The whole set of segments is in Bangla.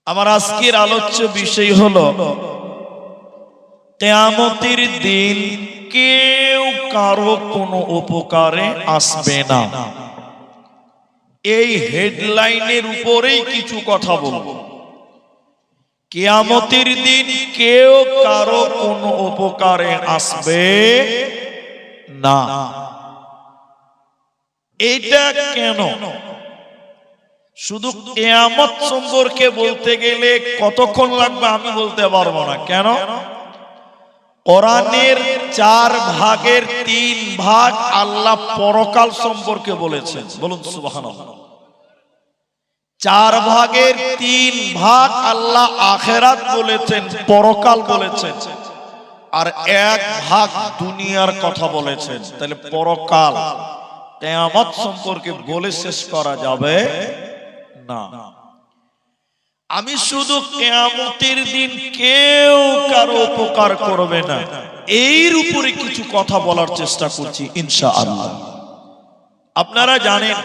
আমার আজকের আলোচ্য বিষয় হলো কিয়ামতের দিন কেউ কারো কোনো উপকারে আসবে না। এই হেডলাইনের উপরেই কিছু কথা বলবো। কিয়ামতের দিন কেউ কারো কোনো উপকারে আসবে না। এটা কেন? শুধু কিয়ামত সম্পর্কে বলতে গেলে কতক্ষণ লাগবে আমি বলতে পারবো না। কেন? কোরআনের 4 ভাগের 3 ভাগ আল্লাহ পরকাল সম্পর্কে বলেছেন। বলুন সুবহানাল্লাহ। 4 ভাগের 3 ভাগ আল্লাহ আখিরাত বলেছেন, পরকাল বলেছেন, আর 1 ভাগ দুনিয়ার কথা বলেছেন। তাহলে পরকাল কিয়ামত সম্পর্কে বলে শেষ করা যাবে না। আমি শুধু কিয়ামতের দিন কেউ কারো উপকার করবে না এর উপরে কিছু কথা বলার চেষ্টা করছি ইনশাআল্লাহ। আপনারা জানেন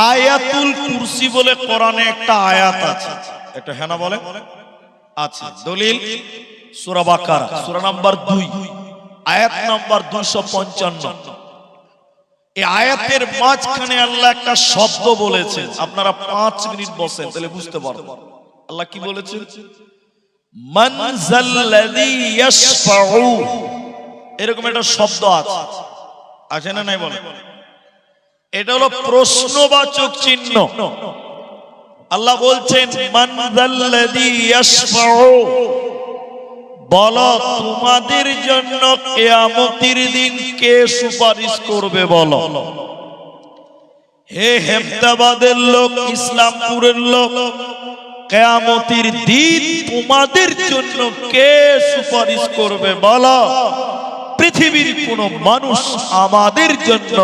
আয়াতুল কুরসি বলে কোরআনে একটা আয়াত আছে। এটা হ্যাঁ না বলে আছে। দলিল সূরা বাকারা সূরা নাম্বার 2 আয়াত নাম্বার 255। এই আয়াতের মাঝখানে আল্লাহ একটা শব্দ বলেছেন। আপনারা 5 মিনিট বসেন তাহলে বুঝতে পারবেন আল্লাহ কি বলেছেন। মান যাল্লাযী ইয়াশফাউ, এরকম একটা শব্দ আছে না নাই বলেন? এটা হলো প্রশ্নবাচক চিহ্ন। আল্লাহ বলছেন মান যাল্লাযী ইয়াশফাউ, বলো তোমাদের জন্য কিয়ামতের দিন কে সুপারিশ করবে বলো। হে হেমদাবাদের লোক, ইসলামপুরের লোক, কিয়ামতের দিন তোমাদের জন্য কে সুপারিশ করবে বলো। পৃথিবীর কোন মানুষ আমাদের জন্য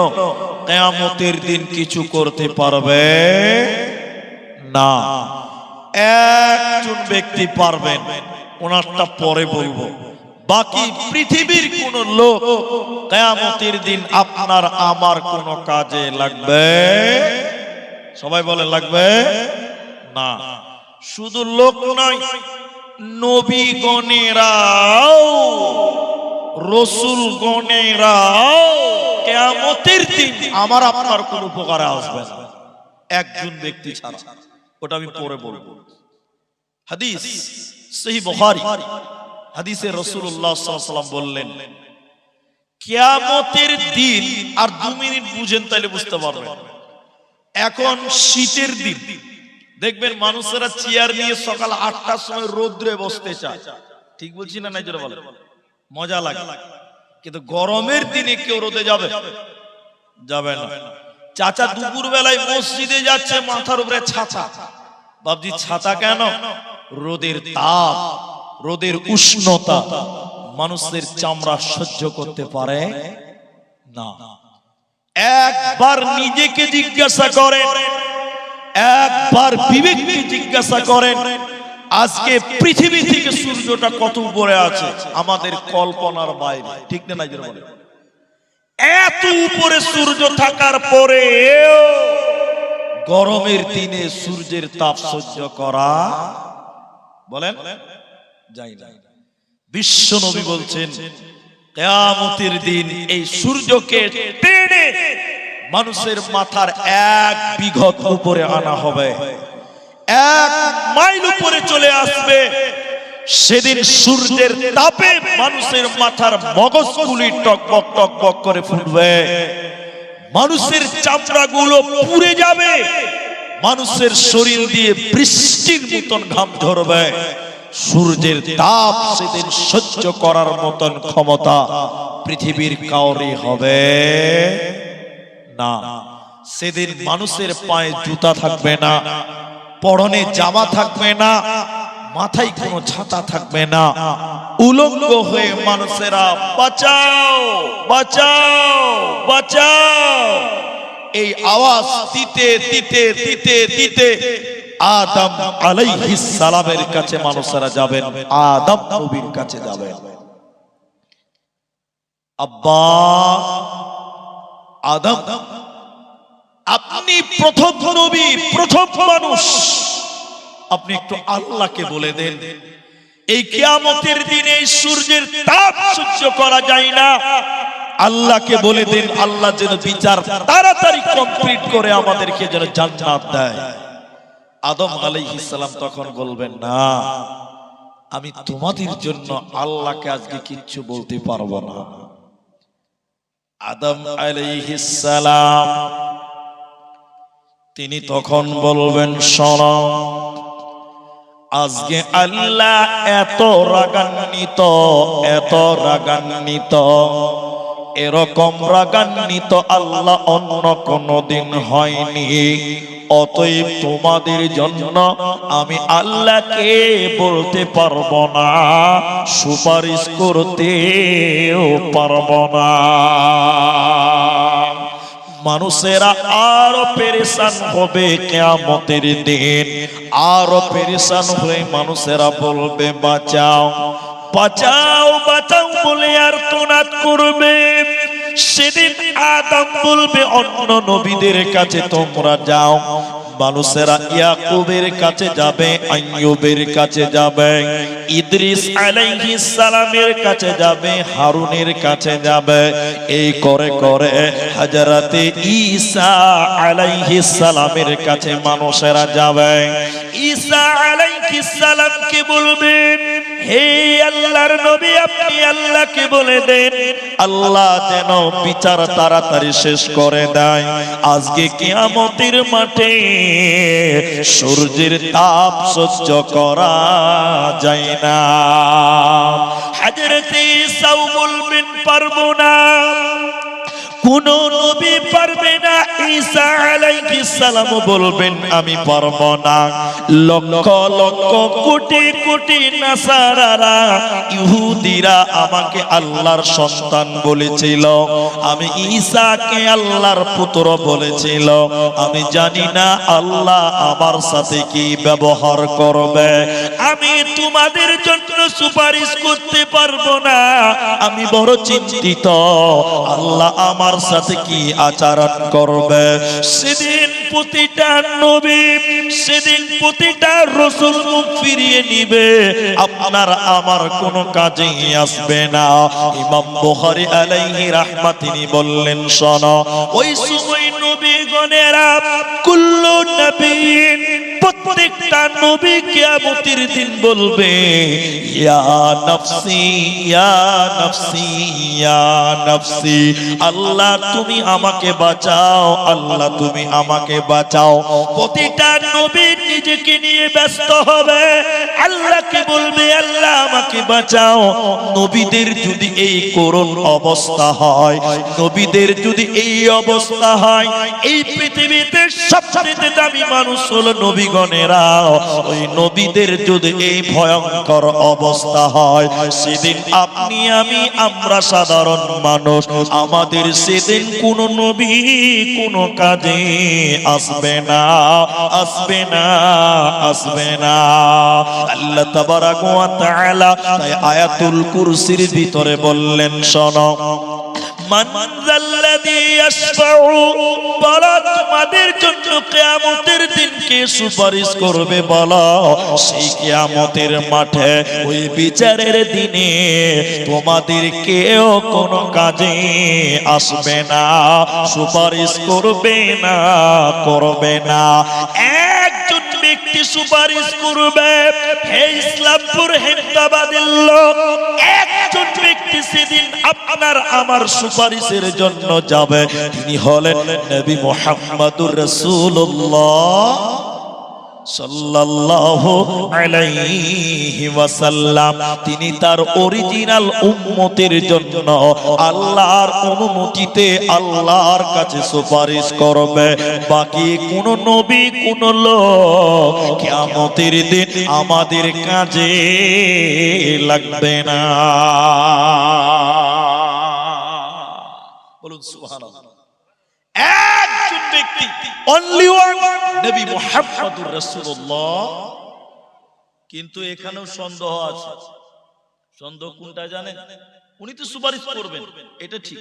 কিয়ামতের দিন কিছু করতে পারবে না। একজন ব্যক্তি পারবেন, ওনারটা পরে বলবো। বাকি পৃথিবীর কোন লোক কিয়ামতের দিন আপনার আমার কোন কাজে লাগবে, সবাই বলে লাগবে না। শুধু লোক নয়, নবীগণেরাও রাসূলগণেরাও কিয়ামতের দিন আমার আপনার কোন উপকারে আসবে না, একজন ব্যক্তি ছাড়া। ওটা আমি পরে বলবো। হাদিস সহিহ বুখারী, হাদিসে রাসূলুল্লাহ সাল্লাল্লাহু আলাইহি ওয়াসাল্লাম বললেন কিয়ামতের দিন, আর 2 মিনিট বুঝেন তাহলে বুঝতে পারবেন। এখন শীতের দিন দেখবেন মানুষেরা চেয়ার নিয়ে সকাল 8টার সময় রোদ্রে বসতে চায়। ঠিক বলছি না? নাই জোরে বলেন, মজা লাগে। কিন্তু গরমের দিনে কেউ রোদে যাবে? যাবে না। চাচা দুপুর বেলায় মসজিদে যাচ্ছে, মাথার উপরে ছাতা। বাবজি ছাতা কেন? রোদের তাপ, রোদের উষ্ণতা মানুষের চামড়া সহ্য করতে পারে না। একবার নিজেকে জিজ্ঞাসা করেন, একবার বিবেককে জিজ্ঞাসা করেন, আজকে পৃথিবী থেকে সূর্যটা কত উপরে আছে? আমাদের কল্পনার বাইরে। ঠিক না? নাই বলে এত উপরে সূর্য থাকার পরে গরমের দিনে সূর্যের তাপ সহ্য করা বলেন যায় না। বিশ্ব নবী বলছেন কিয়ামতের দিন এই সূর্যকে টেনে মানুষের মাথার 1 বিঘত উপরে আনা হবে, 1 মাইল উপরে চলে আসবে। সেদিন সূর্যের তাপে মানুষের মাথার মগজগুলি টকবক টকবক করে ফুটবে, মানুষের চামড়াগুলো পুড়ে যাবে, মানুষের শরীর দিয়ে বৃষ্টির মতন ঘাম ঝরবে। সূর্যের তাপ সেদিন সহ্য করার মতন ক্ষমতা পৃথিবীর কাউরি হবে না। সেদিন মানুষের পায়ে জুতা থাকবে না, পরনে জামা থাকবে না, মাথায় কোনো ছাতা থাকবে না। উলঙ্গ হয়ে মানুষেরা বাঁচাও বাঁচাও বাঁচাও এই আওয়াজ দিতে দিতে দিতে দিতে আদম আলাইহিস সালামের কাছে মানুষেরা যাবেন, আদম নবীর কাছে যাবেন। আব্বা আদম, আপনি প্রথম নবী, প্রথম মানুষ, আপনি একটু আল্লাহকে বলে দেন, এই কিয়ামতের দিনে সূর্যের তাপ সহ্য করা যায় না, আল্লাহকে বলে দেন আল্লাহ যেন বিচার তাড়াতাড়ি কমপ্লিট করে আমাদেরকে যেন জান্নাত দেয়। আদম আলাইহিস সালাম তখন বলবেন, না, আমি তোমাদের জন্য আল্লাহকে আজকে কিচ্ছু বলতে পারবো না। আদম আলাইহিস সালাম তিনি তখন বলবেন, শোনো, আজকে আল্লাহ এত রাগান্বিত, এত রাগান্বিত, এরকম রাগান্বিত আল্লাহ অন্য কোনদিন হয়নি। অতএব তোমাদের জন্য আমি আল্লাহকে বলতে পারবো না, সুপারিশ করতেও পারবো না। মানুষেরা আরো পেরেশান হবে কিয়ামতের দিন, আরো পেরেশান হয়ে মানুষেরা বলবে, বাঁচাও বাঁচাও বাঁচাও বলে আর্তনাদ করবে। সেদিন আদম বলবে, অন্য নবীদের কাছে তোমরা যাও। মানুষেরা ইয়াকুবের কাছে যাবে, আইয়ুবের কাছে যাবে, ইদ্রিস আলাইহিস সালামের কাছে যাবে, হারুনের কাছে যাবে। এই করে করে হযরতে ঈসা আলাইহিস সালামের কাছে মানুষেরা যাবে। ঈসা আলাইহিস সালামকে বলবেন, হে আল্লাহর নবী, আপনি আল্লাহকে বলে দেন আল্লাহ যেন বিচার তাড়াতাড়ি শেষ করে দেয়। আজকে কিয়ামতের মাঠে সূর্যের তাপ সহ্য করা যায় না। হযরতে ঈসা বলবেন, পারবো না, কোন নবী পারবে না। ঈসা আলাইহিস সালাম বলবেন, আমি পারবো না। লক্ষ লক্ষ কোটি কোটি নাসারারা, ইহুদিরা আমাকে আল্লাহর সন্তান বলেছিল, আমি ঈসাকে আল্লাহর পুত্র বলেছিল। আমি জানি না আল্লাহ আমার সাথে কি ব্যবহার করবে। আমি তোমাদের জন্য সুপারিশ করতে পারবো না। আমি বড় চিন্তিত, আল্লাহ আমার সাথে কি আচরণ করবে। সেদিন প্রতিটা নবী, সেদিন প্রতিটা রাসূল মুখ ফিরিয়ে নিবে, আপনার আমার কোনো কাজে আসবে না। ইমাম বুখারী আলাইহি রাহমাত তিনি বললেন, শোনো, ওই সময় নবীগণেরা কুল্লু নবীন, প্রত্যেকটা নবী কিয়ামতের দিন বলবে, ইয়া নফসি ইয়া নফসি ইয়া নফসি, আল্লাহ তুমি আমাকে বাঁচাও, আল্লাহ তুমি আমাকে বাঁচাও। প্রতিটা নবী নিজেকে নিয়ে ব্যস্ত হবে, আল্লাহকে বলবে, আল্লাহ আমাকে বাঁচাও। নবীদের যদি এই করুণ অবস্থা হয়, নবীদের যদি এই অবস্থা হয়, এই পৃথিবীতে সবচেয়ে দামি মানুষ হলো নবীগণেরা। ওই নবীদের যদি এই ভয়ঙ্কর অবস্থা হয়, সেদিন আপনি আমি আমরা সাধারণ মানুষ, আমাদের সেদিন কোন নবী কোন কাজে আসবে না, আসবে না, আসবে না। আল্লাহ তাবারাক ওয়া তাআলা তাই আয়াতুল কুরসির ভিতরে বললেন, শোনো, মান যাল্লাযী ইয়াশফাউ, বলো তোমাদের জন্য কিয়ামতের দিন কে সুপারিশ করবে বলো। সেই কিয়ামতের মাঠে ওই বিচারের দিনে তোমাদের কেউ কোনো কাজে আসবে না, সুপারিশ করবে না, করবে না। একজন ব্যক্তি সুপারিশ করবে, হে ইসলামপুর হেমতাবাদের লোক, একজন ব্যক্তি সেদিন আপনার আমার সুপারিশের জন্য যাবে। তিনি হলেন নবী মুহাম্মদুর রাসূলুল্লাহ সাল্লাল্লাহু আলাইহি ওয়াসাল্লাম। তিনি তার অরিজিনাল উম্মতের জন্য আল্লাহর অনুমতিতে আল্লাহর কাছে সুপারিশ করবে। বাকি কোন নবী কোন লোক কিয়ামতের দিন আমাদের কাজে লাগবে না। বলুন সুবহানাল্লাহ। একজন ব্যক্তি, অনলি ওয়ান, নবী মুহাম্মদুর রাসূলুল্লাহ। কিন্তু এখানেও সন্দেহ আছে। সন্দেহ কোনটা জানেন? উনি তো সুপারিশ করবেন, এটা ঠিক,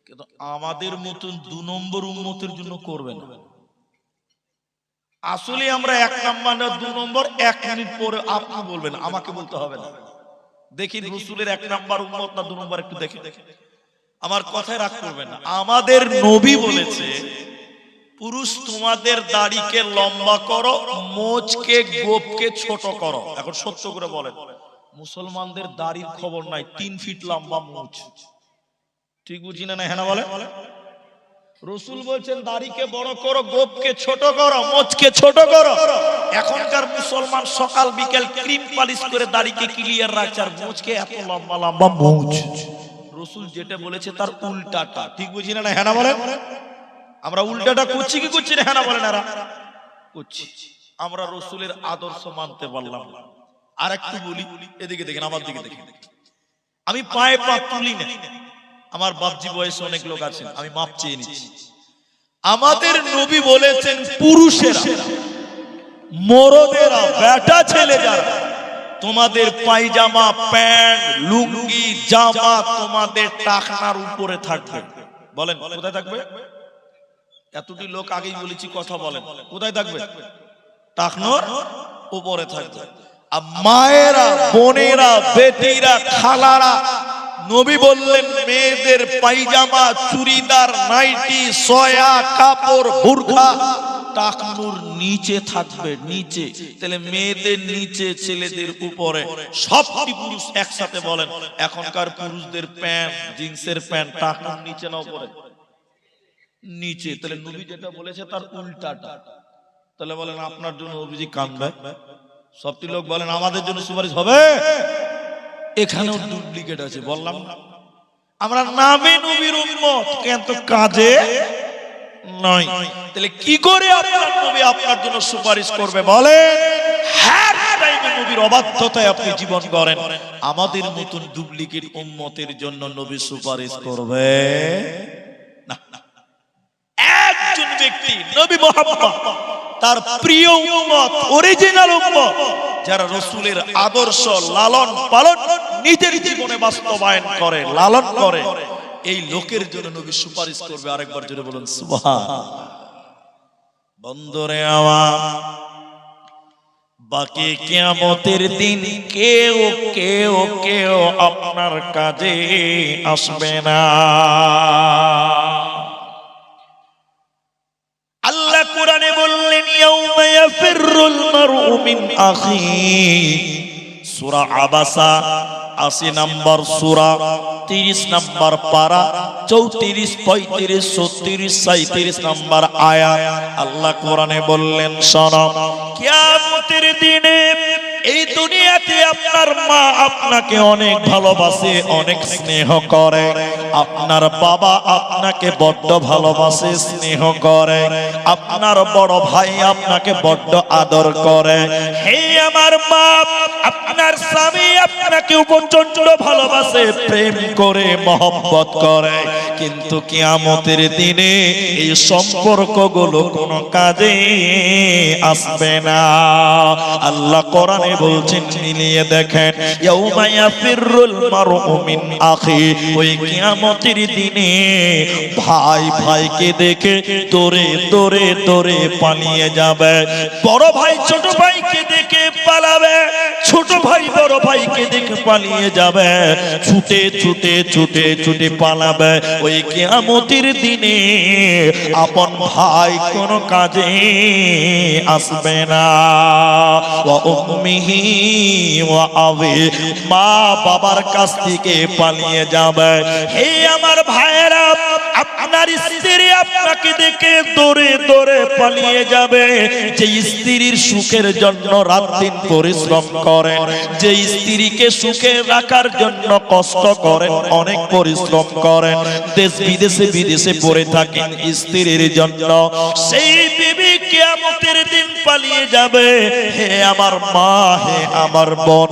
কিন্তু আমাদের মতন 2 নম্বর উম্মতের জন্য করবেন না। আসলে আমরা 1 নাম্বার না 2 নম্বর, 1 মিনিট পরে আপনি বলবেন, আমাকে বলতে হবে না। দেখি রাসূলের 1 নাম্বার উম্মত না 2 নম্বর, একটু দেখি। আমার কথায় রাগ করবেন না। আমাদের নবী বলেছে, পুরুষ তোমাদের দাড়িকে লম্বা করো, মোচকে গোপকে ছোট করো। এখন সত্য করে বলেন, মুসলমানদের দাড়ির খবর নাই, 3 ফিট লম্বা মোচ। ঠিক বুঝি না? হ্যাঁ না বলে। রাসূল বলছেন দাড়িকে বড় করো, গোপকে ছোট করো, মোচকে ছোট করো। এখনকার মুসলমান সকাল বিকেল ক্রিম পালিশ করে দাড়িকে ক্লিয়ার রাখছে, আর মোচকে এত লম্বা লম্বা মোচ। রাসূল যেটা বলেছে তার উল্টাটা। ঠিক বুঝি না? হ্যাঁ না বলেন। আমরা উল্টাটা করছি কি করছি না? হ্যাঁ না বলেন। করছি। আমরা রাসূলের আদর্শ মানতে পারলাম না। আর একটু বলি, এদিকে দেখেন, আমার দিকে দেখেন। আমি পায়ে পা তুলি না, আমার বাপজি বয়সে অনেক লোক আছেন, আমি মাপ চেয়ে নিচ্ছি। আমাদের নবী বলেছেন, পুরুষেরা, মরদেরা, বেটা ছেলে যারা, তোমাদের পায়জামা, প্যান্ট, লুঙ্গি, জামা তোমাদের টাকনার উপরে থাকবে। বলেন কোথায় থাকবে? এতটি লোক আগেই বলেছি, কথা বলেন, কোথায় থাকবে? টাকনার উপরে থাকবে। আর মায়েরা, বোনেরা, বেটিরা, খালারা, নবী বললেন মেয়েদের পায়জামা, চুড়িদার, নাইটি, সয়া কাপড়, বুরখা টাকনুর নিচে থাকবে, নিচে। তাহলে মেয়েদের নিচে, ছেলেদের উপরে, সবটি পুরুষ একসাথে বলেন। এখনকার পুরুষদের প্যান্ট, জিন্সের প্যান্ট টাকনুর নিচে না উপরে? নিচে। তাহলে নবী যেটা বলেছে তার উল্টাটা। তাহলে বলেন আপনার জন্য নবীজি কাঁদবে? সবটি লোক বলেন আমাদের জন্য সুপারিশ হবে? এখানেও ডুপ্লিকেট আছে, বললাম না। আমরা নামে নবীর উম্মত, কিন্তু কাজে নয়। তাহলে কি করে আপনার নবী আপনার জন্য সুপারিশ করবে? বলেন হ্যাঁ, টাইমে নবীর অবাধ্যতায় আপনি জীবন করেন, আমাদের মতন ডুপ্লিকেট উম্মতের জন্য নবী সুপারিশ করবে না। একজন ব্যক্তি, নবী মুহাম্মদ, তার প্রিয় উম্মত, অরিজিনাল উম্মত, যারা রাসূলের আদর্শ লালন পালন নিজের জীবনে বাস্তবায়ন করে, লালন করে, এই লোকের জন্য নবী সুপারিশ করবে। আরেকবার জোরে বলুন সুবহানাল্লাহ। বন্ধুরে আমার, বাকি কিয়ামতের দিন কেউ কেউ কেউ আপনার কাজে আসবে না। আল্লাহ কোরআনে বললেন, ইয়াউমা ইয়াফিরুল মারউ মিন আখিহি, সূরা আবাসা 80 নম্বর সূরা, 30 নম্বর পারা, 34, 35, 36, 37 নম্বর আয়াত। আল্লাহ কোরআনে বললেন, শোনো, কিয়ামতের দিনে এই দুনিয়াতে আপনার মা আপনাকে অনেক ভালোবাসে, অনেক স্নেহ করে। আপনার বাবা আপনাকে বড্ড ভালোবাসে, স্নেহ করে। আপনার বড় ভাই আপনাকে বড্ড আদর করে। হে আমার মা, আপনার স্বামী আপনাকে প্রচন্ড ভালোবাসে, প্রেম করে, মহব্বত করে। কিন্তু কিয়ামতের দিনে এই সম্পর্কগুলো কোনো কাজে আসবে না। আল্লাহ কোরআনে বলছেন, মিলিয়ে দেখেন, ইয়াউমা ইয়াফিরুল মারউ মিন আখি, ওই কিয়ামতের দিনে ভাই ভাইকে দেখে দৌড়ে দৌড়ে দৌড়ে পালিয়ে যাবে। বড় ভাই ছোট ভাইকে দেখে পালাবে, ছোট ভাই বড় ভাইকে দেখে পালিয়ে যাবে, ছুটে ছুটে ছুটে ছুটে পালাবে। ওই কিয়ামতের দিনে আপন ভাই কোনো কাজে আসবে না। ওয়া উম্মিহি ওয়া আবি, মা বাবার কাছ থেকে পালিয়ে যাবে। হে আমার ভাইয়েরা, আপনার স্ত্রী আপনাকে দেখে দৌড়ে দৌড়ে পালিয়ে যাবে। যে স্ত্রীর সুখের জন্য রাত দিন পরিশ্রম করেন, যে স্ত্রীকে সুখে রাখার জন্য কষ্ট করেন, অনেক পরিশ্রম করেন, দেশ বিদেশে বিদেশে পড়ে থাকেন স্ত্রীর জন্য, সেই বিবি কিয়ামতের দিন পালিয়ে যাবে। হে আমার মা, হে আমার বোন,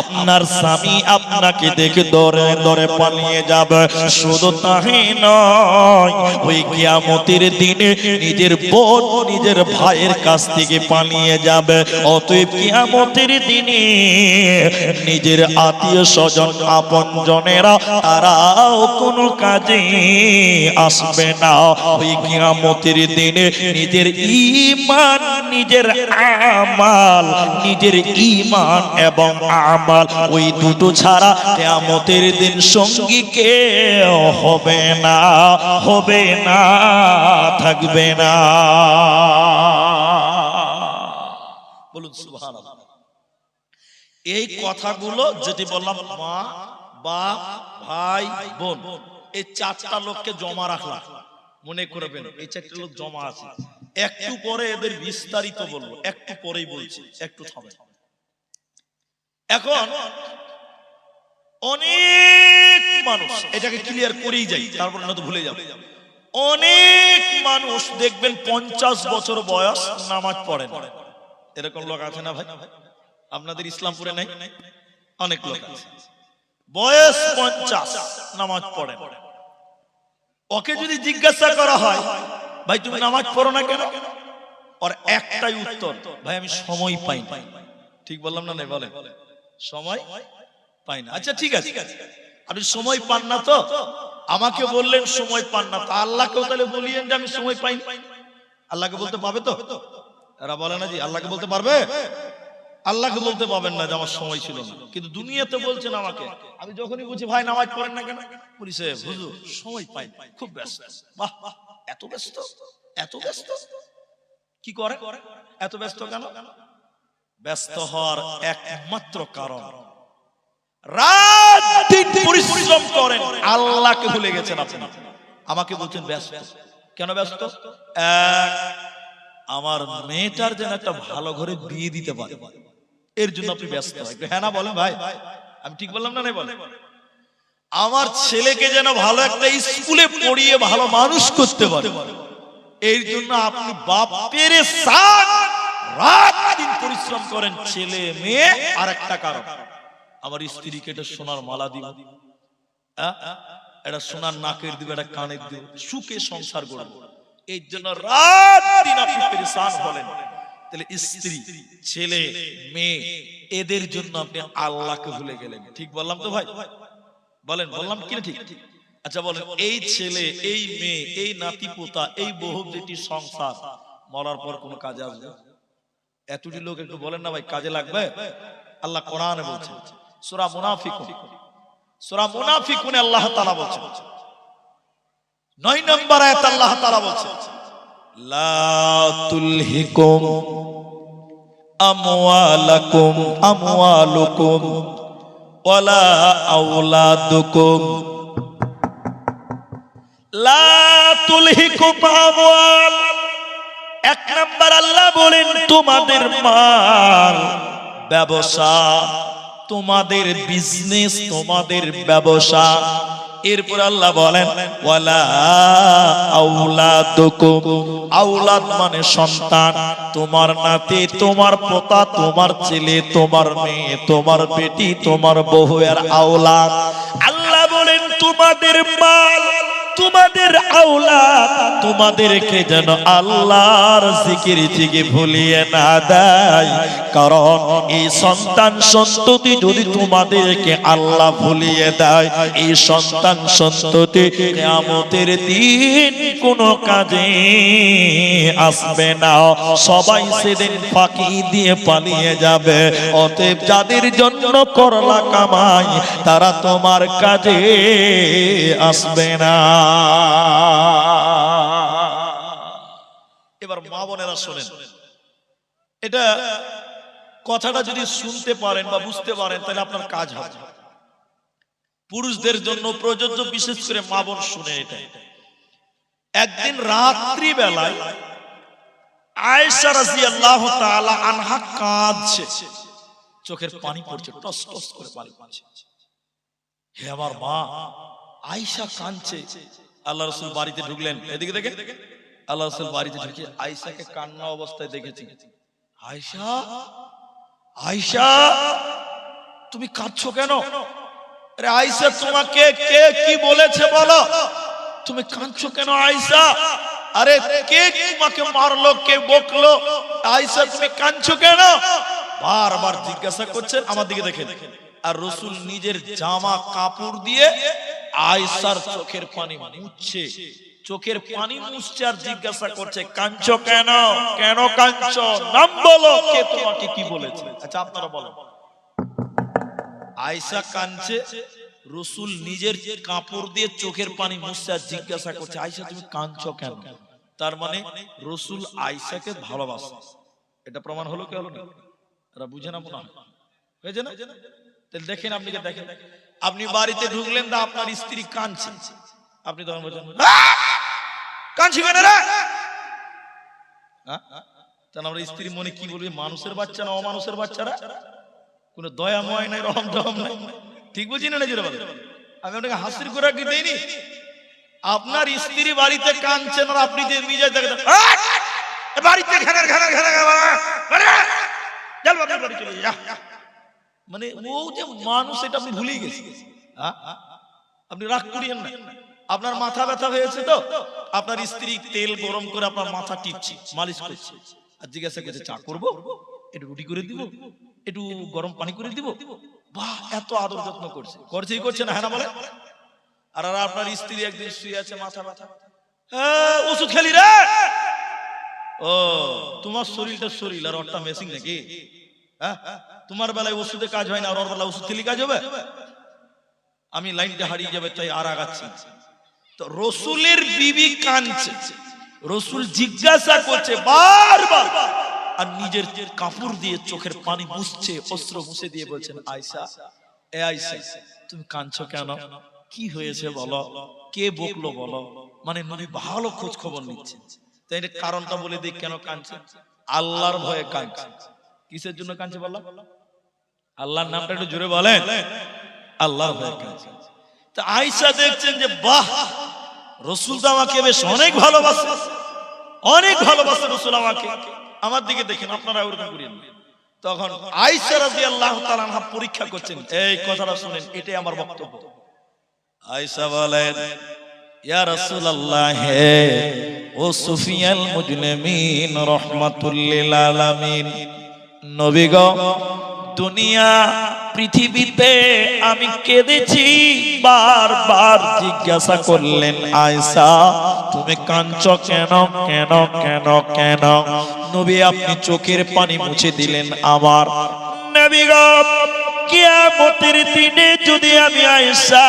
আপনার স্বামী আপনাকে দেখে দরে দরে পালিয়ে যাবে। শুধু তাই নয়, ওই কিয়ামতের দিনে নিজের বোন নিজের ভাইয়ের কাছ থেকে পালিয়ে যাবে। অতএব কিয়ামতের দিনে নিজের আত্মীয় স্বজন আপন জনেরা তারাও কোনো কাজে আসবে না। ওই কিয়ামতের দিনে নিজের ঈমান নিজের আমাল, নিজের ঈমান এবং আমাল ওই দুটো ছাড়া কিয়ামতের দিন সঙ্গী কেউ হবে না, হবে না, থাকবে না। বলুন সুবহানাল্লাহ। এই কথাগুলো যদি বললাম মা, বাপ, ভাই, বোন, এই চারটা লোককে জমা রাখলাম, মনে করবেন এই চারটা লোক জমা আছে। একটু পরে এদের বিস্তারিত বলবো, একটু পরেই বলছি, একটু থামেন। এখন অনেক মানুষ, এটাকে ক্লিয়ার করেই যাই, তারপর না তো ভুলে যাবে। অনেক মানুষ দেখবেন 50 বছর বয়স নামাজ পড়ে না। এরকম লোক আছে না ভাই? আপনাদের ইসলামপুরে নাই? অনেক লোক আছে, বয়স 50 নামাজ পড়ে। ওকে যদি জিজ্ঞাসা করা হয় ভাই তুমি নামাজ পড়ো না কেন, আর একটাই উত্তর, ভাই আমি সময় পাই না। ঠিক বললাম না? নাই বলেন সময় পাই না। আচ্ছা ঠিক আছে, আপনি সময় পান না তো আমাকে বললেন সময় পান না, তা আল্লাহকেও তাহলে বলিয়েন যে আমি সময় পাই না। আল্লাহকে বলতে পারবে তো? এরা বলে না জি আল্লাহকে বলতে পারবে? আল্লাহকে বলতে পারবেন না যে আমার সময় ছিল না, কিন্তু দুনিয়াতে বলছেন আমাকে। আমি যখনই বুঝি ভাই নামাজ পড়েন না কেন, বলি সে হুজুর সময় পাই না, খুব ব্যস্ত। বাহ, এত ব্যস্ত, এত ব্যস্ত কি করে, এত ব্যস্ত কেন? ব্যস্ত হওয়ার একমাত্র কারণ রাত দিন পরিশ্রম করেন, আল্লাহকে ভুলে গেছেন আপনি। আমাকে বলছেন ব্যস্ত কেন? ব্যস্ত আমার মেয়েটার যেন একটা ভালো ঘরে বিয়ে দিতে পারে, এর জন্য আপনি ব্যস্ত। হ্যাঁ না বলেন ভাই, আমি ঠিক বললাম না? নাই বলেন। আমার ছেলেকে যেন ভালো একটা স্কুলে পড়িয়ে ভালো মানুষ করতে পারে, এর জন্য আপনি বাপের সাথ রাত দিন পরিশ্রম করেন, ছেলে মেয়ে। আর একটা কারণ, আমার স্ত্রীকে এটা সোনার মালা দিব, এটা সোনার নাকের দিব, এটা কানের দিব, সুখে সংসার করব, এই জন্য রাত দিন আপনি পেরেশান হলেন। তাহলে স্ত্রী, ছেলে, মেয়ে, এদের জন্য আপনি আল্লাহকে ভুলে গেলেন। ঠিক বললাম তো ভাই? বলেন বললাম কি না? ঠিক। আচ্ছা বলেন, এই ছেলে, এই মেয়ে, এই নাতি পোতা, এই বহু বেটি সংসার মরার পর কোন কাজে আসবে? এতটি লোক একটু বলেন না ভাই, কাজে লাগবে? আল্লাহ কোরআনে বলছেন, সূরা মুনাফিকুন, সূরা মুনাফিকুনে আল্লাহ তাআলা বলছেন 9 নম্বর আয়াত, আল্লাহ তাআলা বলছেন লা তুলহিকুম আমওয়ালুকুম ওয়ালা আওলাদুকুম, লা তুলহিকুম আমওয়াল। এক নাম্বার আল্লাহ বলেন তোমাদের মাল, ব্যবসা, তোমাদের বিজনেস, তোমাদের ব্যবসা। এরপর আল্লাহ বলেন ওয়ালা আওলাদুকুম, আওলাদ মানে সন্তান, তোমার নাতি, তোমার পোতা, তোমার ছেলে, তোমার মেয়ে, তোমার বেটি, তোমার বউ এর আওলাদ। আল্লাহ বলেন তোমাদের মাল, তোমাদের আওলাদ, তোমাদেরকে যেন আল্লাহর জিকির থেকে ভুলিয়ে না দেয়। কারণ এই সন্তান সন্ততি যদি তোমাদেরকে আল্লাহ ভুলিয়ে দেয়, এই সন্তান সন্ততি কিয়ামতের দিন কোনো কাজে আসবে না, সবাই সেদিন ফাঁকি দিয়ে পালিয়ে যাবে। অতএব যাদের জন্য করলা কামাই, তারা তোমার কাজে আসবে না। এবার মা বোনেরা শোনেন, এটা কথাটা যদি শুনতে পারেন বা বুঝতে পারেন তাহলে আপনার কাজ হবে। পুরুষদের জন্য প্রযোজ্য, বিশেষ করে মা বোন শুনে এটা। একদিন রাত্রি বেলায় আয়েশা রাদিয়াল্লাহু তাআলা আনহা কাঁদছে, চোখের পানি পড়ছে, টস টস করে পানি পড়ছে। হে আমার মা, আয়েশা কাঁদছে। আল্লাহ রাসূল বাড়িতে ঢুকলেন, এদিকে দেখে আল্লাহ রাসূল বাড়িতে ঢুকে আয়েশাকে কান্না অবস্থায় দেখেছি। আয়েশা, আয়েশা, তুমি কাঁদছো কেন? আরে আয়েশা, তোমাকে কে কি বলেছে বলো? তুমি কাঁদছো কেন আয়েশা? আরে কে তোমাকে মারলো, কে বকলো? আয়েশা তুমি কাঁদছো কেন? বারবার জিজ্ঞাসা করছেন, আমার দিকে দেখেন। আর রাসূল নিজের জামা কাপড় দিয়ে আয়েশার চোখের পানি মুছছে, চোখের পানি মুছছে আর জিজ্ঞাসা করছে, কাঁদছো কেন? কেন কাঁদছো? নাম বলো, কে তোমাকে কি বলেছে? আচ্ছা আপনারা বলেন। আয়েশা কাঁদছে, রাসূল নিজের কাপড় দিয়ে চোখের পানি মুছছে আর জিজ্ঞাসা করছে, আয়েশা তুমি কাঁদছো কেন? তার মানে রাসূল আয়েশাকে ভালোবাসে। এটা প্রমাণ হলো কি হলো না? এরা বুঝে না মনে হয়, হয়েছে না? তাহলে দেখেন, আপনি দেখেন, আপনি বাড়িতে ঢুকলেন না, আপনার স্ত্রী কাঁদছে, আপনি তখন বলছেন কাঁদছি কেন রে? তাহলে আমরা স্ত্রী মনে কি বলবে? মানুষের বাচ্চা না অমানুষের বাচ্চারা? কোন দয়া ময় নাই, রহম টহম নাই। ঠিক বুঝি না? জোরে বলেন। আমি আপনাকে হাসির করে কি দেইনি? আপনার স্ত্রী বাড়িতে কাঁদছেন আর আপনি যে মিজাজ দেখেন বাড়িতে ঘানার ঘানার ঘানার বাড়ি চলে যা, মানে ও যে মানুষ এটা আপনি ভুলেই গেছি। আপনি রাগ করিয়েন না। আপনার মাথা ব্যথা হয়েছে তো আপনার স্ত্রী তেল গরম করে আপনার মাথা টিপছে, মালিশ করছে, আর জিজ্ঞাসা করছে চা করবো, একটু রুটি করে দিব, একটু গরম পানি করে দিব। বাহ, এত আদর যত্ন করছে, করছেই করছে না? হ্যাঁ না বলে? আর আপনার স্ত্রী একদিন শুয়ে আছে, মাথা ব্যথা, ওষুধ খেলি রে। ও তোমার শরীরটা শরীর আর ওরটা মেশিন নাকি? তোমার বেলায় ওষুধে কাজ হয় না, আর ওর বেলায় ওষুধ খেলি কাজ হবে? আমি লাইনটা হারিয়ে যাবে তাই আর আগাচ্ছি। তো রাসূলের বিবি কাঁদছে, রাসূল জিজ্ঞাসা করছে বারবার, আর নিজের কাপড় দিয়ে চোখের পানি মুছছে, অস্ত্র মুছে দিয়ে বলছেন, আয়েশা, এ আয়েশা তুমি কাঁদছো কেন? কি হয়েছে বলো, কে বকলো বলো? মানে নবী ভালো খোঁজ খবর নিচ্ছে। তাই এর কারণটা বলে দিই কেন কাঁদছে। আল্লাহর ভয়ে কাঁদছে। কিসের জন্য কাঁদছে বললাম? আল্লাহর নামটা একটু জোরে বলেন। আল্লাহর ভয়ে কাঁদছে। তো আয়েশা দেখছেন যে বাহ, রাসূল তো আমাকে বেশ অনেক ভালোবাসে, অনেক ভালোবাসে রাসূল আমাকে। আমার দিকে দেখেন, আপনারা ওরকম করেন। তখন আয়েশা রাদিয়াল্লাহু তাআলা আনহা পরীক্ষা করছেন, এই কথাটা শুনেন, এটাই আমার বক্তব্য। আয়েশা বলেন, ইয়া রাসূলুল্লাহ, ও সুফিয়াল মুজলিমিন রাহমাতুল লিল আলামিন, নবী গো, দুনিয়া পৃথিবীতে আমি কেঁদেছি। বারবার জিজ্ঞাসা করলেন, আয়েশা তুমি কাঁদছো কেন? কেন কেন কেন? নবী আপনি চোখের পানি মুছে দিলেন আমার। নবী গো, কিয়ামতের দিনে যদি আমি আয়েশা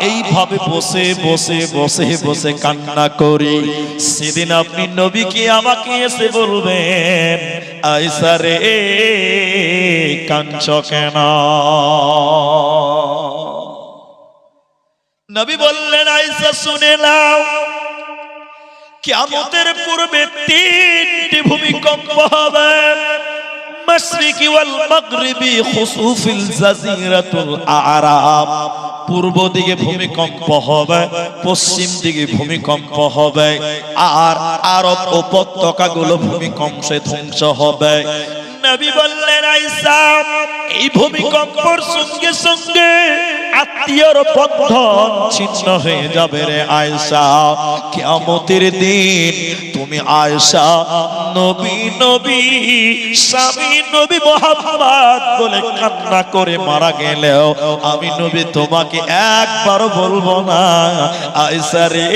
এইভাবে বসে বসে বসে বসে কান্না করি, সেদিন আপনি নবী কি আমাকে এসে বলবেন, আয়েশা রে কাঁদছো কেন? নবী বললেন, আয়েশা শুনে নাও, কিয়ামতের পূর্বে তিনটি ভূমিকম্প হবে। মাশরিকি ওয়াল মাগরিবি খুসুফিল জাজিরাতুল আরাব, পূর্ব দিকে ভূমিকম্প হবে, পশ্চিম দিকে ভূমিকম্প হবে, আর আরব উপত্যকাগুলো ভূমিকম্পে ধ্বংস হবে। নবী বললেন, আয়েশা এই ভূমিকম্পের সঙ্গে সঙ্গে আত্মীয়র বন্ধন ছিন্ন হয়ে যাবে রে আয়েশা। কিয়ামতের দিন তুমি আয়েশা নবী নবী স্বামী নবী মুহাম্মদ বলে কান্না করে মারা গেলেও আমি নবী তোমাকে একবার বলবো না, আয়েশা রে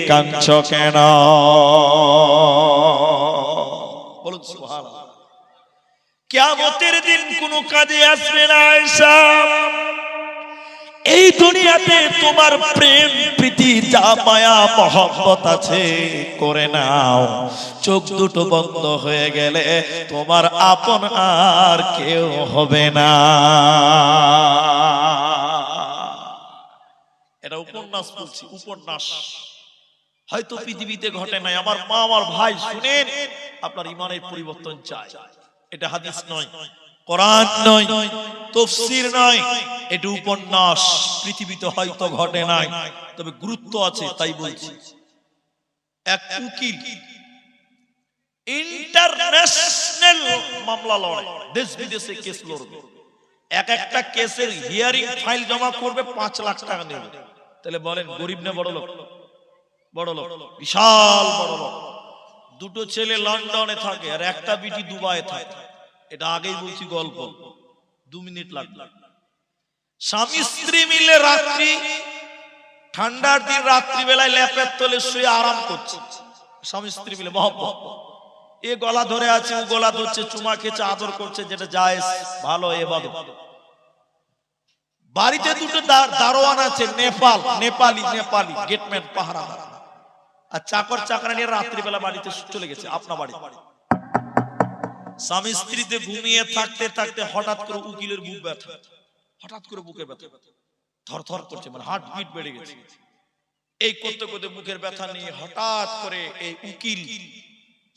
কাঁদছো কেন? বলুন সুবহানাল্লাহ। কিয়ামতের দিন কোন কাজে আসবে না আয়েশা। এই দুনিয়াতে তোমার প্রেম প্রীতি যা মায়া মহব্বত আছে করে নাও, চোখ দুটো বন্ধ হয়ে গেলে তোমার আপন আর কেউ হবে না। এটা উপন্যাস বলছি, উপন্যাস, হয়তো পৃথিবীতে ঘটে নাই। আমার মা আমার ভাই শুনেন, আপনার ইমানের পরিবর্তন চাই। এটা হাদিস নয়, কোরআন নয়, তাফসীর নয়, এটা উপন্যাস। পৃথিবীতে হয়তো ঘটে নাই, তবে গুরুত্ব আছে তাই বলছি। এক উকিল ইন্টারন্যাশনাল ক্রিমিনাল মামলা লড়ে, দেশ বিদেশে কেস লড়বে, এক একটা কেসের হিয়ারিং ফাইল জমা করবে 5 লাখ টাকা নেবে। তাহলে বলেন গরিব না বড় লোক? বড় লোক, বিশাল বড় লোক। দুটো ছেলে লন্ডনে থাকে আর একটা বিটি দুবাইয়ে থাকে। এটা আগেই বলছি, গল্প 2 মিনিট লাগবে। স্বামী স্ত্রী মিলে রাত্রি, ঠান্ডার দিন রাত্রি বেলায় ল্যাপের তলে শুয়ে আরাম করছে, স্বামী স্ত্রী মিলে মহব্বত। এ গলা ধরে আছে, ও গলা ধরছে, চুমা খেছে, আদর করছে, যেটা জায়েজ ভালো ইবাদত। বাড়িতে দুটো দারোয়ান আছে, নেপালি গেটম্যান পাহারাদার, আর চাকর চাকরানি রাত্রি বেলা বাড়িতে চলে গেছে আপনার বাড়ি। স্বামী স্ত্রীতে ঘুমিয়ে থাকতে থাকতে হঠাৎ করে উকিলের বুক ব্যথা, হঠাৎ করে বুকে ব্যথা, থরথর করছে, মানে হার্ট বিট বেড়ে গেছে। এই করতে করতে বুকের ব্যথা নিয়ে হঠাৎ করে এই উকিল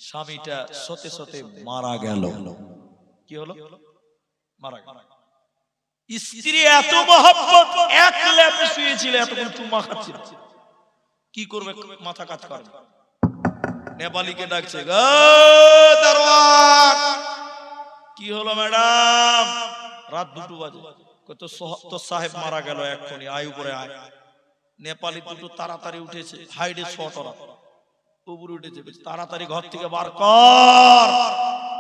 স্বামীটা সতে সতে মারা গেল। কি হলো? মারা গেল। স্ত্রী এত মহব্বত, এক ল্যাপে শুয়েছিল, এতক্ষণ চুম্মা খাচ্ছিল, কি করবে? মাথা কাজ করে। নেপালিকে ডাকছে, গো দারোয়ান, কি হলো ম্যাডাম? রাত 2 বাজে। তো সাহেব মারা গেল এক্ষুনি, আয় উপরে আয়। নেপালি দুটো তাড়াতাড়ি উঠেছে, হাইডে শট ওরা উপরে উঠেছে, তাড়াতাড়ি ঘর থেকে বার কর,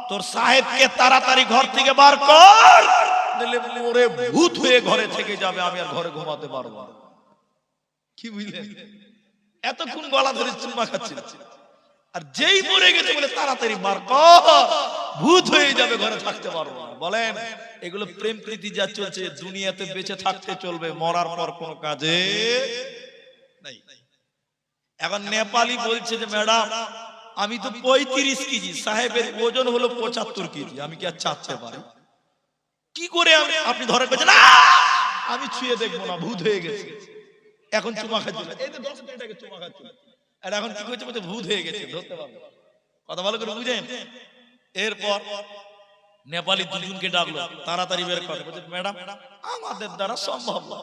তোর সাহেবকে তাড়াতাড়ি ঘর থেকে বার কর, নইলে মরে ভূত হয়ে ঘরে থেকে যাবে, আমি আর ঘরে ঘুমাতে পারবো না। কি বুঝলেন? এতক্ষণ গলা ধরে চুম্মা খাচ্ছিল, আর যেই মরে গেছে বলে তাড়াতাড়ি বার কর, ভূত হয়ে যাবে, ঘরে থাকতে পারবো না। বলেন এগুলো প্রেম প্রীতি যা চলছে, দুনিয়াতে বেঁচে থাকতে চলবে, মরার পর কোনো কাজে নাই। এখন নেপালি বলছে যে ম্যাডাম আমি তো 35 কেজি, সাহেবের ওজন হলো 75 কেজি, আমি কি আর চাচ্ছে পারি? কি করে আপনি ধরে পেয়েছেন? না আমি ছুঁয়ে দেখবো না, ভূত হয়ে গেছে। এখন চুমা খাচ্ছিল, এই তো 10 মিনিট আগে চুমা খাচ্ছিল, আর এখন কি করছে? বলছে ভূত হয়ে গেছে, ধরতে পারবো। কথা ভালো করে বুঝেন। এরপর নেপালি দুজনকে ডাকলো, তাড়াতাড়ি বের করে। বলছে ম্যাডাম আমাদের দ্বারা সম্ভব না,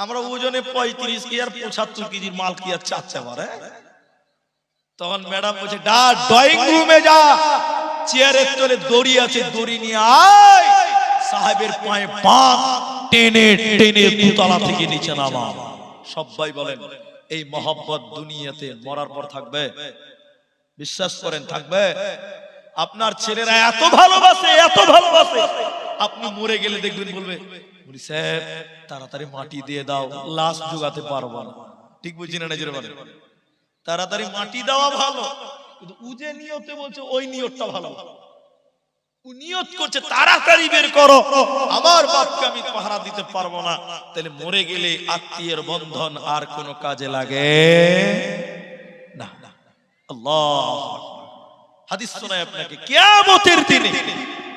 আমরা ওজনে 35 কেজি আর 75 কেজির মাল কি আর চাচ্ছে পারে? তখন ম্যাডাম বলছে ড্রয়িং রুমে যা, চেয়ারের তলে দড়ি আছে, দড়ি নিয়ে আয়, সাহেবের পায়ে বাঁধ, টেনে টেনে দুতলা থেকে নিচে নামা। সবাই বলেন এই মহব্বত দুনিয়াতে মরার পর থাকবে? বিশ্বাস করেন থাকবে? আপনার ছেলেরা এত ভালোবাসে, এত ভালোবাসে, আপনি মরে গেলে দেখবেন বলবে বলি স্যার তাড়াতাড়ি মাটি দিয়ে দাও, লাশ জোগাতে পারবো না। ঠিক বুঝছি না? নিজের বলে তাড়াতাড়ি মাটি দেওয়া ভালো, কিন্তু ও যে নিয়তে বলছে ওই নিয়তটা ভালো। ও নিয়ত করছে তাড়াতাড়ি বের করো, আমার বাপকে আমি পাহারা দিতে পারবো না। তাহলে মরে গেলে আত্মীয়ের বন্ধন আর কোনো কাজে লাগে না। আল্লাহ হাদিস শোনায় আপনাকে, কিয়ামতের দিনে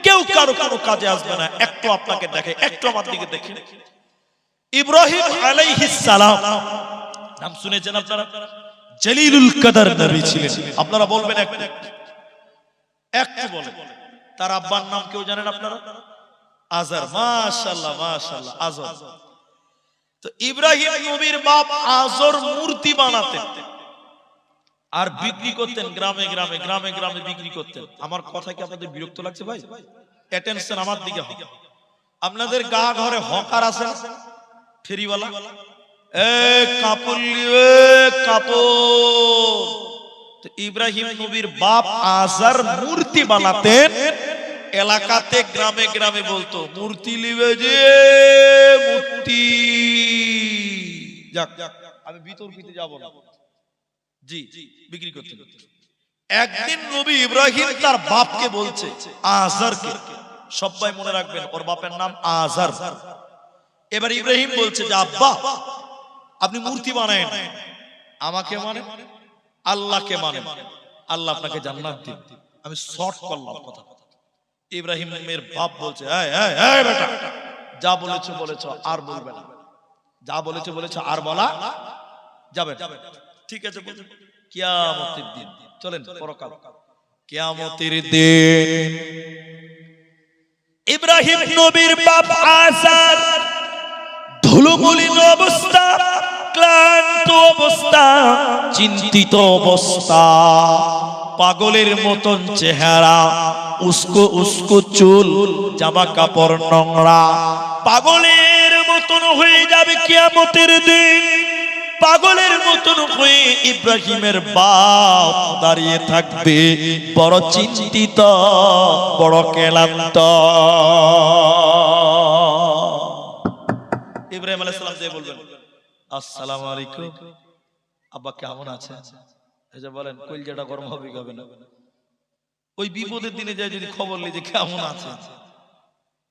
কেউ কারো কারো কাজে আসবে না। একটু আপনাকে দেখে, একটু আমার দিকে দেখে। ইব্রাহিম আলাইহিস সালাম নাম শুনেছেন আপনারা? জলিলুল কদর নবী ছিলেন। আপনারা বলবেন একটু বলেন, তার আব্বার নাম কেউ জানেন আপনারা? আজর। মাশাআল্লাহ মাশাআল্লাহ, আজর। তো ইব্রাহিম নবীর বাপ আজর মূর্তি বানাতেন আর বিক্রি করতেন, গ্রামে গ্রামে গ্রামে গ্রামে বিক্রি করতেন। আমার কথা কি আপনাদের বিরক্ত লাগছে ভাই? অ্যাটেনশন আমার দিকে হবে। আপনাদের গা ঘরে হকার আছেন, ফেরিওয়ালা, কাপড় লিয়ে কাপড়। তো ইব্রাহিম নবীর বাপ আজর মূর্তি বানাতেন, এলাকাতে গ্রামে গ্রামে বলতো মূর্তি লিবে যে মূর্তি। যাক আমি বিতর্কিতে যাব না, জি বিক্রি করতে। একদিন নবী ইব্রাহিম তার বাপকে বলছে, আজরকে, সবাই মনে রাখবেন ওর বাপের নাম আজর। এবার ইব্রাহিম বলছে যে আব্বা আপনি মূর্তি বানায়েন, আমাকে মানে আল্লাহকে মানে, আল্লাহ আপনাকে জান্নাত দিন। আমি শর্ট করলাম কথা। ইব্রাহিমের বাপ বলছে এই বেটা, যা বলেছো বলেছো, আর বলবে না, যা বলেছো বলেছো, আর বলা যাবে। ঠিক আছে, কিয়ামতের দিন চলেন, পরকাল কিয়ামতের দিন ইব্রাহিম নবীর বাপ আজর ধুলোমলিন অবস্থা, ক্লান্ত অবস্থা, চিন্তিত অবস্থা, পাগলের মতন চেহারা, উস্কো উস্কো চুল, জামা কাপড় নোংরা, পাগলের মতন হয়ে যাবে কিয়ামতের দিন। পাগলের মতন হয়ে ইব্রাহিমের বাপ দাঁড়িয়ে থাকবে, বড় চিন্তিত, বড় ক্লান্ত। ইব্রাহিম আলাইহিস সালাম যে বলবেন, আসসালামু আলাইকুম, আব্বা কেমন আছেন? এই যে বলেন কলজাটা গরম হবে হবে না? ওই বিপদের দিনে যায় যদি খবর নিয়ে যে কেমন আছে।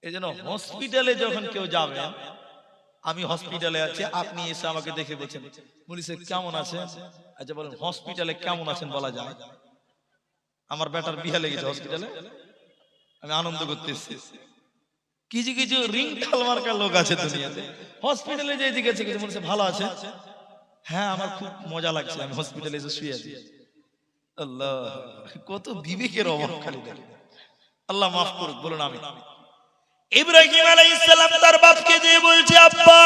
এই জন্য হসপিটালে যখন কেউ যাবে, আমি হসপিটালে আছি, আপনি এসে আমাকে দেখে বলছেন বলিছে কেমন আছেন? আচ্ছা বলেন হসপিটালে কেমন আছেন বলা যায়? আমার বেটার বিয়ে লেগেছে হসপিটালে, আমি আনন্দ করতেছি। কিছু কিছু রিং খালমার্কা লোক আছে দুনিয়াতে, হসপিটালে যে জিজ্ঞাসা কিছু বলছে ভালো আছে, হ্যাঁ আমার খুব মজা লাগছে, আমি হসপিটালে এসে শুয়ে আছি। আল্লাহ, কত বিবেকের অভাব খালি দেখে। আল্লাহ মাফ করুক, বলুন আমি। ইব্রাহিম আলাইহিস সালাম তার বাপকে দিয়ে বলছে, আব্বা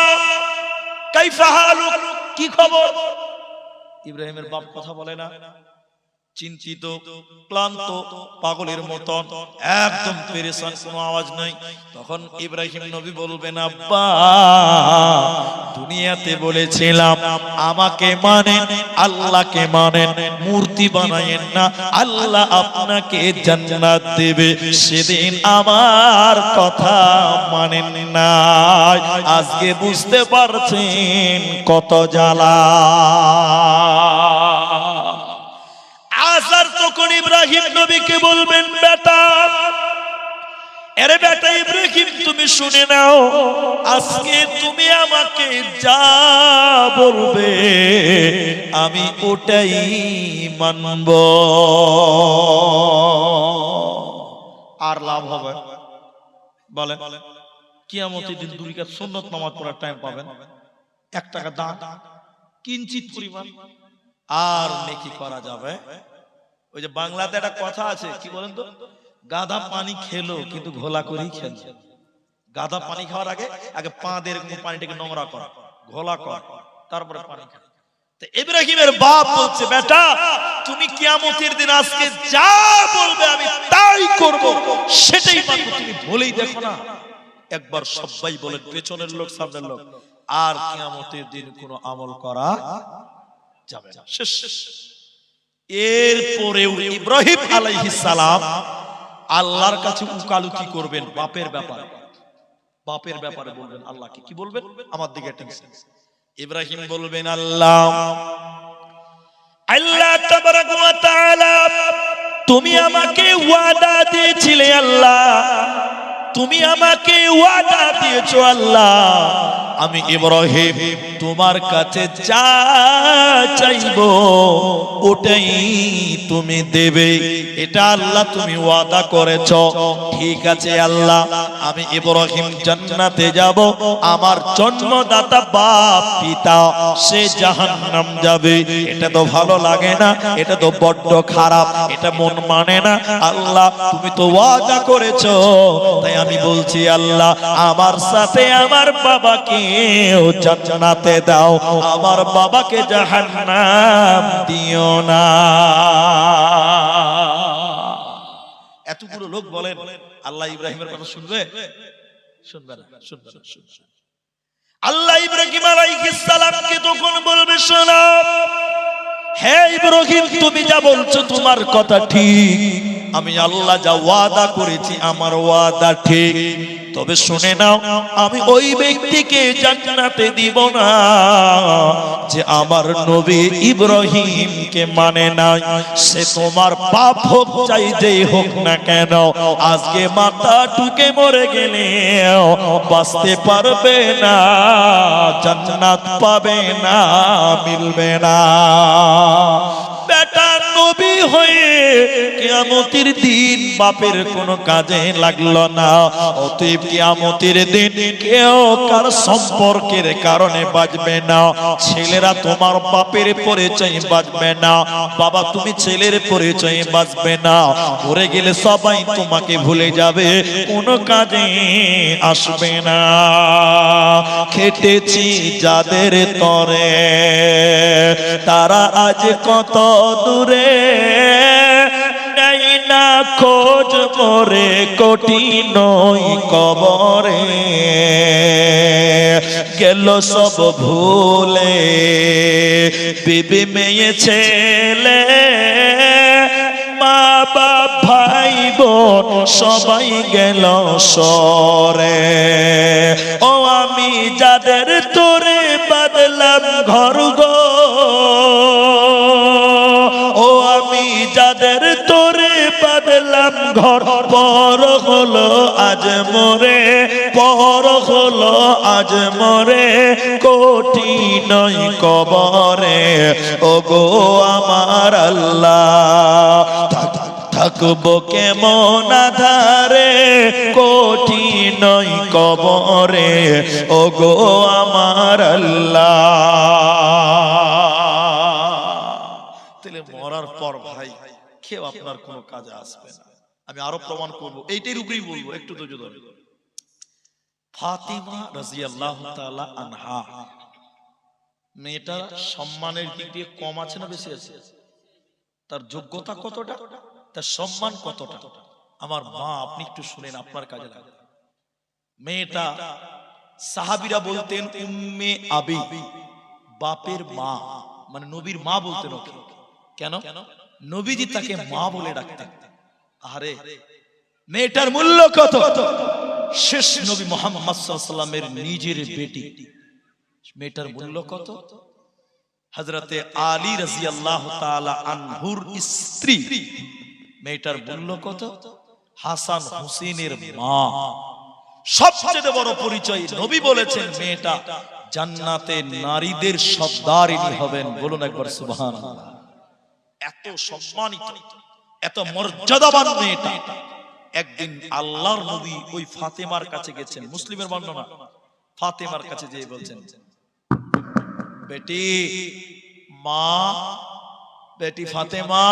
কাইফা হালুক, কি খবর? ইব্রাহিমের বাপ কথা বলে না, চিন্তিত, ক্লান্ত, পাগলের মতন, একদম পেরেশান, কোনো আওয়াজ নাই। তখন ইব্রাহিম নবী বলবেন, আব্বা দুনিয়াতে বলেছিলাম আমাকে মানেন, আল্লাহকে মানেন, মূর্তি বানায়েন না, আল্লাহ আপনাকে জান্নাত দেবে। সেদিন আমার কথা মানেন না, আজকে বুঝতে পারছেন কত জ্বালা। আসার তখন ইব্রাহিম নবীকে বলবেন, বেটা, আরে বেটা ইব্রাহিম তুমি শুনে নাও, আজকে তুমি আমাকে যা বলবে আমি ওটাই মানব। আর লাভ হবে বলেন? কিয়ামতের দিন দুই রাকাত সুন্নাত নামাজ পড়ার টাইম পাবেন, 1 টাকা দান, কিঞ্চিত পরিমাণ, আর নেকি করা যাবে। ওই যে বাংলাতে একটা কথা আছে, কি বলেন তো, গাধা পানি খেলো কিন্তু ঘোলা করেই খেলো। গাধা পানি খাওয়ার আগে আগে পা দিয়ে পানিটাকে নোংরা করা, ঘোলা করা, তারপরে পানি খায়। তো ইব্রাহিমের বাপ বলছে, বেটা তুমি কিয়ামতের দিন আজকে যা বলবে আমি তাই করব, সেটাই মানব। তুমি বলেই দেখো না, একবার সবাই বলেন, পেছনের লোক সামনের লোক, আর কিয়ামতের দিন কোনো আমল করা যাবে না, শেষ। এরপরেও ইব্রাহিম আলাইহিস সালাম আল্লাহর কাছে উকালতি করবেন বাপের ব্যাপারে। বাপের ব্যাপারে বলবেন আল্লাহকে, কি বলবেন? আমার দিকে টেনশন। ইব্রাহিম বলবেন, আল্লাহ তাবারাক ওয়া তাআলা তুমি আমাকে ওয়াদা দিয়েছিলে, আল্লাহ তুমি আমাকে ওয়াদা দিয়েছো, আল্লাহ আমি ইব্রাহিম তোমার কাছে যা চাইবো ওটাই তুমি দেবে, এটা আল্লাহ তুমি ওয়াদা করেছো। ঠিক আছে আল্লাহ, আমি ইব্রাহিম জান্নাতে যাব, আমার জন্মদাতা বাপ পিতা সে জাহান্নাম যাবে। এটা তো ভালো লাগে না, এটা তো বড্ড খারাপ, এটা মন মানে না। আল্লাহ তুমি তো ওয়াদা করেছো, তাই আমি বলছি আল্লাহ আমার সাথে আমার বাবাকে জান্নাতে দাও, আমার বাবাকে জাহান্নাম দিও না। এতগুলো লোক বলেন আল্লাহ ইব্রাহিমের কথা শুনবে? শুনবে না, শুনবে না, শুনবে না। আল্লাহ ইব্রাহিম আলাইহিস সালামকে তখন বলবে, শোনো হে ইব্রাহিম তুমি যা বলছো তোমার কথা ঠিক, আমি আল্লাহ যা ওয়াদা করেছি আমার ওয়াদা ঠিক। তবে শুনে নাও, আমি ওই ব্যক্তিকে জান্নাতে দিব না যে আমার নবী ইব্রাহিমকে মানে না। সে তোমার বাপ হোক চাই যেই হোক না কেন, আজকে মাথা ঠুকে মরে গেলে বাঁচতে পারবে না, জান্নাত পাবে না, মিলবে না। বেটা নবী হয়ে কিয়ামতের দিন বাপের কোনো কাজে লাগলো না, অতএব কিয়ামতের দিন কেউ কার সম্পর্কের কারণে বাঁচবে না। ছেলেরা তোমার বাপের পরিচয় বাঁচবে না, বাবা তুমি ছেলের পরিচয়ে বাঁচবে না। মরে গেলে সবাই তোমাকে ভুলে যাবে, কোনো কাজে আসবে না। খেটেছি যাদের তরে তারা আজ কত দূরে, নেই না খোঁজ মোরে কঠিন কবরে, গেল সব ভুলে বিবি মেয়ে ছেলে, মা বাপ ভাই বোন সবাই গেল সরে। ও আমি যাদের তোরে বাদলাম ঘর গো, ও আমি যাদের তোরে বাদলাম ঘর, পর হলো আজ মোরে, পর হলো আজ মোরে কঠিন কবরে। ও গো আমার আল্লাহ, থাকবো কেমন আধারে কঠিন কবরে। ও গো আমার আল্লাহ। তাহলে মরার পর ভাই কেউ আপনার কোনো কাজে আসবে না। আমি আরো প্রমাণ করবো, এইটার উপরেই বলবো, একটু ধৈর্য ধরে। ফাতিমা রাদিয়াল্লাহু তাআলা আনহা, মেয়েটা সম্মানের দিক দিয়ে কম আছে না বেশি আছে? তার যোগ্যতা কতটা, তার সম্মান কতটা? আমার মা, আপনি একটু শুনেন, আপনার কাজে লাগবে। মেয়েটা সাহাবীরা বলতেন উম্মে আবি, বাপের মা, মানে নবীর মা বলতেন ওকে। কেন? নবীজি তাকে মা বলে ডাকতেন। আরে মেয়েটার মূল্য কত? শেষ নবী মুহাম্মদ সাল্লাল্লাহু আলাইহি ওয়াসাল্লামের নিজের বেটি। মেয়েটার মূল্য কত? হযরতে আলী রাদিয়াল্লাহু তাআলা আনহুর স্ত্রী। মেয়েটার মূল্য কত? হাসান হুসেনের মা। সবচেয়ে বড় পরিচয়, নবী বলেছেন মেয়েটা জান্নাতে নারীদের সর্দারিনী হবেন। বলুন একবার সুবহানাল্লাহ। এত সম্মানিত, এত মর্যাদাবান মেয়েটা। একদিন আল্লাহর নবী ওই ফাতেমার কাছে গেছেন, মুসলিমের বর্ণনা, ফাতেমার কাছে যেয়ে বলছেন, বেটি মা, বেটি ফাতেমা।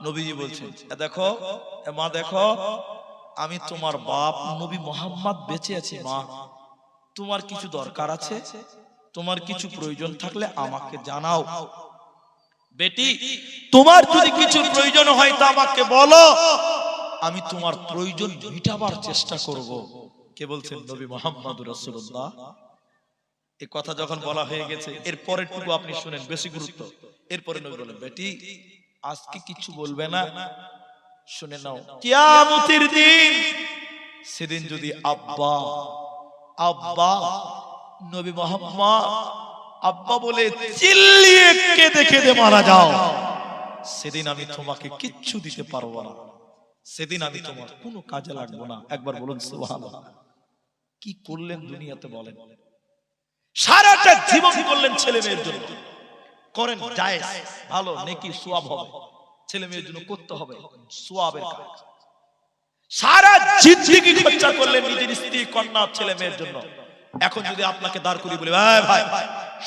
নবীজি বলছেন, দেখো মা, দেখো আমি তোমার বাপ নবী মুহাম্মদ বেঁচে আছি মা, তোমার কিছু দরকার আছে, তোমার কিছু প্রয়োজন থাকলে আমাকে জানাও। বেটি তোমার যদি কিছু প্রয়োজন হয় তা আমাকে বলো, আমি তোমার প্রয়োজন মিটাবার চেষ্টা করব। কে বলছেন? নবী মুহাম্মদুর রাসূলুল্লাহ। এই কথা যখন বলা হয়ে গেছে, এর পরেরটুকু আপনি শুনেন, বেশি গুরুত্ব। এরপরে নবী বলেন, বেটি আজকে কিছু বলবে না, শুনে নাও, কিয়ামতের দিন, সেদিন যদি আব্বা আব্বা নবী মুহাম্মদ আব্বা বলে চিল্লিয়ে কেঁদে কেঁদে মারা যাও, সেদিন আমি তোমাকে কিচ্ছু দিতে পারবো না, সেদিন আমি তোমার কোনো কাজে লাগবো না। একবার বলুন সুবহানাল্লাহ। কি করলেন দুনিয়াতে বলেন? সারাটা জীবন করলেন ছেলে মেয়ের জন্য। করেন, জায়েজ, ভালো, নেকি সওয়াব হবে, ছেলে মেয়ের জন্য করতে হবে, সওয়াবের কাজ। সারা জিন্দেগি খরচা করলেন নিজের স্ত্রী, কন্যা, ছেলে মেয়ের জন্য। এখন যদি আপনাকে দাঁড় করিয়ে বলে, ভাই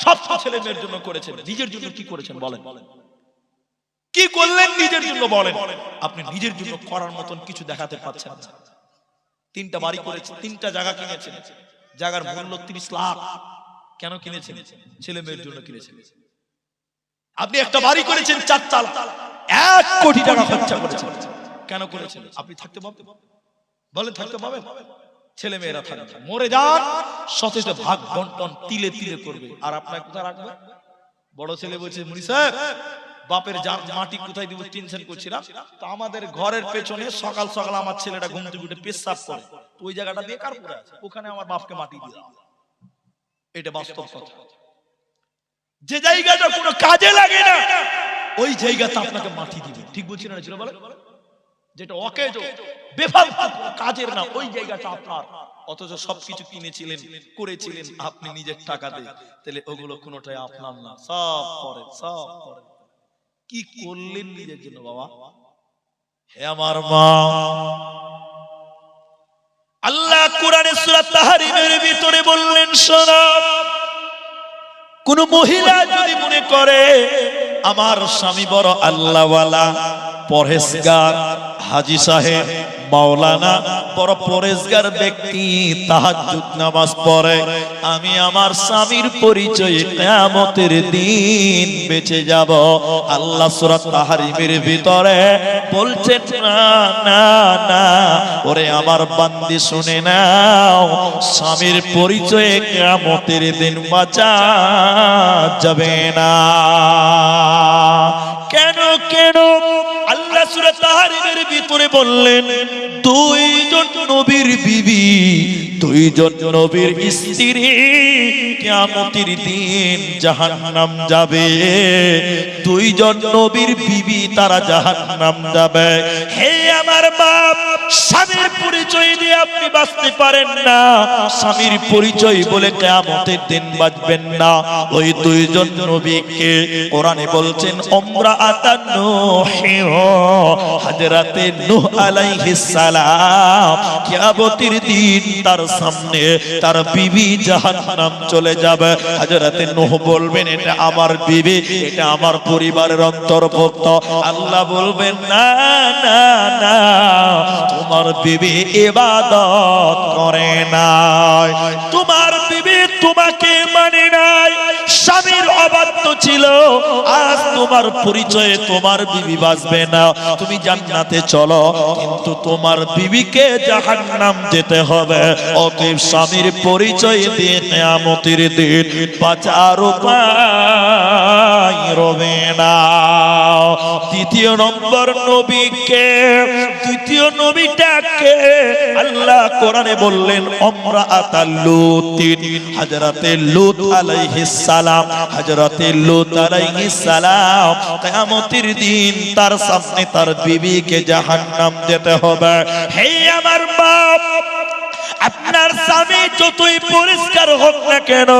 সব ছেলে মেয়ের জন্য করেছেন, নিজের জন্য কি করেছেন বলেন? কি করলেন নিজের জন্য বলেন? আপনি নিজের জন্য করার মতন কিছু দেখাতে পাচ্ছেন না। 3টা বাড়ি করেছেন, 3টা জায়গা কিনেছেন, জায়গার মূল্য 30 লাখ। কেন কিনেছেন? ছেলে মেয়ের জন্য কিনেছেন। আপনি একটা বাড়ি করেছেন 4 তালা, 1 কোটি টাকা খরচা করেছেন। কেন করেছেন? আপনি থাকতে পাবেন? বলেন থাকতে পাবেন? ছেলে মেয়েরা থাকবে, মরে যান, সতেজ ভাগ বন্টন তিলে তিলে করবে, আর আপনার কোথায় রাখবে? বড় ছেলে বলছে, মুনি সাহেব বাপের মাটি কোথায় দিব টেনশন করছিলাম, তো আমাদের ঘরের পেছনে সকাল সকাল আমার ছেলেটা ঘুম থেকে উঠে পেশাব করে, তো ওই জায়গাটা বেকার পড়ে আছে, ওখানে আমার বাপকে মাটি দিয়ে দাও। এটা বাস্তব কথা। যে জায়গাটা কোনো কাজে লাগে না ওই জায়গাতে আপনাকে মাটি দিবে। ঠিক বলছি না ছিল? বলে যেটা অকেজ, বেফালতু, কাজের না, ওই জায়গাটা আপনার। অথচ সবকিছু কিনেছিলেন, করেছিলেন আপনি নিজের টাকা দিয়ে, তাহলে ওগুলো কোনোটাই আপনার না, সব করেন, সব করেন। কি করলেন নিজের জন্য বাবা? হে আমার মা, আল্লাহ কোরআনে সূরা তাহরিমের ভিতরে বললেন, শোনো, কোন মহিলা যদি মনে করে আমার স্বামী বড় আল্লাহওয়ালা, পরহেজগার, হাজী সাহেব, মাওলানা, বড় পরহেজগার ব্যক্তি, তাহাজ্জুদ নামাজ পড়ে, আমি আমার স্বামীর পরিচয়ে কিয়ামতের দিন বেঁচে যাব। আল্লাহ সূরা তাহরিমের ভিতরে বলছেন, না না না, ওরে আমার বান্দি শুনে নাও, স্বামীর পরিচয়ে কিয়ামতের দিন বাঁচা যাবে না। কেন কেন? আল্লাহ সূরা তাহরিমের ভিতরে বললেন, দুইজন নবীর বিবি, দুইজন নবীর স্ত্রী কিয়ামতের দিন জাহান্নাম যাবে। দুইজন নবীর বিবি তারা জাহান্নাম যাবে। হে আমার বাপ, স্বামীর পরিচয় দিয়ে আপনি বাঁচতে পারেন না, স্বামীর পরিচয় বলে কিয়ামতের দিন বাঁচবেন না। ওই দুইজন নবীকে কোরআনে বলছেন, ইমরাআতান নূহ, হযরতে নূহ আলাইহিস সালাম, কিয়ামতের দিন তার সামনে তার বিবি জাহান্নাম চলে যাবে। হযরতে নূহ বলবেন, এটা আমার বিবি, এটা আমার পরিবারের অন্তর্ভুক্ত। আল্লাহ বলবেন, না না না, তোমার বিবি ইবাদত করে নাই, তোমার বিবি তোমাকে মানে নাই, স্বামীর অবাধ্য ছিল, আজ তোমার পরিচয়ে তোমার বিবি বাঁচবে না। তুমি জান্নাতে চলো, কিন্তু তোমার বিবিকে জাহান্নাম যেতে হবে। অতএব স্বামীর পরিচয় দিয়ে কিয়ামতের দিন বাঁচার উপায় রবে না। দ্বিতীয় নম্বর নবীকে, দ্বিতীয় নবীটাকে আল্লাহ কোরআনে বললেন, ইমরাআতাল লূত, হযরতে লূত আলাইহিস সালাম, হযরতে লূত আলাইহিস সালাম কিয়ামতের দিন তার সামনে তার বিবিকে জাহান্নাম যেতে হবে। হে আমার বাপ, আপনার স্বামী যতই পরিষ্কার হোক না কেন,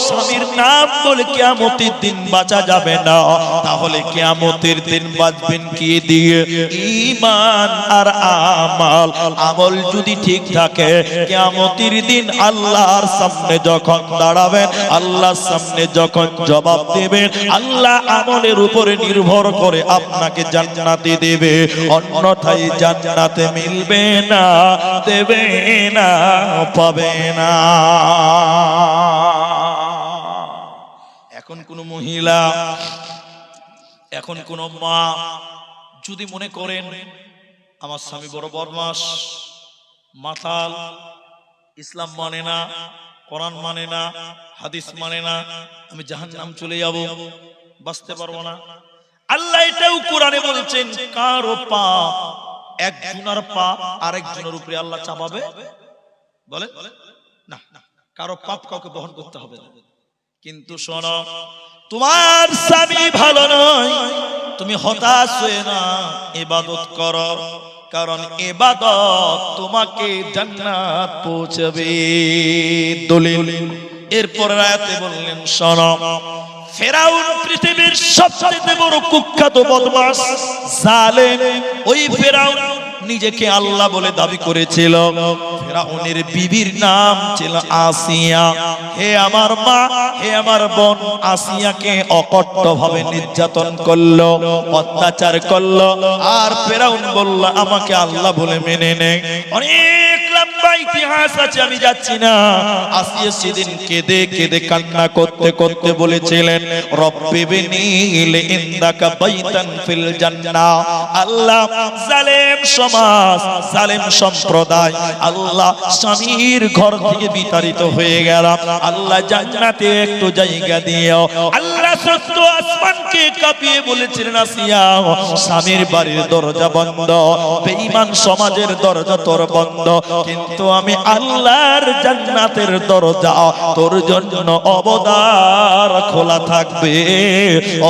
স্বামীর নাম বলে কিয়ামতের দিন বাঁচা যাবে না। তাহলে কিয়ামতের দিন বাঁচবেন কি দিয়ে? ঈমান আর আমাল। আমল যদি ঠিক থাকে, কিয়ামতের দিন আল্লাহর সামনে যখন দাঁড়াবেন, আল্লাহর সামনে যখন জবাব দেবেন, আল্লাহ আমলের উপরে নির্ভর করে আপনাকে জান্নাতে দেবে, অন্যথায় জান্নাতে মিলবে না, দেবে না, পাবে না। এখন কোন মহিলা, এখন কোন মা যদি মনে করেন আমার স্বামী বড় বদমাশ, মাতাল, ইসলাম মানে না, কোরআন মানে না, হাদিস মানে না, আমি জাহান্নাম চলে যাব, বাঁচতে পারবো না, আল্লাহ এটাও কোরআনে বলছেন, কারো পা, একজনের পা আরেকজনের উপরে আল্লাহ চাপাবে? বলে না, কারো পাপ কাউকে বহন করতে হবে না। কিন্তু শোনো, তোমার স্বামী ভালো নয়, তুমি হতাশ হয়ে না, ইবাদত করো, কারণ ইবাদত তোমাকে জান্নাত পৌঁছাবে। দলিল এরপর আয়াতে বললেন, শোনো, ফেরাউন পৃথিবীর সবচেয়ে বড় কুখ্যাত বদমাশ, জালেম। ওই ফেরাউন নিজেকে আল্লাহ বলে দাবি করেছিল। ফেরাউনের বিবির নাম ছিল আসিয়া। হে আমার মা, হে আমার বোন, আসিয়াকে অকট্টভাবে নির্যাতন করলো, অত্যাচার করলো। আর ফেরাউন বলল, আমাকে আল্লাহ বলে মেনে নে। অনেক লম্বা ইতিহাস আছে, আমি যাচ্ছি না। আসিয়া সেদিন কেঁদে কেঁদে কান্না করতে করতে বলেছিলেন, রব্বি বিনি লিইন্দাকা বাইতান ফিল জান্নাহ। আল্লাহ, জালেম সমাজ, জালেম সম্প্রদায়, আল্লাহ স্বামীর ঘর থেকে বিতাড়িত হয়ে গেল, আল্লাহ জান্নাতে একটু জায়গা দিও। আল্লাহ সত্য আসমানকে কাঁপিয়ে বলেছিলেন, আসিয়া, স্বামীর বাড়ির দরজা বন্ধ, বেঈমান সমাজের দরজা তোর বন্ধ, কিন্তু আমি আল্লাহর জান্নাতের দরজা তোর জন্য অবদার খোলা থাকবে।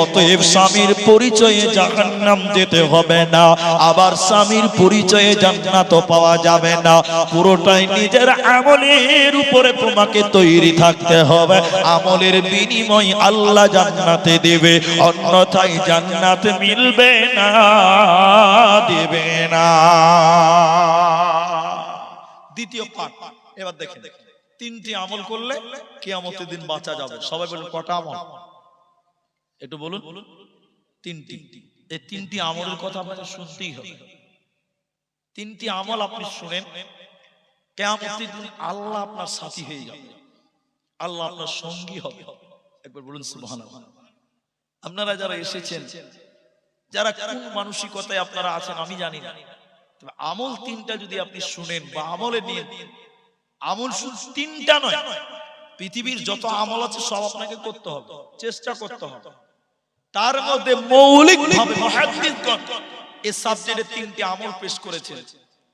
অতএব স্বামীর পরিচয়ে জাহান্নাম যেতে হবে না, আবার স্বামীর পরিচয়ে জান্নাত পাওয়া যাবে না। পুরোটাই নিজের আমলের উপরে তোমাকে তৈরি থাকতে হবে। আমলের বিনিময় আল্লাহ জান্নাতে দেবে, অন্যথায় জান্নাত মিলবে না, দেবে না। দ্বিতীয় পাঠ এবার দেখেন, তিনটি আমল করলে কিয়ামতের দিন বাঁচা যাবে। সবাই বলুন, কটা আমল? একটু বলুন। তিনটি। এই তিনটি আমলের কথা আপনাকে শুনতেই হবে। তিনটি আমল আপনি শুনেন, কিয়ামতের দিন আল্লাহ আপনার সাথী হয়ে যাবে, আল্লাহ আপনার সঙ্গী হবে। একবার বলুন সুবহানাল্লাহ। আপনারা যারা এসেছেন, যারা কোন মানসিকতায় আপনারা আছেন আমি জানি না, তবে আমল তিনটা যদি আপনি শুনেন বা আমলে নিয়ে, আমল শুধু তিনটা নয়, পৃথিবীর যত আমল আছে সব আপনাকে করতে হবে, চেষ্টা করতে হবে। তার মধ্যে মৌলিকভাবে মুহাদ্দিসগণ এই সাবজেক্টে তিনটি আমল পেশ করেছেন।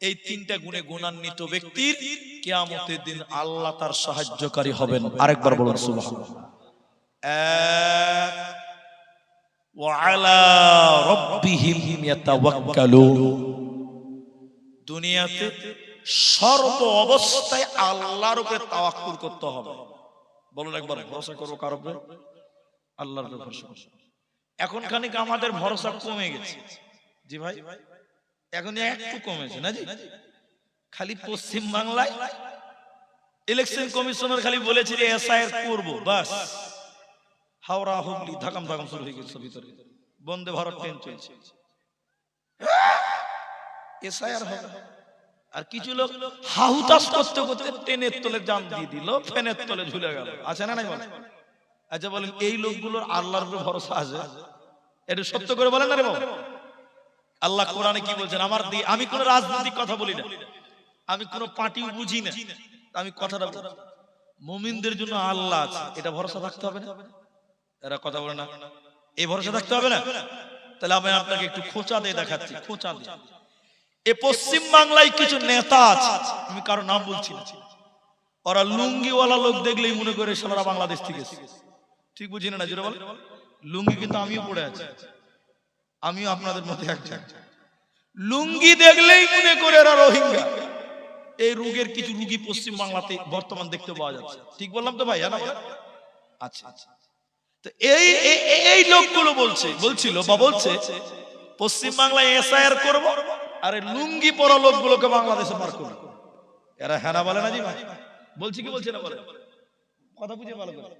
এই তিনটা গুণে গুণান্বিত ব্যক্তির কিয়ামতের দিন আল্লাহ তার সাহায্যকারী হবেন। আরেকবার বলুন সুবহানাল্লাহ। ওয়া আলা রাব্বিহিম ইয়াতাওয়াক্কালুন। দুনিয়াতে সর্ব অবস্থায় আল্লাহর উপরে তাওয়াক্কুল করতে হবে। বলুন একবার, ভরসা করব কার উপরে? আল্লাহর উপরে ভরসা করব। এখন খানিক আমাদের ভরসা কমে গেছে। জি ভাই, এখন একটু কমেছে না জি। খালি পশ্চিম বাংলায় ইলেকশন কমিশনার খালি বলেছে যে এসআইআর করব, বাস হাওড়া হুগলি ধাকাম ধাকাম শুরু হয়ে গেছে, ভিতরে বন্দে ভারত ট্রেন চলছে, এসআইআর হবে। আর কিছু লোক হাহুতাস করতে করতে ট্রেনের তলে জাম দিয়ে দিল, ফ্যানের তলে ঝুলে গেল। আছে না নাই বলেন? আচ্ছা বলেন, এই লোকগুলোর আল্লাহর উপরে ভরসা আছে? এটা সত্য করে বলেন না রে বাবা। আল্লাহ কোরআনে কি বলছেন? আমি কোন রাজনৈতিক কথা বলি না, আমি কোন পার্টি বুঝি না, আমি কথাটা বলি, মুমিনদের জন্য আল্লাহ আছে, এটা ভরসা থাকতে হবে না? এরা কথা বলে না, এই ভরসা থাকতে হবে না? তাহলে আমি আপনাকে একটু খোঁচা দিয়ে দেখাচ্ছি, খোঁচা দিয়ে। এ পশ্চিম বাংলায় কিছু নেতা আছে, আমি কারো নাম বলছি না, ওরা লুঙ্গিওয়ালা লোক দেখলেই মনে করে সারা বাংলাদেশ থেকে এসেছে। ঠিক বুঝি না? জোরে বল। লুঙ্গি কিন্তু আমিও পড়ে আছি, আমিও আপনাদের মধ্যে একজন। লুঙ্গি দেখলেই মনে করে এরা রোহিঙ্গা। এই রোগের কিছু রোগী পশ্চিম বাংলাতে বর্তমান দেখতে পাওয়া যাচ্ছে। ঠিক বললাম তো ভাই? আচ্ছা, তো এই লোকগুলো বলছিল পশ্চিম বাংলায় এসআইআর করব, আর এই লুঙ্গি পরা লোকগুলোকে বাংলাদেশে পার করব। এরা হ্যাঁ বলে না জি ভাই? বলছি কি বলছে না বলে? কথা বুঝে ভালো করে।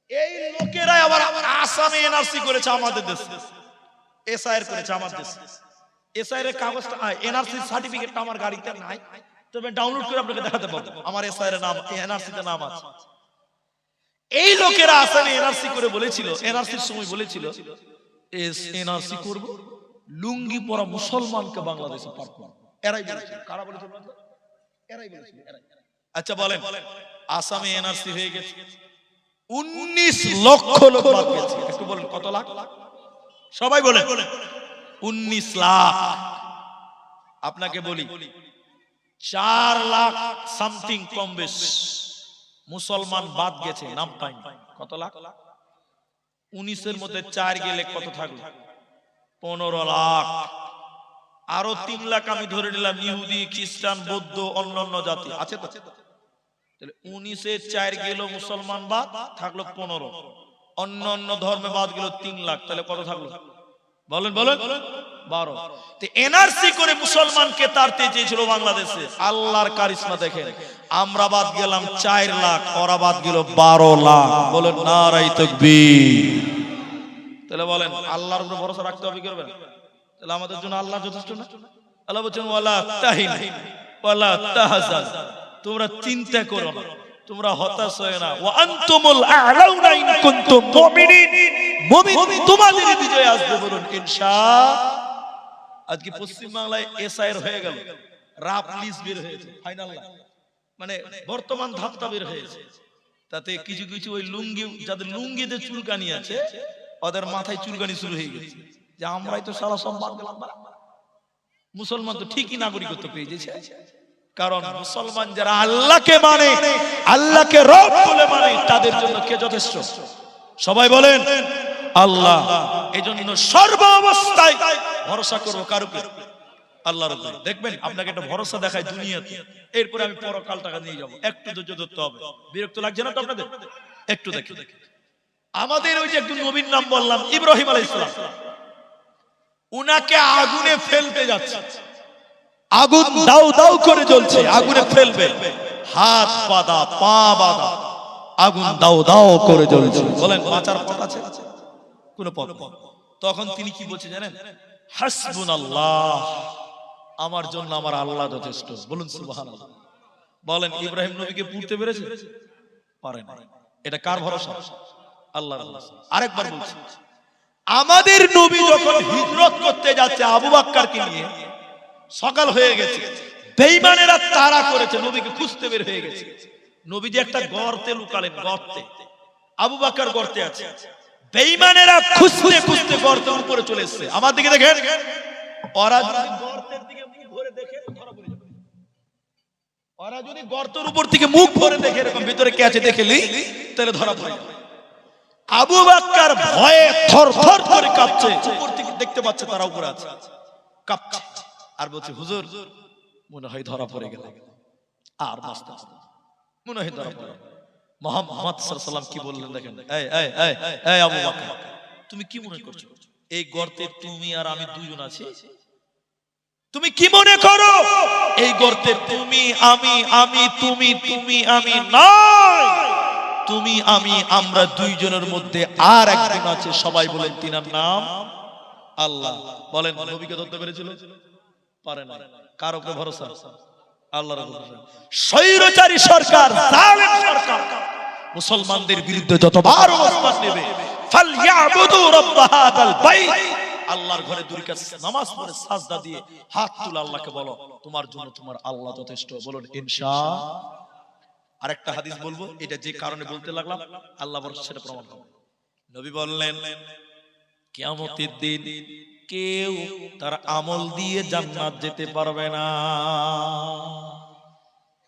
এই লোকেরাই আবার আসামে এনআরসি করেছে আমাদের দেশে, এসআইআর করেছে আমাদের দেশে। এসআইআর এর কাগজটা, এনআরসি সার্টিফিকেটটা আমার গাড়িতে নাই, তবে ডাউনলোড করে আপনাকে দেখাতে পারবো আমার এসআইআর এর নাম, এনআরসি তে নাম আছে। এই লোকেরা আসামে এনআরসি করে বলেছিল, এনআরসির সময় বলেছিল এনআরসি করব, লুঙ্গি পরা মুসলমানকে বাংলাদেশে পার করব। এরাই বলেছিল। কারা বলেছিল? এরাই বলেছিল। আচ্ছা বলেন, আসামে এনআরসি হয়ে গেছে, 19 লক্ষ লোক বাদ গেছে। একটু বলেন কত লাখ? সবাই বলেন 19 লাখ। আপনাকে বলি 4 লাখ সামথিং কম বেশ মুসলমান বাদ গেছে, নাম পাইনি। কত লাখ? 19 এর মধ্যে 4 গেলে কত থাকলো? 15 লাখ। আরো 3 লাখ আমি ধরে নিলাম ইহুদি, খ্রিস্টান, বৌদ্ধ, অন্যান্য জাতি আছে তো। তাহলে 19 এর 4 গেল মুসলমান বাদ, থাকলো 15। অন্যান্য ধর্মে বাদ গেল 3 লাখ, তাহলে কত থাকলো? বলেন 12। তো এনআরসি করে মুসলমানকে তাড়তে চেয়েছিল বাংলাদেশে। আল্লাহর কারিশমা দেখেন, আমরা বাদ গেলাম 4 লাখ, ওরা বাদ গেল 12 লাখ। বলেন নারায়ে তাকবীর। তাহলে বলেন আল্লাহর উপর ভরসা রাখতে হবে কি করবেন? তাহলে আমাদের জন্য আল্লাহ যথেষ্ট না? আল্লাহ বলেন ওয়ালা তাহিনু ওয়ালা তাহজান, তোমরা চিন্তা করো না, তোমরা হতাশ হয় না। ওয়া আনতুমুল আ'লাউনা ইন কুনতুম মুমিনিন, মুমিন তোমাদের বিজয় আসবে, বলুন ইনশাআল্লাহ। আজকে পশ্চিম বাংলায় এসআইআর হয়ে গেল, রাফ লিস্ট বের হয়েছে, ফাইনাল না, মানে বর্তমান ধাপটা বের হয়েছে। তাতে কিছু কিছু ওই লুঙ্গি, যাদের লুঙ্গিতে চুলকানি আছে, ওদের মাথায় চুলকানি শুরু হয়ে গেছে যে আমরাই তো সারা সব বাদ গেলাম। মুসলমান তো ঠিকই নাগরিকত্ব পেয়ে গেছে, কারণ মুসলমান যারা আল্লাহকে মানে, আল্লাহকে রব বলে মানে, তাদের জন্য কে যথেষ্ট? সবাই বলেন আল্লাহ। এজন্য সর্ব অবস্থায় ভরসা করব কার উপর? আল্লাহর উপর। দেখবেন আপনাকে একটা ভরসা দেখায় দুনিয়াতে, এরপরে আমি পরকালটাকে নিয়ে যাব। একটু ধৈর্য ধরতে হবে। বিরক্ত লাগছে না তো আপনাদের? একটু দেখে আমাদের ওই যে একজন নবীর নাম বললাম, ইব্রাহিম আলাইহিস সালাম, উনাকে আগুনে ফেলতে যাচ্ছে, আগুন দাউ দাউ করে জ্বলছে, আগুনে ফেলবে, হাত বাঁধা, পা বাঁধা, আগুন দাউ দাউ করে জ্বলছে। বলেন বাঁচার পথ আছে? কোনো পথ নেই। তখন তিনি কি বলছে জানেন? হাসবুনাল্লাহ, আমার জন্য আমার আল্লাহ যথেষ্ট। বলুন সুবহানাল্লাহ। বলেন ইব্রাহিম নবীকে পুড়তে পেরেছে? পারে না। এটা কার ভরসা? আল্লাহর ভরসা। আরেকবার বলছি, আমাদের নবী যখন হিজরত করতে যাচ্ছে আবু বকরকে নিয়ে, সকাল হয়ে গেছে, বেঈমানেরা তাড়া করেছে, নবীকে খুঁজতে বের হয়ে গেছে। নবীজি একটা গর্তে লুকালেন, গর্তে। আবু বকর গর্তে আছে, বেঈমানেরা খুঁজতে খুঁজতে গর্তের উপরে চলে এসেছে। আমার দিকে দেখেন, ওরা যদি গর্তের দিকে মুখ ভরে দেখে ধরা পড়ে যাবে। ওরা যদি গর্তের উপর থেকে মুখ ভরে দেখে এরকম ভিতরে কে আছে দেখেলি, তাহলে ধরা পড়ে যাবে। আবু বকর ভয়ে থরথর করে কাঁপছে, উপর থেকে দেখতে পাচ্ছে তারা উপরে আছে, কাঁপছে আর বলছে হুজুর মনে হয় ধরা পড়ে গেল। আর বাঁচতে মনে হয় ধরা পড়ে। মুহাম্মদ সাল্লাল্লাহু আলাইহি ওয়াসাল্লাম কি বললেন দেখেন, এই আবু বকর, তুমি কি মনে করছো এই গর্তে তুমি আর আমি দুইজন আছি? তুমি কি মনে করো এই গর্তে তুমি আমি তুমি আমি নয়, তুমি আমি আমরা দুইজনের মধ্যে আর একজন আছে, সবাই বলেন তিনার নাম আল্লাহ। বলেন নবীকে ধরতে পেরেছিল? পারে না। কার উপরে ভরসা? আল্লাহর উপরে। স্বৈরাচারী সরকার, জালেম সরকার মুসলমানদের বিরুদ্ধে যতবার অবস্থান নেবে, ফালইয়াবুদু রাব্ব হাযাল বাইত, আল্লাহর ঘরে দুই রাকাত নামাজ পড়ে সাজদা দিয়ে হাত তুলে আল্লাহকে বলো তোমার জন্য তোমার আল্লাহ যথেষ্ট। বলুন ইনশাআল্লাহ। আরেকটা হাদিস বলবো, এটা যে কারণে বলতে লাগলাম আল্লাহ বলেন সেটা প্রমাণ হবে। নবী বললেন কিয়ামতের দিন কেউ তার আমল দিয়ে জান্নাত যেতে পারবে না।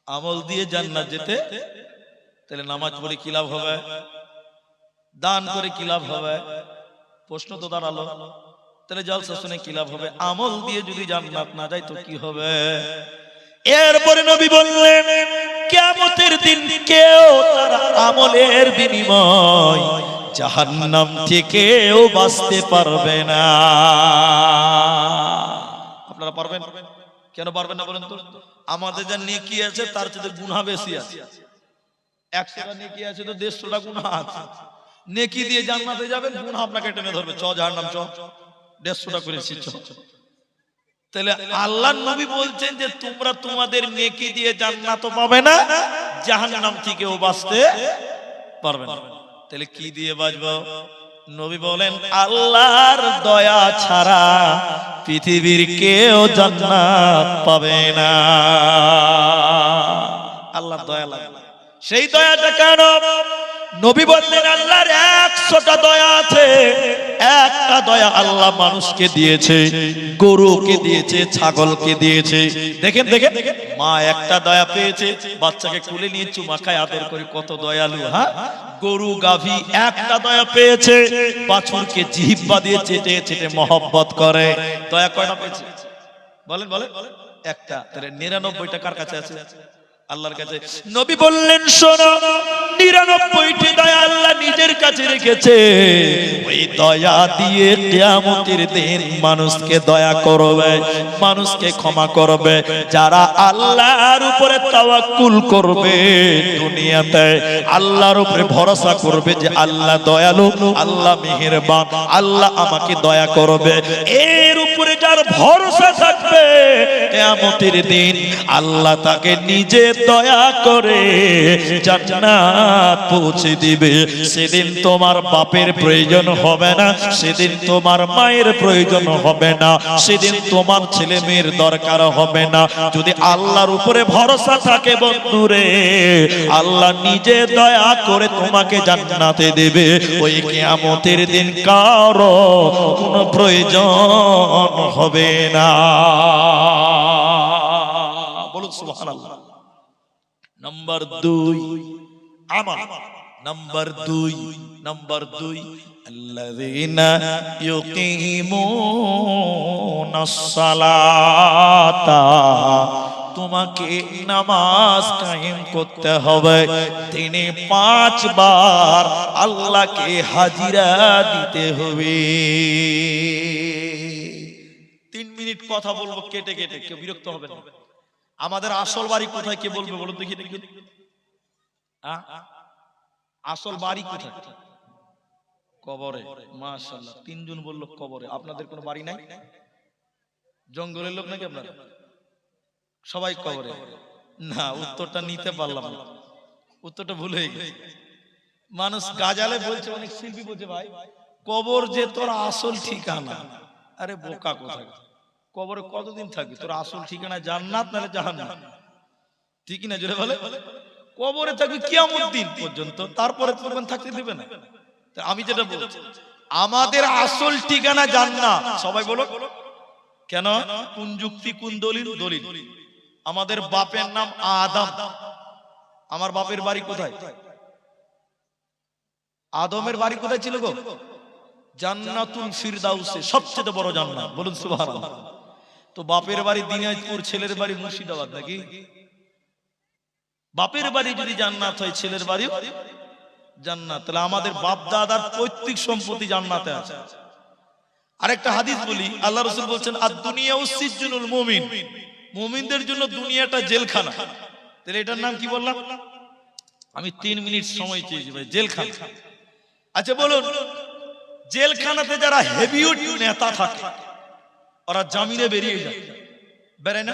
আমল দিয়ে জান্নাত যেতে, তাহলে নামাজ পড়ে কি লাভ হবে? দান করে কি লাভ হবে? প্রশ্ন তো দাঁড়ালো, তাহলে জলসা শুনে কি লাভ হবে? আমল দিয়ে যদি জান্নাত না যায় তো কি হবে? এরপরে নবী বললেন কিয়ামতের দিন কেউ তার আমলের বিনিময় জাহান্নাম থেকেও বাঁচতে পারবে না। আপনারা পারবেন? কেন পারবেন না বলেন তো? আমাদের যা নেকি আছে তার চেয়ে গুনাহ বেশি আছে। 100টা নেকি আছে তো 150টা গুনাহ আছে। নেকি দিয়ে জান্নাতে যাবেন, গুনাহ আপনাকে টেনে ধরবে, চ জাহান্নাম চ, 150টা করেছি চ। তাহলে আল্লাহর নবী বলছেন যে তোমরা তোমাদের নেকি দিয়ে জান্নাতও পাবে না, জাহান্নাম থেকেও বাঁচতে পারবে না। তাহলে কি দিয়ে বাঁচবো? নবী বলেন আল্লাহর দয়া ছাড়া পৃথিবীর কেউ জান্নাত পাবে না। আল্লাহর দয়া লাগে, সেই দয়াটা কেন? নবী বললেন আল্লাহর 100টা দয়া আছে, একটা দয়া আল্লাহ মানুষকে দিয়েছে, গরুকে দিয়েছে, ছাগলকে দিয়েছে। দেখেন দেখেন, মা একটা দয়া পেয়েছে, বাচ্চাকে কোলে নিয়ে চুমা খায় আদর করে, কত দয়ালু। হ্যাঁ, গরু গাভী একটা দয়া পেয়েছে, বাছুরকে জিহ্বা দিয়ে চেটে চেটে মহব্বত করে। দয়া কয়টা পেয়েছে? বলেন বলেন। একটা। তাহলে 99টা কার কাছে আছে? আল্লাহর কাছে। নবী বললেন শোনো, 99টি দয়া আল্লাহ নিজের কাছে রেখেছে, ওই দয়া দিয়ে কিয়ামতের দিন মানুষকে দয়া করবে, মানুষকে ক্ষমা করবে। যারা আল্লাহর উপরে তাওয়াক্কুল করবে, দুনিয়াতে আল্লাহর উপরে ভরসা করবে যে আল্লাহ দয়ালু, আল্লাহ মেহেরবান, আল্লাহ আমাকে দয়া করবে, এর উপরে যার ভরসা থাকবে, কিয়ামতের দিন আল্লাহ তাকে নিজে দয়া করে জান্নাত পৌঁছে দিবে। সেদিন তোমার বাপের প্রয়োজন হবে না, সেদিন তোমার মায়ের প্রয়োজন হবে না, সেদিন তোমার ছেলে মেয়ের দরকার হবে না। যদি আল্লাহর উপরে ভরসা থাকে বন্ধুরে, আল্লাহ নিজে দয়া করে তোমাকে জান্নাতে দেবে। ওই কিয়ামতের দিন কারো কোনো প্রয়োজন হবে না। বলুন সুবহানাল্লাহ। নাম্বার 2 আমল। নাম্বার 2 আল্লাযীনা ইউকিমুনাস সালাতা, তোমাকে নামাজ কায়েম করতে হবে, দিনে 5 বার আল্লাহকে হাজিরা দিতে হবে। 3 মিনিট কথা বলবো কেটে কেটে, কেউ বিরক্ত হবে না। আমাদের আসল বাড়ি কোথায় কে বলবে বলুন দেখি দেখি? আসল বাড়ি কোথায়? কবরে। মাশাআল্লাহ, তিনজন বললো কবরে। আপনাদের কোনো বাড়ি নাই? জঙ্গলের লোক নাকি আপনারা? সবাই কবরে? না, উত্তরটা নিতে পারলাম না, উত্তরটা ভুল হয়ে গেছে। মানুষ গাজালে বলছে, অনেক শিল্পী বলছে ভাই কবর যে তোর আসল ঠিকানা। আরে বোকা কোথায়, কবরে কতদিন থাকবি? তোর আসল ঠিকানা জান্নাত নাহলে জাহান্নাম, ঠিক না? জোরে বলে। কবরে থাকবি কিয়ামত দিন পর্যন্ত, তারপরে তোর থাকতে দিবে না। আমি যেটা বলছি, আমাদের আসল ঠিকানা জান্নাত। সবাই বলো কেন? কোন যুক্তি, কোন দলিল? দলিল। আমাদের বাপের নাম আদম। আমার বাপের বাড়ি কোথায়? আদমের বাড়ি কোথায় ছিল গো? জান্নাতুল ফিরদাউসে, সবচেয়ে বড় জান্নাত। বলুন সুবহানাল্লাহ। তো বাপের বাড়ি দিনাজপুর, ছেলের বাড়ি মুর্শিদাবাদ নাকি? বাপের বাড়ি যদি জান্নাত হয়, ছেলের বাড়ি জান্নাত, তাহলে আমাদের বাপ দাদার পৈতৃক সম্পত্তি জান্নাতে আছে। আরেকটা হাদিস বলি, আল্লাহ রাসূল বলছেন আদ-দুনিয়া সিজনুল মুমিন, মুমিনদের জন্য দুনিয়াটা জেলখানা। তাহলে এটার নাম কি বললাম? আমি 3 মিনিট সময় চেয়েছি ভাই। জেলখানা। আচ্ছা বলুন, জেলখানাতে যারা হেভিউড নেতা থাকে ওরা জামিনে বেরিয়ে যায়, বেরোয় না?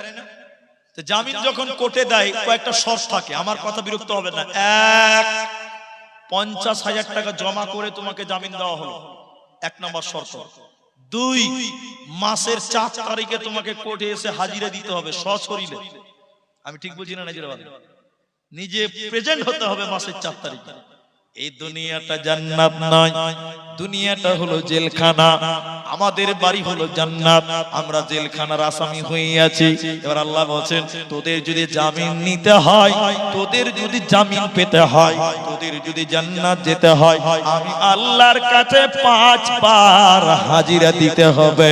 তো জামিন যখন কোর্টে দেয় কয়েকটা শর্ত থাকে, আমার কথা বিরক্ত হবে না। 1, 50,000 টাকা জমা করে তোমাকে জামিন দেওয়া হলো, 1 নম্বর শর্ত। 2, মাসের 4 তারিখে তোমাকে কোর্টে এসে হাজিরা দিতে হবে সশরীরে। আমি ঠিক বলছি না? নিজে প্রেজেন্ট হতে হবে মাসের 4 তারিখে। এই দুনিয়াটা জান্নাত নয়, দুনিয়াটা হলো জেলখানা। আমাদের বাড়ি হলো জান্নাত, আমরা জেলখানার আসামি হয়ে আছি। এবার আল্লাহ বলেন, তোদের যদি জামিন নিতে হয়, তোদের যদি জামিন পেতে হয়, তোদের যদি জান্নাত যেতে হয়, আমি আল্লাহর কাছে 5 বার হাজিরা দিতে হবে,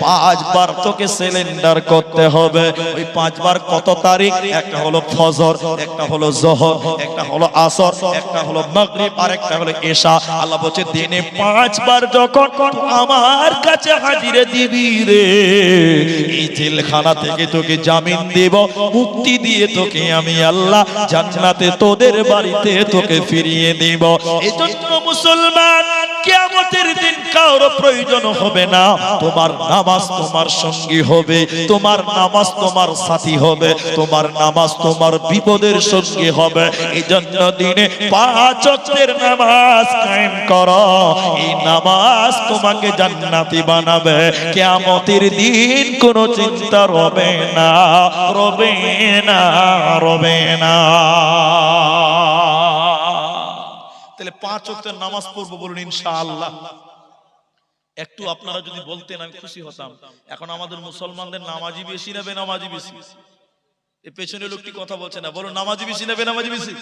5 বার তোকে সিলিন্ডার করতে হবে। ওই 5 বার কত তারিখ? একটা হলো ফজর, একটা হলো যোহর, একটা হলো আসর, একটা হলো মাগরিব, আর একটা হলো এশা। আল্লাহ বলছে দিনে 5 বার যখন আমার কাছে হাজিরা দিবি রে, এই জেলখানা থেকে তোকে জামিন দেব, মুক্তি দিয়ে তোকে আমি আল্লাহ জান্নাতে তোদের বাড়িতে তোকে ফিরিয়ে দেব। এজন্য মুসলমান, কিয়ামতের দিন কারো প্রয়োজন হবে না, তোমার নামাজ তোমার সঙ্গী হবে, তোমার নামাজ তোমার সাথী হবে, তোমার নামাজ তোমার বিপদের সঙ্গী হবে। এজন্য দিনে 5 ওয়াক্তের নামাজ কায়েম করো, এই নামাজ তোমাকে জান্নাতি বানাবে। কিয়ামতের দিন কোনো চিন্তা রবে না, রবে না, রবে না। তাহলে 5 ওয়াক্তের নামাজ পড়বো, বলুন ইনশাআল্লাহ। একটু আপনারা যদি বলতেন আমি খুশি হতাম। এখন আমাদের মুসলমানদের নামাজি বেশি না বেনামাজি বেশি? এই পেছনে লোকটি কথা বলছে না, বলুন নামাজি বেশি না বেনামাজি বেশি?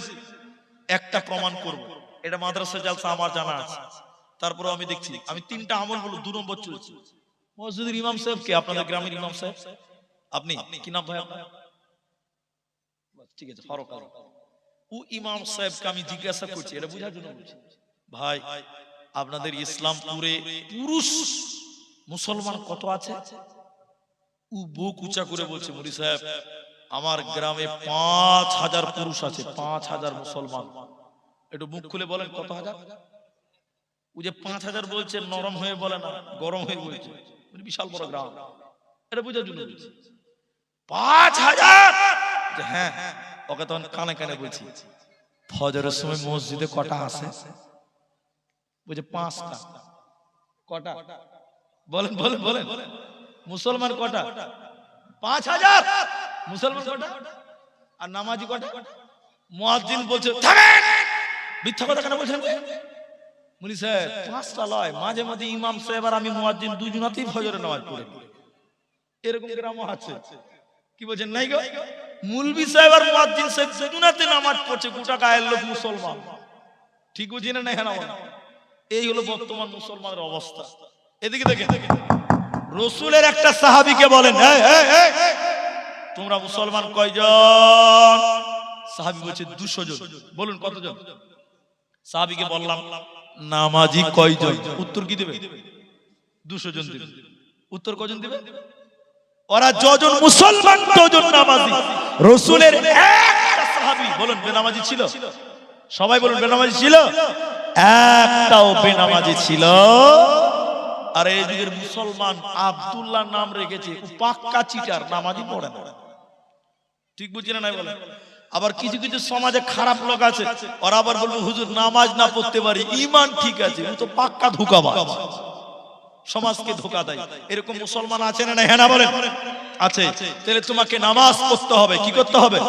একটা প্রমাণ করব, এটা মাদ্রাসা জালসা আমার জানা আছে, তারপরে আমি দেখছি। আমি 3টা আমল বলবো, 2 নম্বর চলছে। মসজিদের ইমাম সাহেব কে? আপনাদের গ্রামের ইমাম সাহেব। আপনি কি নাম ভাই আপনার? ঠিক আছে, ফারুক আলী। ও ইমাম সাহেবকে আমি জিজ্ঞাসা করছি, এটা বোঝার জন্য বলছি, ভাই আপনাদের ইসলামপুরে পুরুষ মুসলমান কত আছে? ও বুক উঁচা করে বলছে, মুরি সাহেব আমার গ্রামে 5,000 পুরুষ আছে, 5,000 মুসলমান। একটু মুখ খুলে বলেন কত হাজার? ও যে 5,000 বলছে নরম হয়ে বলে না, গরম হয়ে বলছে। বিশাল বড় গ্রাম, এটা বোঝার জন্য বলছি। 5,000? হ্যাঁ, ওকে তখন কানে কানে বলছি, ফজরের সময় মসজিদে কটা আসে? বুঝে 5টা। কটা? বলেন বলেন বলেন। মুসলমান কটা? 5,000। মুসলমান কটা? আর নামাজি কটা? মুয়াজ্জিন বলছে থামেন, মিথ্যা কথা কেন বলছেন? মুনি স্যার 5টা লয়, মাঝে মাঝে ইমাম সাহেব আর আমি মুয়াজ্জিন দুজনাতেই ফজরের নামাজ পড়ি। এরকম গ্রামও আছে। কি বলছেন? নাই গো, মুলবি সাহেব আর মুয়াজ্জিন সাহেব দুজনাতে নামাজ পড়ছে, গোটা গায়ের লোক মুসলমান। ঠিক বুঝি না? নাই না? এই হলো বর্তমান মুসলমানের অবস্থা। এদিকে দেখেন, রাসূলের একটা সাহাবীকে বলেন, তোমরা মুসলমান কয়জন? সাহাবী বলছে 200 জন। বলুন কতজন? সাহাবীকে বললাম নামাজি কয়জন? উত্তর কি দেবে? 200 জন দেবে। উত্তর কয়জন দেবে? ওরা যজন মুসলমান তজন নামাজি। রাসূলের একটা সাহাবী বলুন বেনামাজি ছিল? সবাই বলুন বেনামাজি ছিল? একটাও বেনামাজি ছিল। আর এই যুগের মুসলমান আব্দুল্লাহ নাম রেখেছে, পাক্কা চিটার, নামাজি পড়ে না। ঠিক বুঝি না নাই বলে? আবার কিছু কিছু সমাজে খারাপ লোক আছে, ওরা আবার বলবো হুজুর নামাজ না পড়তে পারি, ঈমান ঠিক আছে, ও তো পাক্কা ধোঁকাবাজ, সমাজকে ধোঁকা দেয়। এরকম মুসলমান আছে না? হ্যাঁ না বলেন? আছে। তাহলে তোমাকে নামাজ পড়তে হবে। কি করতে হবে?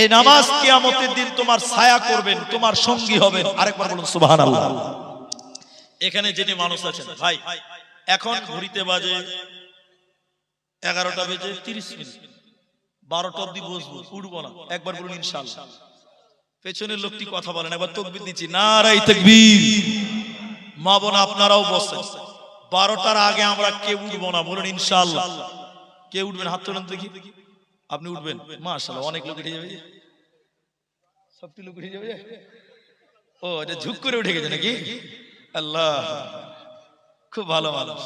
এই নামাজ কিয়ামতের দিন তোমার ছায়া করবেন, তোমার সঙ্গী হবেন। আরেকবার বলুন সুবহানাল্লাহ। এখানে যিনি মানুষ আছেন ভাই, এখন ঘড়িতে বাজে 11টা বেজে 30 মিনিট, 12টা অবধি বসবো, উঠবো না। একবার বলুন ইনশাআল্লাহ। পেছনের লোকটি কথা বলেন, একবার তাকবীর দিচ্ছি, নারায়ে তাকবীর। মা বোন আপনারাও বসেন, 12টার আগে আমরা কেউ উঠবো না, বলুন ইনশাআল্লাহ। কে উঠবেন? হাত তোলেন দেখি। আপনি উঠবেন? মাশাআল্লাহ, অনেক লোক উঠে যাবে। সবটি লোক উঠে যাবে। ও, এটা ঝুক করে উঠে গেছে নাকি? আল্লাহ, খুব ভালো মানুষ,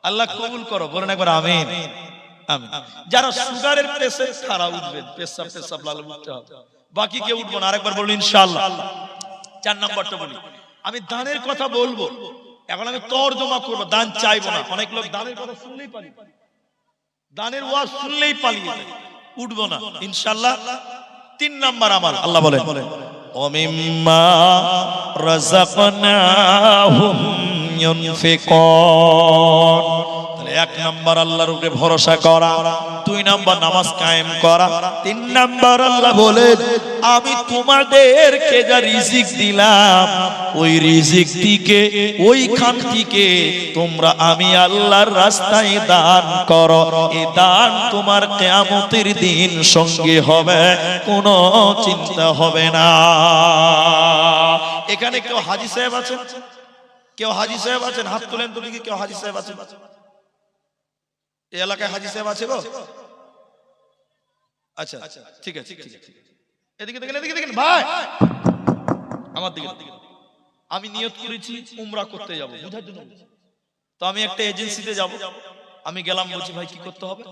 আল্লাহ কবুল করো, বলেন একবার আমিন। আমিন। যারা সুগারের পেশেন্ট তারা উঠবেন, পেশাব লাল উঠতে হবে, বাকি কেউ উঠবো না। আরেকবার বলুন ইনশাআল্লাহ। 4 নাম্বারটা বলি, আমি দানের কথা বলবো, এখন আমি তরজমা করবো, দান চাইবো না। অনেক লোক দানের কথা শুনলেই পালিয়ে, দানের ওয়াজ শুনলেই পালিয়ে যায়, উঠবো না ইনশাআল্লাহ। 3 নাম্বার আমল, আল্লাহ বলেন ওমিম্মা রাযাকনাহুম ইউনফিকুন। তাহলে 1 নাম্বার আল্লাহর উপরে ভরসা করা, 2 নাম্বার নামাজ কায়েম করা, 3 নাম্বার আল্লাহ বলেন আমি তোমাদেরকে যা রিজিক দিলাম ওই রিজিক থেকে, ওইখান থেকে তোমরা আমি আল্লাহর রাস্তায় দান করো। এই দান তোমার কিয়ামতের দিন সঙ্গে হবে, কোনো চিন্তা হবে না। এখানে কেউ হাজী সাহেব আছেন? কেউ হাজী সাহেব আছেন? হাত তোলেন তো দেখি, কেউ হাজী সাহেব আছেন? এই এলাকায় হাজী সাহেব আছে গো? আচ্ছা ঠিক আছে, এদিকে দেখেন, এদিকে দেখেন ভাই, আমার দিকে। আমি নিয়ত করেছি উমরা করতে যাব, বুঝার জন্য। তো আমি একটা এজেন্সিতে যাব, আমি গেলাম, বলছি ভাই কি করতে হবে?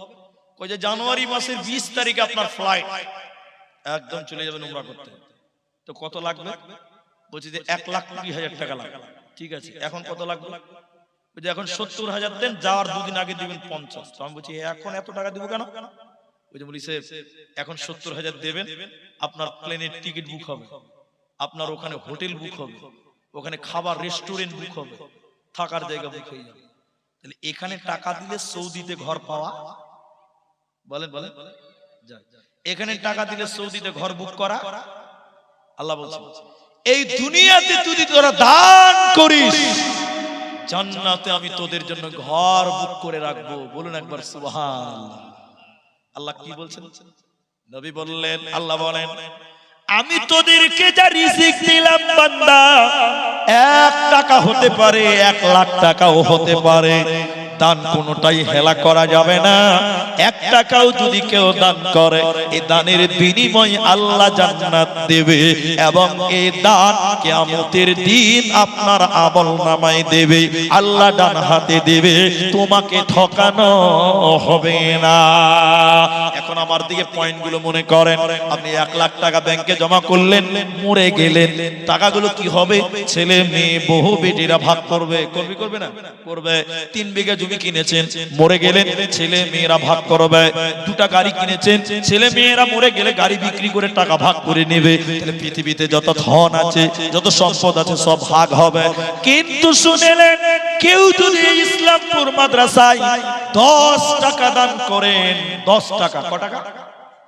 কই যে জানুয়ারি মাসের 20 তারিখে আপনার ফ্লাইট, একদম চলে যাবেন উমরা করতে। তো কত লাগবে? বলছি যে 1,20,000 টাকা লাগবে। ঠিক আছে, এখন কত লাগবে? বলছি এখন 70,000 দেন, যাওয়ার 2 দিন আগে দিবেন 50। তো আমি বলছি এখন এত টাকা দিব কেন? বলি স্যার এখন 70,000 দেবেন, আপনার প্লেনের টিকিট বুক হবে, আপনার ওখানে হোটেল বুক হবে, ওখানে খাবার রেস্টুরেন্ট বুক হবে, থাকার জায়গা বুক হয়ে যাবে। তাহলে এখানে টাকা দিলে সৌদিতে ঘর পাওয়া, বলেন বলেন, এখানে টাকা দিলে সৌদিতে ঘর বুক করা। আল্লাহ বলছে এই দুনিয়াতে যদি তোরা দান করিস, জান্নাতে আমি তোদের জন্য ঘর বুক করে রাখবো। বলুন একবার সুবহানাল্লাহ। আল্লাহ কি বলছেন? নবী বললেন, আল্লাহ বলেন আমি তোদেরকে যা রিজিক দিলাম বান্দা, 1 টাকা হতে পারে, 1 লাখ টাকাও হতে পারে, দান কোনটাই হেলা করা যাবে না। 1 টাকাও যদি কেউ দান করে, এই দানের বিনিময়ে আল্লাহ জান্নাত দেবে, এবং এই দান কিয়ামতের দিন আপনার আমলনামায় দেবে, আল্লাহ ডান হাতে দেবে, তোমাকে ঠকানো হবে না। এখন আমার দিকে পয়েন্টগুলো মনে করেন। আপনি 1 লাখ টাকা ব্যাংকে জমা করলেন, মরে গেলেন, টাকাগুলো কি হবে? ছেলে মেয়ে বহু বেটিরা ভাগ করবে, করবে না? করবে। 3 বিঘা জমি কিনেছেন, মরে গেলেন, ছেলে মেয়েরা ভাগ করবে। 2টা গাড়ি কিনেছেন, ছেলে মেয়েরা মরে গেলে গাড়ি বিক্রি করে টাকা ভাগ করে নেবে। তাহলে পৃথিবীতে যত ধন আছে, যত সম্পদ আছে, সব ভাগ হবে। কিন্তু শুনেলেন, কেউ যদি ইসলামপুর মাদ্রাসায় 10 টাকা দান করেন, 10 টাকা, কত টাকা?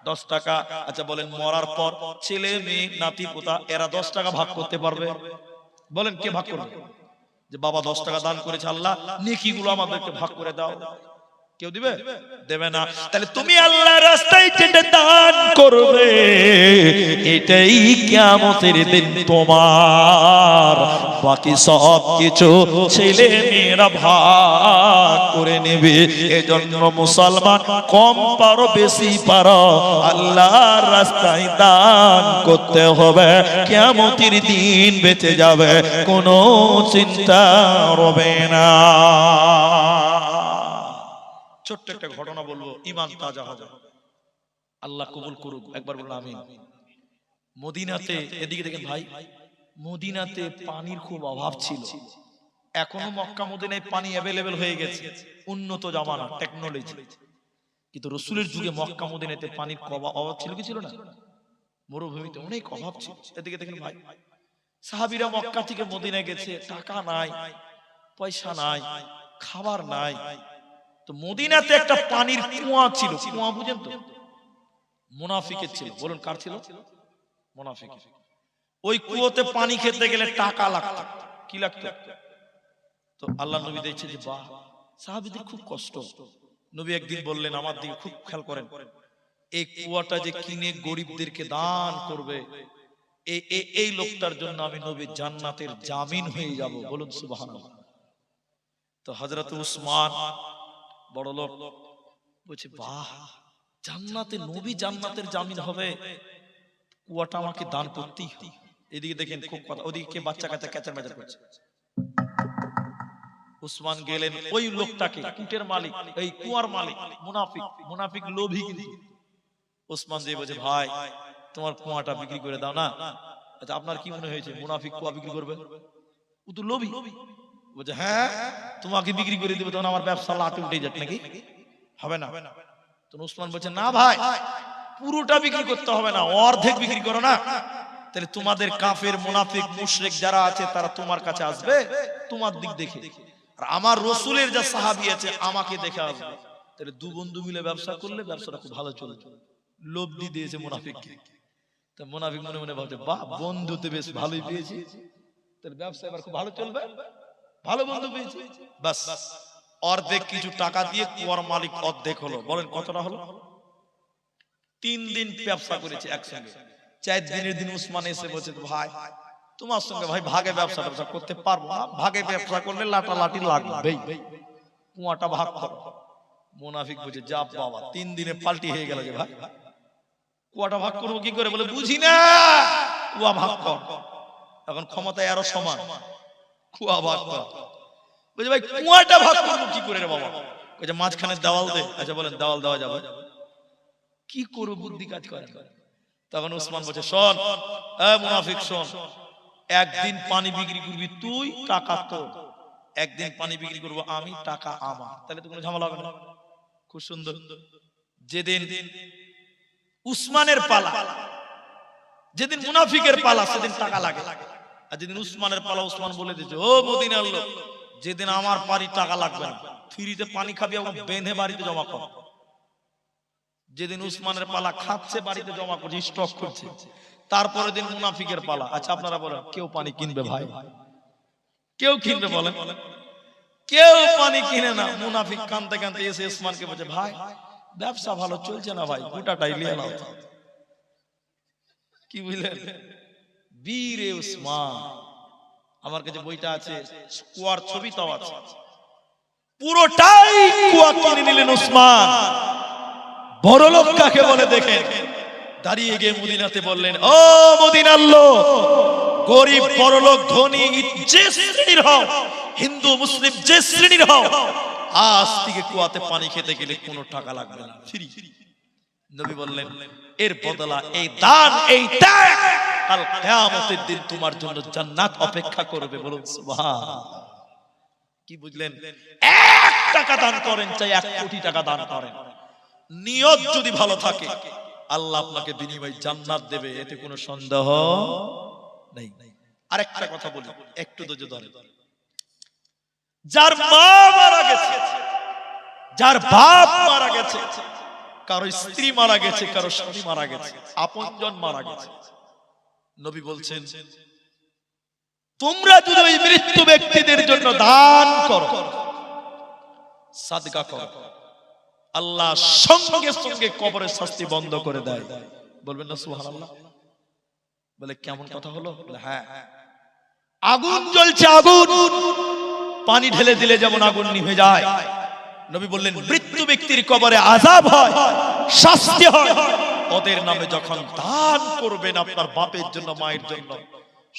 10 টাকা। আচ্ছা বলেন, মরার পর ছেলে মেয়ে নাতি পোতা এরা 10 টাকা ভাগ করতে পারবে? বলেন কে ভাগ করবে? যে বাবা 10 টাকা দান করেছে, আল্লাহ নেকিগুলো আমাদেরকে ভাগ করে দাও। কেউ দিবে? দেবে না। তাহলে তুমি আল্লাহর রাস্তায় যেটা দান করবে, এটাই কিয়ামতের দিন তোমার, বাকি সব কিছু ছেলে মেয়েরা ভাগ করে নেবে। এজন্য মুসলমান, কম পারো বেশি পারো, আল্লাহর রাস্তায় দান করতে হবে। কিয়ামতের দিন বেঁচে যাবে, কোনো চিন্তা হবে না। ছোট্ট একটা ঘটনা বলবো, ঈমান তাজা হবে, আল্লাহ কবুল করুক। একবার বলুন আমিন। মদিনাতে, এদিকে দেখেন ভাই, মদিনাতে পানির খুব অভাব ছিল। এখনো মক্কা মদিনায় পানি অ্যাভেলেবেল হয়ে গেছে, উন্নত জামানা টেকনোলজি, কিন্তু রসুলের যুগে মক্কা মদিনাতে পানির অভাব ছিল কি ছিল না? মরুভূমিতে অনেক অভাব ছিল। এদিকে দেখেন ভাই, সাহাবীরা মক্কা থেকে মদিনায় গেছে, টাকা নাই, পয়সা নাই, খাবার নাই। তো মদিনাতে একটা পানির কুয়া ছিল। কুয়া বুঝেন তো? মুনাফিকের ছিল। বলুন কার ছিল? মুনাফিকের। ওই কুয়োতে পানি খেতে গেলে টাকা লাগতো। কি লাগতো? তো আল্লাহ নবী দেখছে যে বাহ, সাহাবীদের খুব কষ্ট। নবী একদিন বললেন, আমার দিকে খুব খেয়াল করেন, এই কুয়াটা যে কিনে গরিবদেরকে দান করবে, এই লোকটার জন্য আমি নবী জান্নাতের জামিন হয়ে যাব। বলুন সুবহানাল্লাহ। তো হযরত উসমান বড় লোক বলছে, বাহ, জান্নাতে নবী জান্নাতের জামিন হবে, কুয়াটা আমাকে দান করতেই হবে। এদিকে দেখেন খুব কথা, ওদিকে বাচ্চা কাচ্চা ক্যাচার ম্যাচার করছে। উসমান গেলেন ওই লোকটাকে, কুটের মালিক, এই কুয়ার মালিক, মুনাফিক, মুনাফিক লোভী কিন্তু। উসমান যে বলছে, ভাই তোমার কুয়াটা বিক্রি করে দাও না। আচ্ছা আপনার কি মনে হয়েছে মুনাফিক কুয়া বিক্রি করবে? ও তো লোভী। বলছে হ্যাঁ, তোমাকে বিক্রি করে দেবে, তখন আমার ব্যবসা লাটে উঠে যাক নাকি? হবে না। তো উসমান বলছে, না ভাই, পুরোটা বিক্রি করতে হবে না, অর্ধেক বিক্রি করো না। তাহলে তোমাদের কাফের, মুনাফিক, মুশরিক যারা আছে তারা তোমার কাছে আসবে তোমার দিক দেখে, আর আমার রসুলের যা সাহাবী আছে আমাকে দেখে আসবে। তাহলে দু বন্ধু মিলে ব্যবসা করলে ব্যবসাটা খুব ভালো চলবে। লোভ দিয়ে দিয়েছে মুনাফিককে। তা মুনাফিক মনে মনে ভাবছে, বাহ, বন্ধু তো বেশ ভালোই পেয়েছি, তাহলে ব্যবসা এবার খুব ভালো চলবে, ভালো বন্ধু পেয়েছি। বাস অর্ধেক কিছু টাকা দিয়ে কুয়ার মালিক অর্ধেক হলো। বলেন কতটা হলো? 3 দিন ব্যবসা করেছে একসঙ্গে। 4 দিনের দিন উসমান এসে বলছে, ভাই তোমার সঙ্গে ভাই ভাগে ব্যবসা করতে পারবো না, ভাগে ব্যবসা করলে লাটালাটি লাগবেই, কুয়াটা ভাগ করো। মুনাফিক বলছে, যা বাবা, 3 দিনে পাল্টি হয়ে গেল যে ভাই, কুয়াটা ভাগ করবো কি করে? বলে বুঝি না, কুয়া ভাগ কর। এখন ক্ষমতায় আরো সমান, কুয়া ভাগ কর। বলছে ভাই কুয়াটা ভাগ করবো কি করে রে বাবা? বলছে মাঝখানে দেওয়াল দে। আচ্ছা বলেন দেওয়াল দেওয়া যাবে? কি করবো, বুদ্ধি কাজ করে। তখন উসমান বলছে, শোন মুনাফিক, শোন, একদিন পানি বিক্রি করবি তুই, টাকা তোর, একদিন পানি বিক্রি করবো আমি, টাকা আমার, তাহলে তো কোনো ঝামেলা হবে না। খুব সুন্দর। যেদিন উসমানের পালা, যেদিন মুনাফিকের পালা, সেদিন টাকা লাগে। আর যেদিন উসমানের পালা, উসমান বলে দিয়েছে, ও মদিনার লোক, যেদিন আমার পানি টাকা লাগবে না, ফ্রিতে পানি খাবি এবং বেঁধে বাড়িতে জমা কর। যেদিন উসমানের পালা, খাচ্ছে বাড়িতে জমা করছে, স্টক করছে। তারপরে দিন মুনাফিকের পালা। আচ্ছা আপনারা বলেন, কেউ পানি কিনবে ভাই? কেউ কিনবে? বলেন কেউ পানি কিনে না। মুনাফিক কানতে কানতে এসে উসমানকে বলছে, ভাই ব্যবসা ভালো চলছে না ভাই, গোটাটাই নিয়ে নাও। কি বুঝলেন? বীরে উসমান। আমার কাছে বইটা আছে, কুয়ার ছবিটাও আছে। পুরোটাই কুয়া কিনে নিলেন উসমান। বড় লোক কাকে বলে দেখেন। দাঁড়িয়ে গিয়ে মদিনাতে বললেন, ও মদিনার লোক, গরিব বড় লোক ধনী যে শ্রেণীর হও, হিন্দু মুসলিম যে শ্রেণীর হও, আজ থেকে কুয়াতে পানি খেতে গেলে কোনো টাকা লাগবে না, ফ্রি। নবী বললেন, এর বদলা এই দান, এই ত্যাগ কাল কিয়ামতের দিন তোমার জন্য জান্নাত অপেক্ষা করবে। বলুন সুবহানাল্লাহ। কি বুঝলেন? 1 টাকা দান করেন, চাই 1 কোটি টাকা দান করেন, নিয়ত যদি ভালো থাকে আল্লাহ আপনাকে বিনিময়ে জান্নাত দেবে, এতে কোনো সন্দেহ নেই। আরেকটা কথা বলি, একটু ধৈর্য ধরেন। যার মা মারা গেছে, যার বাপ মারা গেছে, কারো স্ত্রী মারা গেছে, কারো স্বামী মারা গেছে, আপনজন মারা গেছে, নবী বলছেন, তোমরা যদি ওই মৃত্যু ব্যক্তিদের জন্য দান করো, সাদকা করো, আল্লাহ সঙ্গে সঙ্গে কবরের শাস্তি বন্ধ করে দেয়। বলবেন না সুবহানাল্লাহ? বলে কেমন কথা হলো? হ্যাঁ, আগুন জ্বলছে, আগুন, পানি ঢেলে দিলে যেমন আগুন নিভে যায়, নবী বললেন মৃত্যু ব্যক্তির কবরে আযাব হয়, শাস্তি হয়, ওদের নামে যখন দান করবেন আপনার বাপের জন্য, মায়ের জন্য,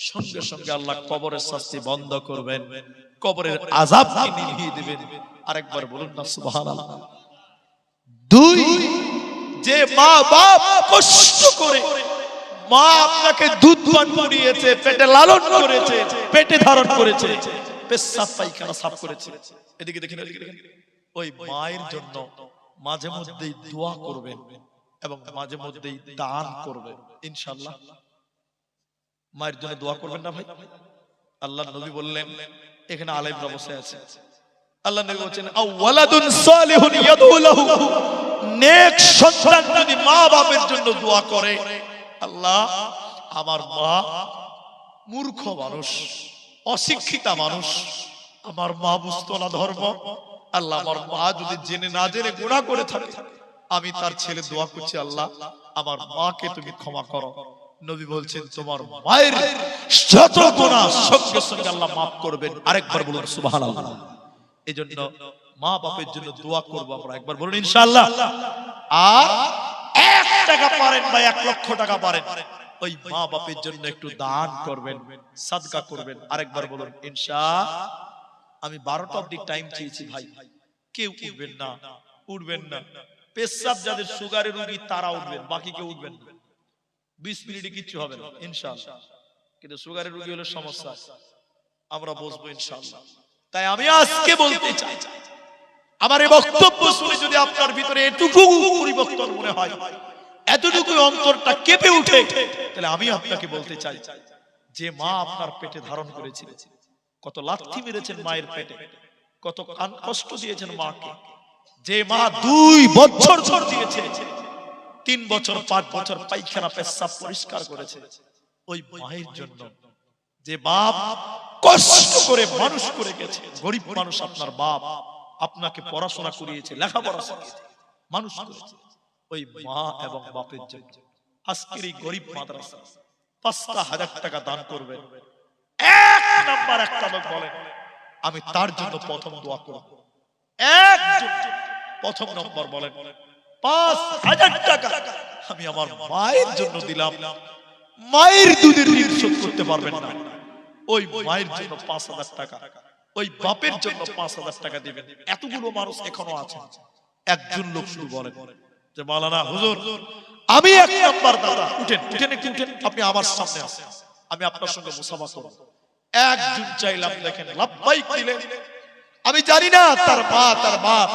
সঙ্গে সঙ্গে আল্লাহ কবরের শাস্তি বন্ধ করবেন, কবরের আযাবকে নিভিয়ে দিবেন। আরেকবার বলুন না সুবহানাল্লাহ। 2, যে মা বাপ কষ্ট করে মা আপনাকে দুধ পান করিয়েছে, পেটে লালন করেছে, পেটে ধারণ করেছে, পেশাব পায়খানা সাফ করেছে। এদিকে দেখেন, এদিকে দেখেন। ওই মায়ের জন্য মাঝে মধ্যেই দোয়া করবেন এবং মাঝে মধ্যেই দান করবেন ইনশাআল্লাহ। মায়ের জন্য দোয়া করবেন না ভাই? আল্লাহর নবী বললেন, এখানে আলেমরা বসে আছে, আল্লাহ নবী বলেন আওয়ালাদুন সালিহুন ইয়াদউ লাহু, নেক সন্তান যদি মা বাবার জন্য দোয়া করে, আল্লাহ আমার মা মূর্খ মানুষ, অশিক্ষিতা মানুষ, আমার মা বুঝতো না ধর্ম, আল্লাহ আমার মা যদি জেনে না জেনে গুনাহ করে থাকে, আমি তার ছেলে দোয়া করছি, আল্লাহ আমার মাকে তুমি ক্ষমা করো। নবী বলছেন তোমার মায়ের যত গুনাহ সঙ্গে সঙ্গে আল্লাহ মাফ করবেন। আরেকবার বলুন সুবহানাল্লাহ। এজন্য মা বাপের জন্য দোয়া করব আমরা, একবার বলুন ইনশাআল্লাহ। আর 1 টাকা পারেন বা 1 লক্ষ টাকা পারেন, ওই মা বাপের জন্য একটু দান করবেন, সাদকা করবেন। আরেকবার বলুন ইনশাআল্লাহ। আমি 12টা অবধি টাইম চেয়েছি ভাই, কেউ উঠবেন না, উঠবেন না। পেশাব যাদের সুগারের রোগী তারা উঠবেন, বাকি কেউ উঠবেন না। 20 মিনিটে কিচ্ছু হবে না ইনশাআল্লাহ, কিন্তু সুগারের রোগী হলে সমস্যা, আমরা বসবো ইনশাআল্লাহ। তাই আমি আজকে বলতে চাই, আমার এই বক্তব্য শুনে যদি আপনার ভিতরে এটুকু পরিবর্তন মনে হয়, এতটুকু অন্তরটা কেঁপে উঠে, তাহলে আমি আপনাকে বলতে চাই, যে মা আপনার পেটে ধারণ করেছে, কত লাথি মেরেছেন মায়ের পেটে, কত কান কষ্ট দিয়েছেন মাকে, যে মা 2 বছর ধরে দিয়েছে, 3 বছর 5 বছর পায়খানা পেশাব পরিষ্কার করেছে, ওই মায়ের জন্য যে বাপ কষ্ট করে মানুষ করে গেছে, গরিব মানুষ আপনার বাপ, আপনাকে পড়াশোনা করিয়েছে, লেখাপড়া শিখিয়েছে, মানুষ করেছে, ওই মা এবং বাপের জন্য আজকের এই গরিব মাদ্রাসা 5,000 টাকা দান করবেন। 1 নাম্বার একটা লোক বলেন, আমি তার জন্য প্রথম দোয়া করব। একজন প্রথম নম্বর বলেন, 5,000 টাকা আমি আমার মায়ের জন্য দিলাম। মায়ের দুধের ঋণ শোধ করতে পারবেন না, ওই মায়ের জন্য 5,000 টাকা, ওই বাপের জন্য 5,000 টাকা দিবেন। এতগুলো মানুষ এখনো আছে, একজন লোক শুধু বলেন যে মাওলানা হুজুর আমি 1 নাম্বার দাদা, উঠেন উঠেন একটু উঠেন, আপনি আমার সামনে আসেন, আমি আপনার সঙ্গে মুসাফা করব। একজন চাইলাম, দেখেন লাব্বাইক দিলেন। আমি জানি না তার মা তার বাপ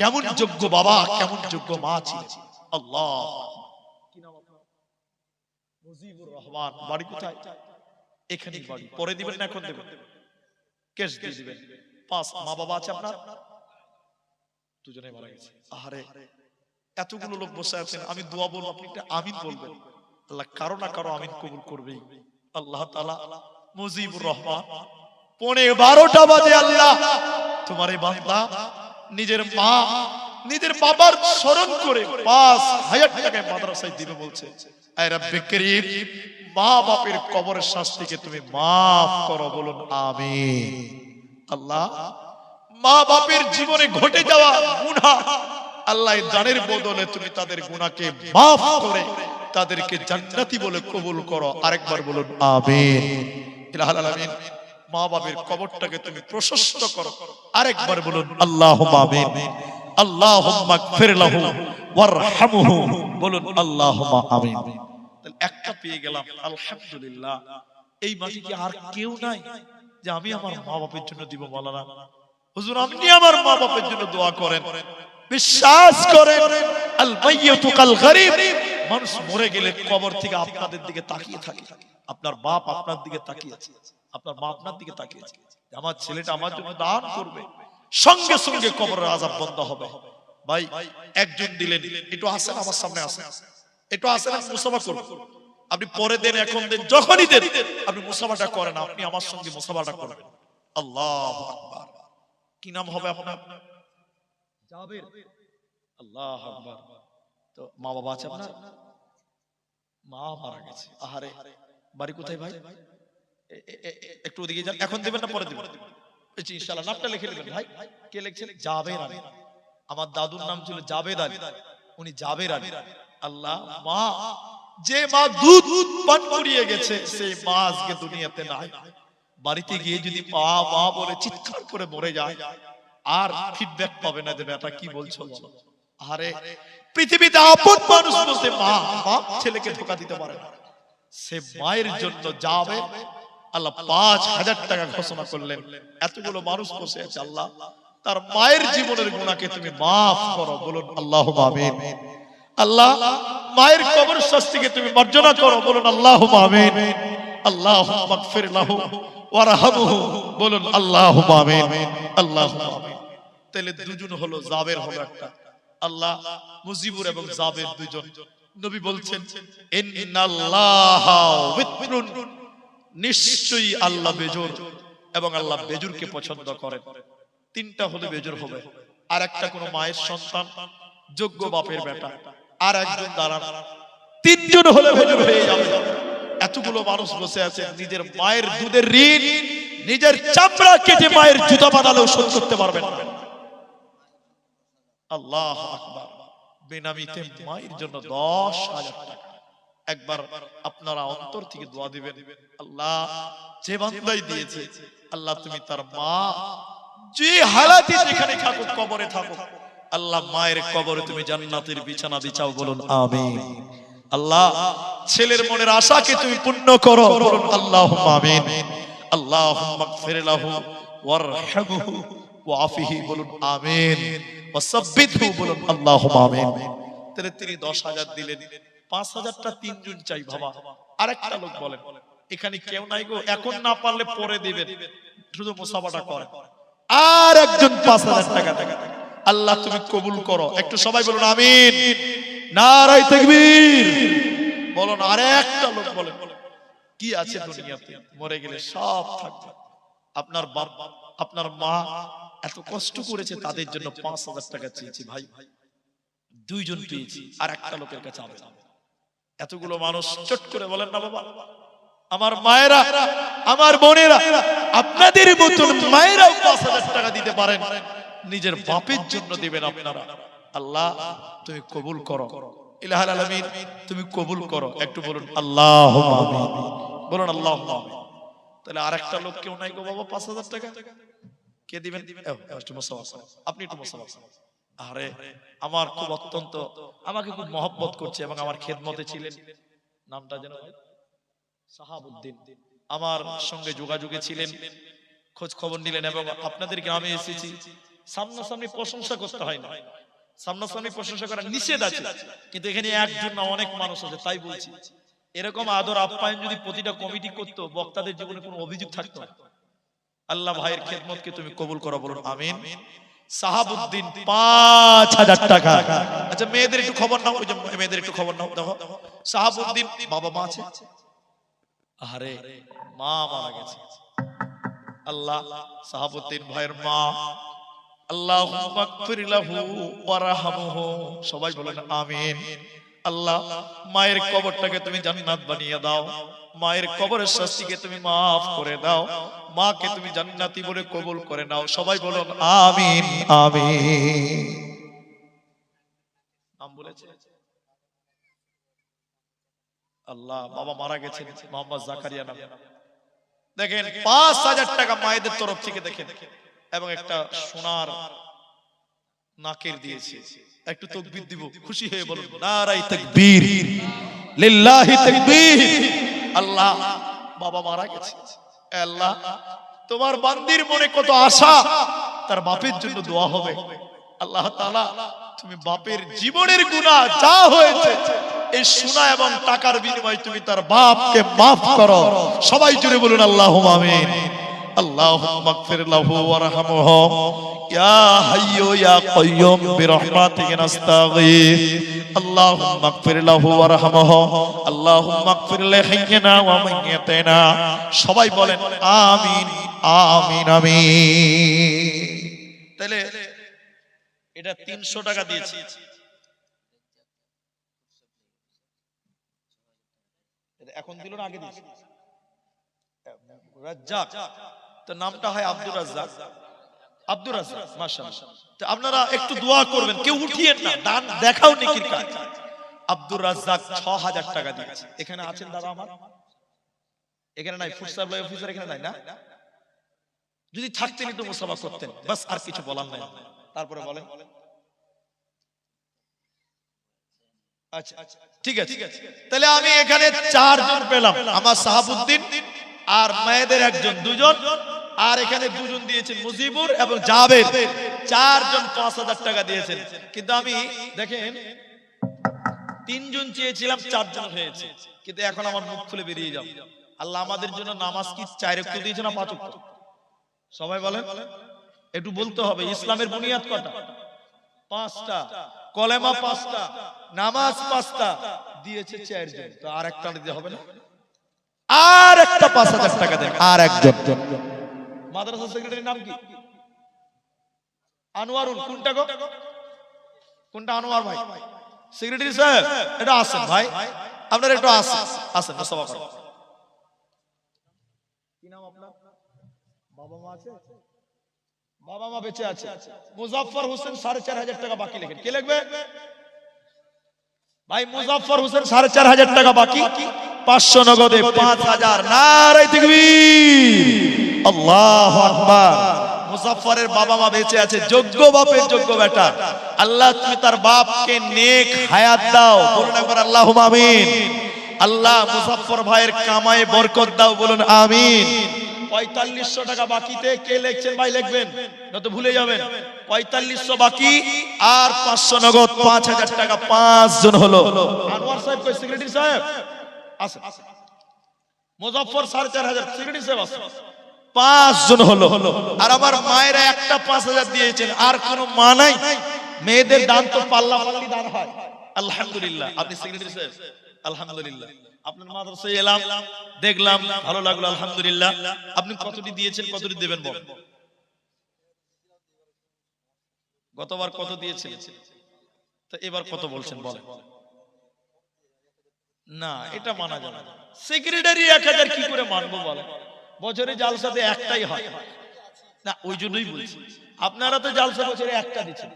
কেমন যোগ্য বাবা, কেমন যোগ্য মা ছিলেন। আল্লাহ, কি নাম আপনার? মুজিবুর রহমান। বাড়ি কোথায়? এখানেই বাড়ি। পরে দিবেন না এখন দেবেন? ক্যাশ দিয়ে দিবেন। 5 মা বাবা আছে আপনার? দুজনেই মারা গেছে। আহারে, এতগুলো লোক বসে আছেন, আমি দোয়া বলবো, আপনি একটা আমিন বলবেন, আল্লাহ কারো না কারো আমিন কবুল করবেই। আল্লাহ তাআলা মুজিবুর রহমান 12:15 বাজে, আল্লাহ তোমার এই বান্দা নিজের মা নিজের বাবার স্মরণ করে 5,000 টাকা মাদ্রাসায় দিবে বলছে। আয় রব্বে করিম, মা বাপের কবরের শাস্তিকে তুমি maaf করো, বলুন আমিন। আল্লাহ, মা বাপের জীবনে ঘটে যাওয়া গুনাহ, আল্লাহ দানের বদলে তুমি তাদের গুনাহকে maaf করে তাদেরকে জান্নাতি বলে কবুল করো। আরেকবার বলুন আমিন। ইলাহুল আলামিন, মা বাপের কবরটাকে তুমি প্রশস্ত করো। আরেকবার বলুন আল্লাহুম্মা আমিন। আল্লাহুম্মা গফির লাহু ওয়ারহামহু, বলুন আল্লাহুম্মা আমিন। তাহলে একটা পেয়ে গেলাম, আলহামদুলিল্লাহ। এই মাটি কি আর কেউ নাই যে আমি আমার মা বাপের জন্য দিব? মাওলানা হুজুর আপনি আমার মা বাপের জন্য দোয়া করেন। বিশ্বাস করেন, আল মাইয়িতু কাল গরিব, মানুষ মরে গেলে কবর থেকে আপনাদের দিকে তাকিয়ে থাকে। আপনার বাপ আপনার দিকে তাকিয়ে আছে, আপনার মা আপনার দিকে তাকিয়ে আছে, আমার ছেলেটা আমার জন্য দান করবে, সঙ্গে সঙ্গে কবরের আযাব বন্ধ হবে। ভাই একজন দিলেন, একটু আসেন আমার সামনে, আসেন একটু আসেন, আমি মুসাফা করব। আপনি পরে দেন, এখন দেন, যখনই দেন আপনি মুসাফাটা করেন, আপনি আমার সঙ্গে মুসাফাটা করবেন। আল্লাহু আকবার। কি নাম হবে আপনার? জাবের। আল্লাহু আকবার। তো মা বাবা আছে আপনার? মা মারা গেছে। আহারে, বাড়ি কোথায় ভাই? একটু ওদিকে যান। এখন দিবেন না পরে দিবেন? ইনশাআল্লাহ। নামটা লিখে নেবেন ভাই। কে লিখছেন? জাবের আলী। আমার দাদুর নাম ছিল জাবেদ আলী, উনি জাবের আলী। আল্লাহ, মা, যে মা দুধ পান করিয়ে গেছে সেই মা আজকে দুনিয়াতে নাই। বাড়িতে গিয়ে যদি মা মা বলে চিৎকার করে মরে যায়, আর ফিডব্যাক পাবে না যে বেটা কি বলছো বলো। আরে পৃথিবীতে আপন মানুষ বলতে মা, বাপ ছেলেকে ধোঁকা দিতে পারে না। সে মায়ের জন্য যাবে, আল্লাহ 5,000 টাকা ঘোষণা করলেন। এতগুলো মানুষ বসে আছে, আল্লাহ তার মায়ের জীবনের গুনাহকে তুমি মাফ করো, বলুন আল্লাহুম্মা আমিন। আল্লাহ মায়ের কবর শাস্তিকে তুমি মার্জনা করো, বলুন আল্লাহুম্মা আমিন। আল্লাহুম্মা মাগফির লাহু ওয়ারহামহু, বলুন আল্লাহুম্মা আমিন, আল্লাহুম্মা আমিন। তাহলে দুজন হলো, জাবের হলো একটা। আল্লাহ মুজিবুর এবং জাবের দুজন। নবী বলছেন ইন্নাল্লাহা ওয়িত্রুন, নিশ্চয়ই আল্লাহ বেজোর এবং আল্লাহ বেজুরকে পছন্দ করেন। তিনটা হলে বেজুর হবে। আর একটা কোন মায়ের সন্তান, যোগ্য বাপের বেটা, আর একজন দাঁড়ান, তিনজন হলে বেজুর হয়ে যাবে। এতগুলো মানুষ বসে আছে, নিজের মায়ের দুধের ঋণ নিজের চামড়া কেটে মায়ের জুতা বানালেও শোধ করতে পারবেন না। আল্লাহু আকবার। বেনামিতে মায়ের জন্য 10,000 টাকা। একবার আপনারা অন্তর থেকে দোয়া দিবেন, আল্লাহ যে বান্দাই দিয়েছে, আল্লাহ তুমি তার মা যে হালাতে যেখানে থাকুক, কবরে থাকুক, আল্লাহ মায়ের কবরে তুমি জান্নাতের বিছানা বিছাও, বলুন আমিন। আল্লাহ ছেলের মনের আশাকে তুমি পূর্ণ করো, বলুন আল্লাহুম্মা আমিন। আল্লাহুম্মা গফির লাহু ওয়ারহামহু ওয়াফিহি, বলুন আমিন। ওয়াসাব্বিতহু, বলুন আল্লাহুম্মা আমিন। তাহলে তিনি 10,000 দিলেন। 5,000টা তিনজন চাই বাবা। আরেকটা লোক বলেন, এখানে কেউ নাই গো, এখন না পারলে পরে দিবেন, শুধু মুসাফাটা করেন। আর একজন 5,000 টাকা দেন, আল্লাহ তুমি কবুল করো। একটু সবাই বলুন আমিন, নারায়ে তাকবীর বলুন। আরেকটা লোক বলেন, কি আছে দুনিয়াতে, মরে গেলে সব থাকবে। আপনার বাপ আপনার মা এত কষ্ট করেছে, তাদের জন্য 5,000 টাকা চেয়েছি ভাই, দুইজন পেয়েছি, আর একটা লোকের কাছে হবে। এতগুলো মানুষ চট করে বলেন না বাবা, আমার মায়েরা, আমার বোনেরা, আপনাদের মতন মায়েরাও 5,000 টাকা দিতে পারেন, নিজের বাপের জন্য দিবেন আপনারা। আল্লাহ তুমি কবুল করো, ইলাহুল আলামিন তুমি কবুল করো। একটু বলুন আল্লাহুম্মা আমিন, বলুন আল্লাহুম্মা আমিন। তাহলে আরেকটা লোক কেউ নাই গো বাবা 5,000 টাকা কে দিবেন? আপনি একটু মুসাফা করেন। আরে আমার খুব অত্যন্ত, আমাকে খুব মহব্বত করছে এবং আমার খেদমতে ছিলেন, নামটা যেন সাহাবউদ্দিন, আমার সঙ্গে যোগাযোগে ছিলেন, খোঁজ খবর নিলেন এবং আপনাদের গ্রামে এসেছি। সামনাসামনি প্রশংসা করতে হয় না, সামনাসামনি প্রশংসা করা নিষেধ আছে, কিন্তু এখানে একজন না অনেক মানুষ আছে, তাই বলছি। এরকম আদর আপ্যায়ন যদি প্রতিটা কমিটি করতো, বক্তাদের জীবনে কোনো অভিযোগ থাকতো না। আল্লাহ ভাইয়ের খেদমতকে তুমি কবুল করো, বলুন আমিন। সাহাবউদ্দিন 5,000 টাকা। আচ্ছা মেয়েদের একটু খবর নাও, ওই যে মেয়েদের একটু খবর নাও, দেখো সাহাবউদ্দিন বাবা মা আছে? আরে মা মারা গেছে। আল্লাহ সাহাবউদ্দিন ভাইয়ের মা, আল্লাহুম্মা মাগফির লাহু ওয়ারহামহু, সবাই বলেন আমিন। আল্লাহ মায়ের কবরটাকে তুমি জান্নাত বানিয়ে দাও, মায়ের কবরের শাস্তিকে তুমি মাফ করে দাও, মাকে তুমি জান্নাতি বলে কবুল করে নাও। সবাই বলুন আমিন আমিন। নাম বলেছে আল্লাহ, বাবা মারা গেছেন মোহাম্মদ জাকারিয়া নামে। দেখেন 5,000 টাকা মায়েদের তরফ থেকে দেখেন, এবং একটা সোনার নাকের দিয়েছে। একটু তাকবীর দিব, খুশি হয়ে বলুন নারায়ে তাকবীর, লিল্লাহি তাকবীর। আল্লাহ বাবা মারা গেছে, আল্লাহ তোমার বান্দির মনে কত আশা, তার বাপের জন্য দোয়া হবে। আল্লাহ তাআলা তুমি বাপের জীবনের গুনাহ যা হয়েছে, এই সোনা এবং টাকার বিনিময়ে তুমি তার বাপকে maaf করো। সবাই জুড়ে বলুন আল্লাহুম্মা আমিন। আল্লাহুম্মা মাগফির লাহু ওয়ারহামহু ইয়া হাইয়্যু ইয়া কাইয়্যুম বিরহমাতিকা নাস্তাগীথ। আল্লাহুম্মা মাগফির লাহু ওয়ারহামহু, আল্লাহুম্মা মাগফির লিহাইয়িনা ওয়া মাইয়িতিনা। সবাই বলেন আমিন আমিন আমিন। তাহলে এটা 300 টাকা দিয়েছি। এখন দিল না আগে দিয়েছি? রাজ্জাক, তো নামটা হয় আব্দুর রাজ্জাক। আব্দুর রাজ্জাক, মাশাআল্লাহ। তো আপনারা একটু দোয়া করবেন, কেউ উঠিয়েন না, দান দেখাও নেকির কাজ। আব্দুর রাজ্জাক 6,000 টাকা দিয়েছে। এখানে আছেন দাদা আমার? এখানে নাই? ফুড সাপ্লাই অফিসার এখানে নাই না? যদি থাকতেন একটু মুসাফা করতেন, বাস আর কিছু বলার নাই। তারপরে বলেন আচ্ছা ঠিক আছে, তাহলে আমি এখানে 4 জন পেলাম, আমার সাহাবুদ্দিন আর মেয়েদের একজন, 2 জন, আর এখানে 2 জন দিয়েছেন মুজিবুর এবং জাবেদ, 4 জন 5000 টাকা দিয়েছেন। কিন্তু আমি দেখেন 3 জন চেয়েছিলাম, 4 জন হয়েছে, কিন্তু এখন আমার মুখ খুলে বেরিয়ে যাও। আল্লাহ আমাদের জন্য নামাজ কি 4 ওয়াক্ত দিয়েছে না 5 ওয়াক্ত? সবাই বলেন, একটু বলতে হবে। ইসলামের বুনিয়াদ কটা? 5টা, কলেমা 5টা, নামাজ 5টা, দিয়েছে 4 জন, তো আর একটা দিতে হবে না? আর একটা 5000 টাকা দেন আর একজন। মাদ্রাসা সেক্রেটারির নাম কি? আনোয়ারুল। কোনটা গো? কোনটা? আনোয়ার ভাই সেক্রেটারি সাহেব, এটা আসেন ভাই, আপনারা একটু আসেন, আসেন মুস্তাফা ভাই। কি নাম আপনার? বাবা মা আছে? বাবা মা বেঁচে আছে। মুজাফফর হোসেন 4500 টাকা বাকি লিখেন। কে লিখবে ভাই? মুজাফফর হোসেন 4500 টাকা বাকি, 500 নগদে 5000। নারে তাকবীর, আল্লাহু আকবার। মুজাফফরের বাবা মা বেঁচে আছে, যোগ্য বাপের যোগ্য বেটা। আল্লাহ তুমি তার বাপকে নেক হায়াত দাও, বলুন একবার আল্লাহুম্মা আমিন। আল্লাহ মুজাফফর ভাইয়ের কামায়ে বরকত দাও, বলুন আমিন। 4500 টাকা বাকিতে কে লিখছেন ভাই? লিখবেন নয়তো ভুলে যাবেন। 4500 বাকি আর 500 নগদ, 5000 টাকা। 5 জন হলো। আনোয়ার সাহেব কই? সেক্রেটারি সাহেব আছে। মুজাফফর 4500, সেক্রেটারি সাহেব আছে। 5 জন হলো। আর আমার মায়েরা একটা 5000 দিয়েছেন, আর কোনো মা নাই? মেয়েদের দান তো পাল্লা পাল্লি দান হয়, আলহামদুলিল্লাহ। আপনি সেক্রেটারি সাহেব, আলহামদুলিল্লাহ। আপনার মাদ্রাসায় এলাম, দেখলাম, ভালো লাগলো, আলহামদুলিল্লাহ। আপনি কতটি দিয়েছেন, কতটি দেবেন বলেন? গতবার কত দিয়েছেন, তো এবার কত বলছেন বলেন? না, এটা মানা যাবে না। সেক্রেটারি 1000 কি করে মানবো বলেন? বছরে জালসাতে একটাই হয় না, ওই জন্যই বলছি। আপনারা তো জালসা বছরে একটা দিচ্ছেন।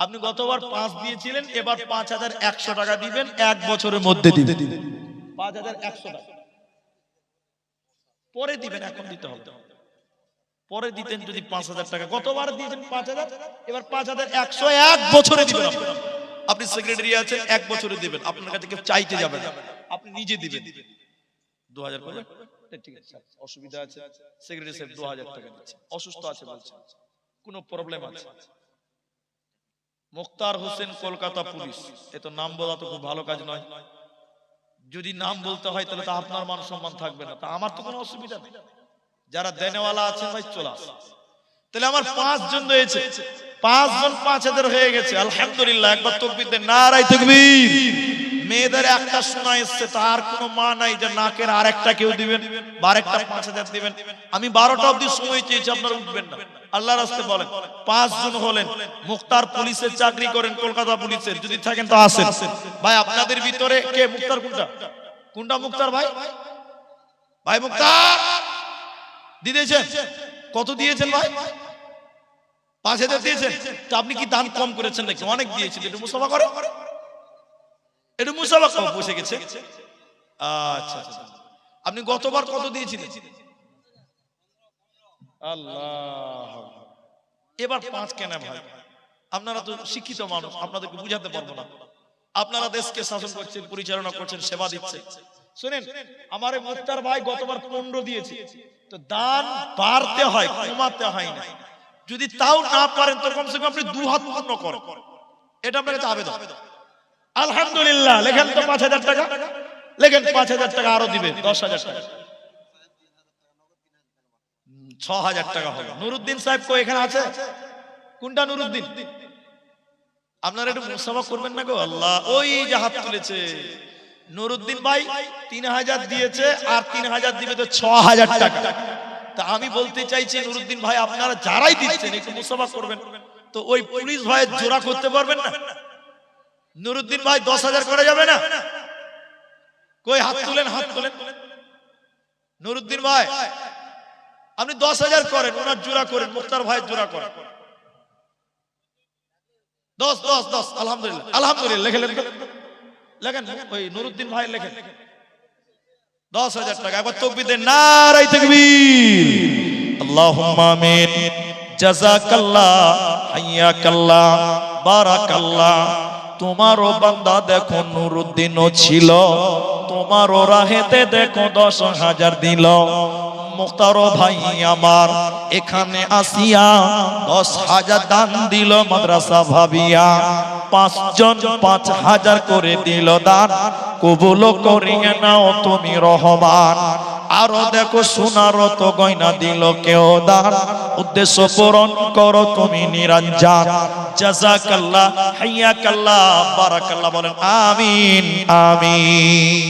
আপনি গতবার 5 দিয়েছিলেন, এবার 5100 টাকা দিবেন, 1 বছরের মধ্যে দিবেন 5100 টাকা। পরে দিবেন, এখন দিতে হবে। পরে দিতেন যদি 5000 টাকা। গতবার দিয়েছেন 5000, এবার 5100 1 বছরে দিবেন। আপনি সেক্রেটারি আছেন, 1 বছরে দিবেন, আপনার কাছে কেউ চাইতে যাবে না, আপনি নিজে দিবেন। 2000 করে ঠিক আছে, অসুবিধা আছে? সেক্রেটারি সাহেব 2000 টাকা দিচ্ছে, অসুস্থ আছে বলছে, কোনো প্রবলেম আছে? মুখতার হোসেন, কলকাতা পুলিশ। এ তো নাম বলা তো খুব ভালো কাজ নয়। যদি নাম বলতে হয় তাহলে তো আপনার মান সম্মান থাকবে না, তা আমার তো কোনো অসুবিধা নেই। যারা দেনেওয়ালা আছেন ভাই চলে আসেন। তাহলে আমার 5 জন রয়েছে, 5 জন 5000 হয়ে গেছে, আলহামদুলিল্লাহ। একবার তাকবীর দেন, নারে তাকবীর। মেয়েদের একটা শোনা এসছে, তার কোনো মা নাই যে নাকের আরেকটা কেউ দিবেন, আরেকটা 5000 দিবেন। আমি 12টা অবধি সময় চেয়েছি, আপনারা উঠবেন না, আল্লাহর রাস্তায় বলেন। 5 জন হলেন। মুখতার পুলিশের চাকরি করেন, কলকাতা পুলিশের, যদি থাকেন তো আসেন ভাই। আপনাদের ভিতরে কে মুখতার? কোনটা কোনটা মুখতার ভাই? ভাই মুখতার দিয়েছেন? কত দিয়েছেন ভাই? 5000 দিয়েছেন। তো আপনি কি দান কম করেছেন নাকি? অনেক দিয়েছেন, একটু মুসাফা করে, একটু মুসাফা কম বসে গেছে। আচ্ছা আচ্ছা, আপনি গতবার কত দিয়েছিলেন? আল্লাহ, এবার 5 কেন ভাই? আপনারা তো শিক্ষিত মানুষ, আপনাদেরকে বুঝাতে পারবো না। আপনারা দেশকে শাসন করছেন, পরিচালনা করছেন, সেবা দিচ্ছেন। শুনেন, আমার মুখতার ভাই গতবার 15 দিয়েছে। তো দান বাড়তে হয়, কমাতে হয় না। যদি তাও না পারেন তো কমসে কম আপনি 2 হাত পূর্ণ করেন, এটা আপনার কাছে আবেদন। আলহামদুলিল্লাহ। লেখেন তো 5000 টাকা, লেখেন 5000 টাকা, আরো দিবেন 10000 টাকা, 6000 টাকা হবে। নুরুদ্দিন সাহেব কো এখানে আছে? কোনটা নুরুদ্দিন? আপনারা একটু মুসাফা করবেন না গো? আল্লাহ, ওই যে হাত তুলেছে নুরুদ্দিন ভাই 3000 দিয়েছে, আর 3000 দিবে তো 6000 টাকা। তা আমি বলতে চাইছি নুরুদ্দিন ভাই, আপনারা যারাই দিচ্ছেন একটু মুসাফা করবেন তো। ওই পুলিশ ভাইয়ের জোড়া করতে পারবেন না? নুরুদ্দিন ভাই 10000 করা যাবে না? কই হাত তুলেন, হাত তুলেন। নুরুদ্দিন ভাই আপনি 10000 করেন, ওনার জোড়া করেন, মুখতার ভাইয়ের জোড়া করেন। 10 10 10, আলহামদুলিল্লাহ, আলহামদুলিল্লাহ। লেখেন, লেখেন, ওই নুরুদ্দিন ভাই লেখেন 10000 টাকা। একবার তাকবীর দেন, নারে তাকবীর, আল্লাহুম্মা আমিন। জাযাকাল্লাহ, হাইয়াকাল্লাহ, বারাকাল্লাহ। তোমারও বান্দা দেখো নুরুদ্দিনও ছিল, তোমারও রাহেতে দেখো 10,000 দিল। মুখতার ভাই আমার এখানে আসিয়া 10,000 দান দিল মাদ্রাসা ভাবিয়া, 5 জন 5,000 করে দিল দান, কবুল করিয়ে নাও তুমি রহমান। আরো দেখো সোনার তো গয়না দিল কেউ দান, উদ্দেশ্য পূরণ করো তুমি নিরঞ্জন। জাযাকাল্লাহ হাইয়াকাল্লাহ বারাকাল্লাহ, বলেন আমিন আমিন।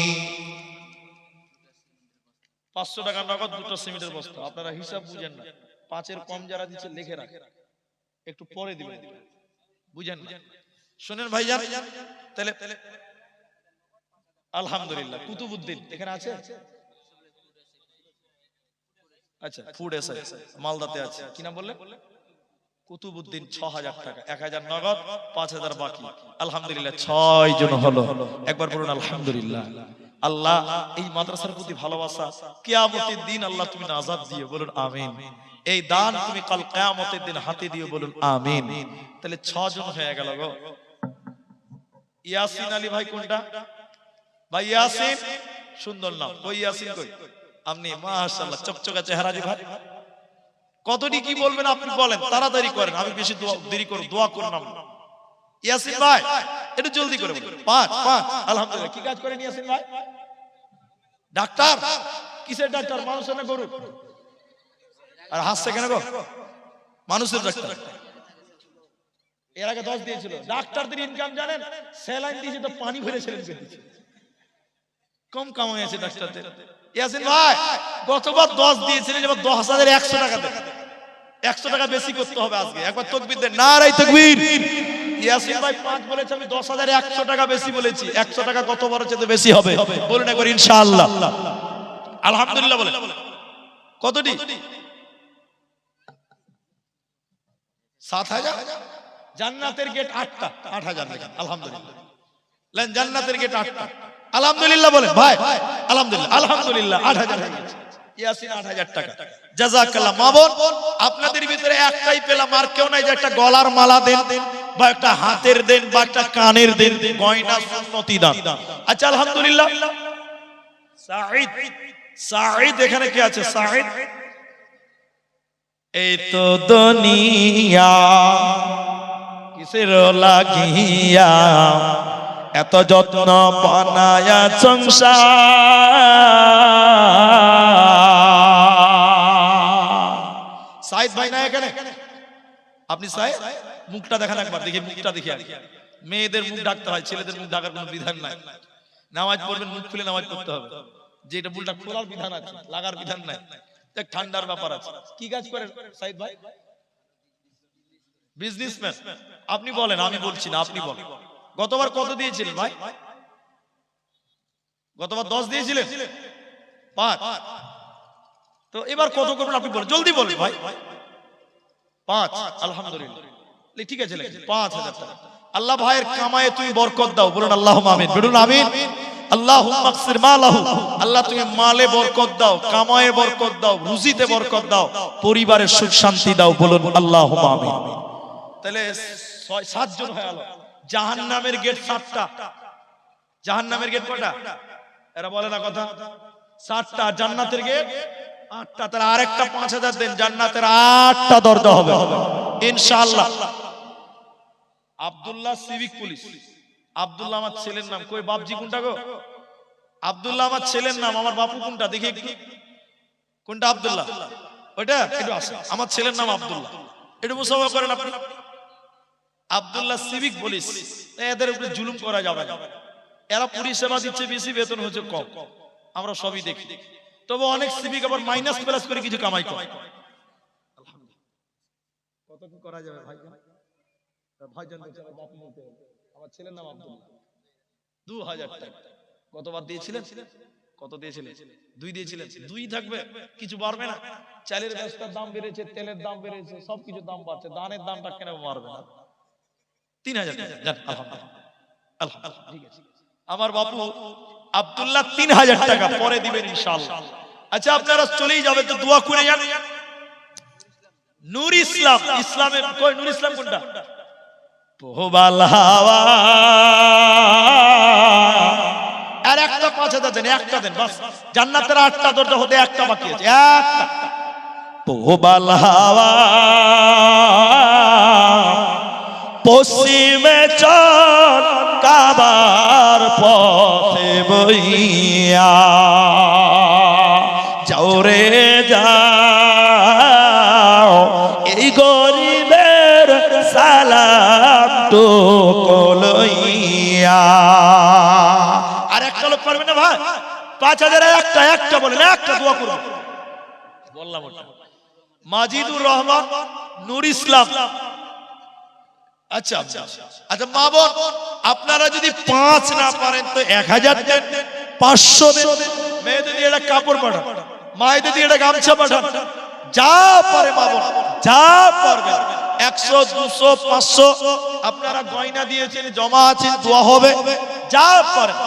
500 টাকা নগদ, 2টা সিমেন্টের বস্তা। আপনারা হিসাব বুঝেন না, 5-এর কম যারা দিচ্ছে লিখে রাখেন, একটু পরে দিবেন, বুঝেন না। শুনেন ভাইজান, তাহলে আলহামদুলিল্লাহ কুতুবউদ্দিন এখানে আছে। আচ্ছা, ফুড এসআই মালদাতে আছে, কি নাম বললেন? কুতুবউদ্দিন। 6,000 টাকা, 1,000 নগদ, 5,000 বাকি। আলহামদুলিল্লাহ 6 জন হলো। একবার বলুন আলহামদুলিল্লাহ। আল্লাহ এই মাদ্রাসার প্রতি ভালোবাসা, কিয়ামতের দিন আল্লাহ তুমি নাজাত দিও, বলুন আমিন। এই দান তুমি কাল কিয়ামতের দিন হাতে দিও, বলুন আমিন। তাহলে 6 জন হয়ে গেল গো। ইয়াসিন আলী ভাই কোনটা ভাই? ইয়াসিন, সুন্দর নাম। কই ইয়াসিন কই? আপনি মাশাআল্লাহ চকচকা চেহারা জি ভাই। কতটি কি বলবেন আপনি বলেন, তাড়াতাড়ি করেন, আমি বেশি দেরি করব, দোয়া করুন। ইয়াসিন ভাই একটু জলদি করে বলুন। 5 আলহামদুলিল্লাহ। কি কাজ করেন ইয়াসিন ভাই? ডাক্তার। কিসের ডাক্তার? মানুষের না গরু? আর হাসছে কেন গো? মানুষের ডাক্তার। এর আগে 10 দিয়েছিল। ডাক্তারদের ইনকাম জানেন? স্যালাইন দিয়েছে তো পানি ভরে ছেড়ে দিয়েছে। কম কামাই আছে ডাক্তারদের। ইয়াসিন ভাই গতবার 10 দিয়েছিলেন, এবার 10,100 টাকা দেন। 100 টাকা বেশি করতে হবে আজকে। একবার তাকবীর দেন, নারে তাকবীর। ইয়াসিন ভাই 5 বলেছে, আমি 10,100 টাকা বেশি বলেছি। 100 টাকা কত বড় চেয়ে বেশি হবে? বলুন একবার ইনশাআল্লাহ। আলহামদুলিল্লাহ বলেন। কতটি? 7,000। জান্নাতের গেট 8টা, 8,000 লেখেন। আলহামদুলিল্লাহ। লেন জান্নাতের গেট 8টা। আলহামদুলিল্লাহ বলেন ভাই। আলহামদুলিল্লাহ আলহামদুলিল্লাহ 8,000 হয়ে গেছে। ইয়াসিন 8,000 টাকা। জাযাকাল্লাহ। মা বোন আপনাদের ভিতরে একটাই পেলাম, আর কেউ নাই যে একটা গলার মালা দেন বা একটা হাতের দেন বা একটা কানের দেন, গয়না সুন্নতি দান। আচ্ছা আলহামদুলিল্লাহ। সাঈদ, সাঈদ এখানে কে আছে? সাঈদ। এই তো দুনিয়া কিসের লাগিয়া, এত যত্ন বানায়া সংসার। সাঈদ ভাই না এখানে? আপনি সাঈদ, মুখটা দেখান একবার, দেখি মুখটা দেখি। মেয়েদের মুখ ঢাকতে হয়, ছেলেদের মুখ ঢাকার কোনো বিধান নাই। নামাজ পড়বেন মুখ খুলে নামাজ পড়তে হবে, যে এটা মুখটা খোলার বিধান আছে, লাগার বিধান নাই। এক ঠান্ডার ব্যাপার আছে। কি কাজ করেন সাঈদ ভাই? বিজনেসম্যান। আপনি বলেন, আমি বলছি না, আপনি বলেন। গতবার কত দিয়েছিলেন ভাই? গতবার 10 দিয়েছিলেন, 5। তো এবার কত করবেন আপনি বলেন, জলদি বলেন ভাই। 5 আলহামদুলিল্লাহ। ঠিক আছে, 5,000 টাকা। আল্লাহ ভাইয়ের কামায়ে তুমি বরকত দাও, বলুন আল্লাহুম্মা আমিন। বলুন আমিন। আল্লাহুম্মা আকসির মালাহু, আল্লাহ তুমি মালে বরকত দাও, কামায়ে বরকত দাও, রুজিতে বরকত দাও, পরিবারের সুখ শান্তি দাও, বলুন আল্লাহুম্মা আমিন। তাহলে 7 জন হয়ে গেল। জাহান্নামের গেট 7টা। জাহান্নামের গেট কয়টা? এরা বলে না কথা। 7টা। জান্নাতের গেট 8টা। তাহলে আরেকটা 5,000 দেন, জান্নাতের 8টা দরজা হবে ইনশাআল্লাহ। Abdullah civic police. আব্দুল্লাহ আমার ছেলের নাম। কই বাপজি কোনটা গো? আব্দুল্লাহ আমার ছেলের নাম। আমার বাপু কোনটা দেখি একটু। কোনটা আব্দুল্লাহ? ওইটা একটু আসে। আমার ছেলের নাম আব্দুল্লাহ। একটু মুসাফা করেন আপনি। Abdullah civic police. এদের উপরে জুলুম করা যাবে না। এরা পরিষেবা দিচ্ছে বেশি, বেতন হচ্ছে কম, আমরা সবই দেখি। তবে অনেক সিভিক আবার মাইনাস প্লাস করে কিছু কামাই করে। কত কি করা যাবে ভাই? ভাইজান বলছে আমার বাপু বলতে হবে, আমার ছেলের নাম আব্দুল্লাহ। 2,000 টাকা। কতবার দিয়েছিলেন? কত দিয়েছিলেন? 2 দিয়েছিলেন। 2 থাকবে, কিছু বাড়বে না। চালের বস্তার দাম বেড়েছে, তেলের দাম বেড়েছে, সবকিছু দাম বাড়ছে, ধানের দামটা কেন বাড়বে না? 3,000 টাকা। যান আলহামদুলিল্লাহ। আলহামদুলিল্লাহ ঠিক আছে। আমার বাপু আব্দুল্লাহ 3,000 টাকা পরে দিবেন ইনশাআল্লাহ। আচ্ছা আপনারা চলেই যাবেন তো দোয়া করে যান। নূর ইসলাম, ইসলামের কই? নূর ইসলাম কোনটা? পোহবাল হাওয়া আর একটা 5,000 দেন, একটা দেন বাস। জান্নাতের 8টা দরজা হতে একটা বাকি আছে, একটা। পোহবাল হাওয়া পশ্চিমে চল কাবার পথে বইয়া, যাও রে যাও এই গরিবের সালাম টুকু লইয়া। আর একটা লোক পারবে না ভাই? 5,000 একটা বলেন, একটা দোয়া করুন। বললাম ওটা মাজিদুর রহমান, নূর ইসলাম। আচ্ছা আচ্ছা মা বোন, আপনারা যদি 5 না পারেন তো 1,000 দেন, 500 দেন। মেয়েদের দিয়ে একটা কাপড় পাঠান, মায়েদের দিয়ে একটা গামছা পাঠান, যা পারে মা বোন, যা পারবেন। 100, 200, 500 আপনারা গয়না দিয়েছেন, জমা আছে, দোয়া হবে, যা পারেন।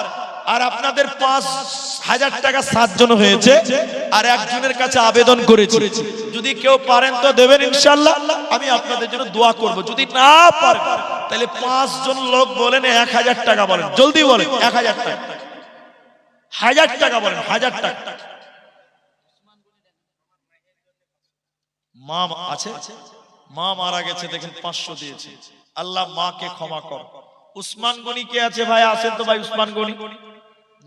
আর আপনাদের 5,000 টাকা 7 জন হয়েছে, আর একজনের কাছে আবেদন করেছি, যদি কেউ পারেন তো দেবেন ইনশাআল্লাহ, আমি আপনাদের জন্য দোয়া করব। যদি না পারেন তাহলে 5 জন লোক বলেন 1,000 টাকা বলেন, জলদি বলেন 1,000 টাকা, 1,000 টাকা বলেন, 1,000 টাকা। মা আছে, মা মারা গেছে, দেখেন 500 দিয়েছে। আল্লাহ মাকে ক্ষমা কর। উসমান গনি কে আছে ভাই? আসেন তো ভাই, উসমান গনি,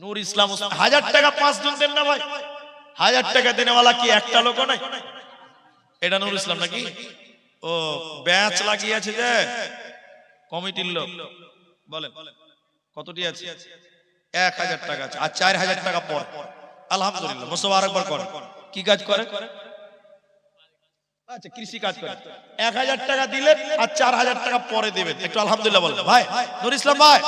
নূর ইসলাম। 1,000 টাকা 5 জন দেন না ভাই? 1,000 টাকা দেনেওয়ালা কি একটা লোক নাই? এটা নূর ইসলাম নাকি? ও ব্যাচ লাগিয়েছে যে কমিটির লোক। বলেন কতটি আছে? 1,000 টাকা আছে, আর 4,000 টাকা পর। আলহামদুলিল্লাহ, মুস্তফা আরেকবার করে। কি কাজ করে? আচ্ছা, কৃষি কাজ করে। 1,000 টাকা দিলেন আর 4,000 টাকা পরে দিবেন। একটু আলহামদুলিল্লাহ বলেন ভাই। নূর ইসলাম ভাই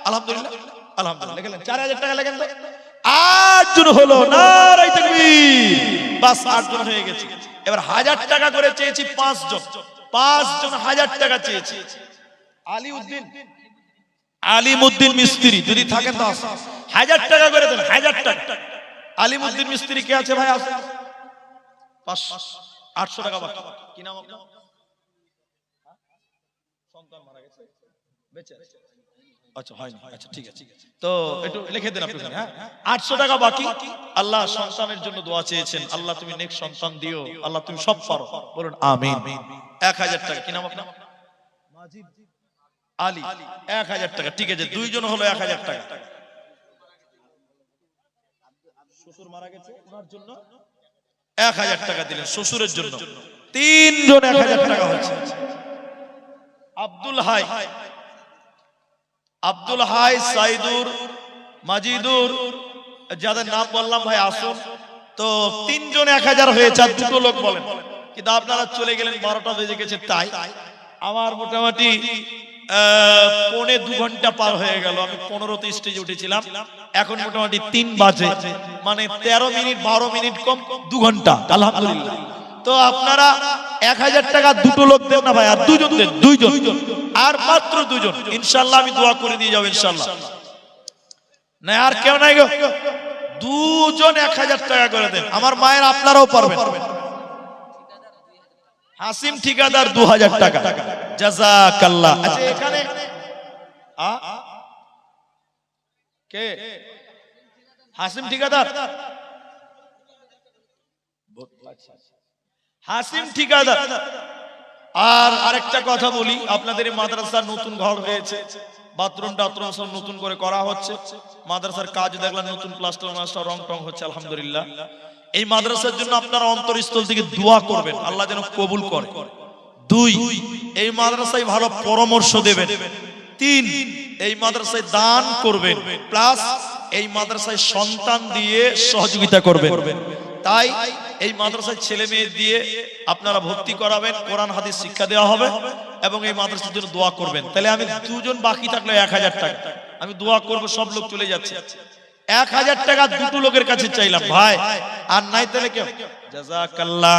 আলহামদুলিল্লাহ, আলহামদুলিল্লাহ। লিখলেন 4,000 টাকা লেখেন তো। 8 জন হলো, নারায়ে তাকবীর। বাস 8 জন হয়ে গেছে। এবার 1,000 টাকা করে চেয়েছি 5 জন, 5 জন 1,000 টাকা চেয়েছি। আলিমউদ্দিন মিস্ত্রি যদি থাকেন তো 1,000 টাকা করে দেন, 1,000 টাকা। আলিমউদ্দিন মিস্ত্রি কে আছে ভাই? আসেন। 800 টাকা বাকি। কি নাম আপনার? সন্তান মারা গেছে, বেঁচে আছে? আচ্ছা হয় না, আচ্ছা ঠিক আছে। তো একটু লিখে দেন আপনি। হ্যাঁ, 800 টাকা বাকি। আল্লাহ সন্তানের জন্য দোয়া চেয়েছেন, আল্লাহ তুমি নেক সন্তান দিও, আল্লাহ তুমি সব পারো, বলুন আমিন। 1,000 টাকা। কি নাম আপনার? মাজিদ আলী। 1,000 টাকা, ঠিক আছে। 2 জন হলো 1,000 টাকা। শ্বশুর মারা গেছে, ওনার জন্য 1,000 টাকা দিলেন, শ্বশুরের জন্য। 3 জন 1,000 টাকা হচ্ছে। আব্দুল হাই, আব্দুল হাই, সাইদুর, মাজিদুর, যাদের নাম বললাম ভাই আসুন। তো 3 জন 1,000 হয়েছে, আর 2 লোক বলেন। কিন্তু আপনারা চলে গেলেন, 12টা বেজে গেছে, তাই আমার মোটামুটি 1.25 ঘন্টা পার হয়ে গেল। আমি 15তে স্টেজে উঠেছিলাম, এখন মোটামুটি 3 বাজে, মানে 13 মিনিট 12 মিনিট কম 2 ঘন্টা। আলহামদুলিল্লাহ। তো আপনারা 1,000 টাকা 2 লোক দেন না ভাই, আর 2 জন দেন, 2 জন, আর মাত্র 2 জন। ইনশাআল্লাহ আমি দোয়া করে দিয়ে যাব ইনশাআল্লাহ। না আর কেউ নাই গো, 2 জন 1,000 টাকা করে দেন। আমার মায়ের আপনারাও পারবেন। হাসিম ঠিকাদার 2,000 টাকা, জাযাকাল্লাহ। আচ্ছা এখানে কে? হাসিম ঠিকাদার, হাসিম ঠিকাদার। আর আরেকটা কথা বলি, আপনাদের এই মাদ্রাসার নতুন ঘর হয়েছে, বাথরুম টাথরুম সব নতুন করে করা হচ্ছে। মাদ্রাসার কাজ দেখলাম নতুন, প্লাস্টার মাস্টার রং টং হচ্ছে, আলহামদুলিল্লাহ। এই মাদ্রাসার জন্য আপনারা অন্তরস্থল থেকে দোয়া করবেন, আল্লাহ যেন কবুল করে। 2, এই মাদ্রাসায় ভালো পরামর্শ দেবেন। 3, এই মাদ্রাসায় দান করবেন, প্লাস এই মাদ্রাসায় সন্তান দিয়ে সহযোগিতা করবেন। তাই এই মাদ্রাসায় ছেলে মেয়ে দিয়ে আপনারা ভর্তি করাবেন, কোরআন হাদিস শিক্ষা দেওয়া হবে, এবং এই মাদ্রাসার জন্য দোয়া করবেন। তাহলে আমি 2 জন বাকি থাকলে 1,000 টাকা আমি দোয়া করব, সব লোক চলে যাচ্ছে। 1,000 টাকা 2 লোকের কাছে চাইলাম ভাই, আর নাই তাহলে কেউ? জাযাকাল্লাহ,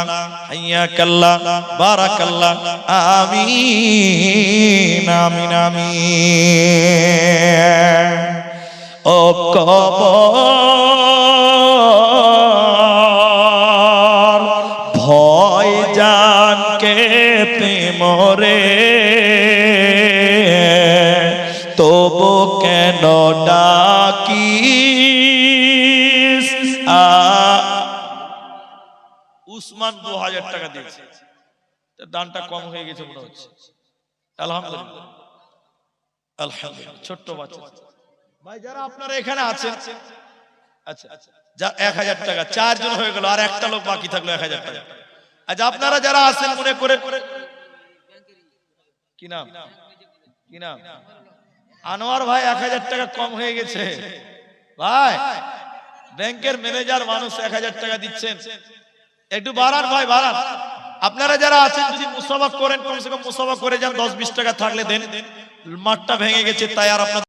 হাইয়াকাল্লাহ, বারাকাল্লাহ, আমিন আমিন আমিন। ও কবর ভয় জানকে মরে কেন ডাকিস উসমান 2000 টাকা দিয়েছে, দানটা কম হয়ে গেছে মনে হচ্ছে। আলহামদুলিল্লাহ আলহামদুলিল্লাহ। ছোট্ট বাচ্চা ভাই যারা আপনারা এখানে আছেন, আচ্ছা যা 1000 টাকা, 4 জন হয়ে গেল, আর একটা লোক বাকি থাকলো 1000 টাকা। আচ্ছা আপনারা যারা আছেন মনে করে, কি নাম কি নাম? আনোয়ার ভাই 1000 টাকা কম হয়ে গেছে ভাই, ব্যাংকের ম্যানেজার মানুষ 1000 টাকা দিচ্ছেন, একটু বাড়ান ভাই বাড়ান। আপনারা যারা আছেন যদি মুসাফা করেন, কমসে কম মুসাফা করে যান, 10-20 টাকা থাকলে দেন। মাঠটা ভেঙে গেছে তাই আর আপনার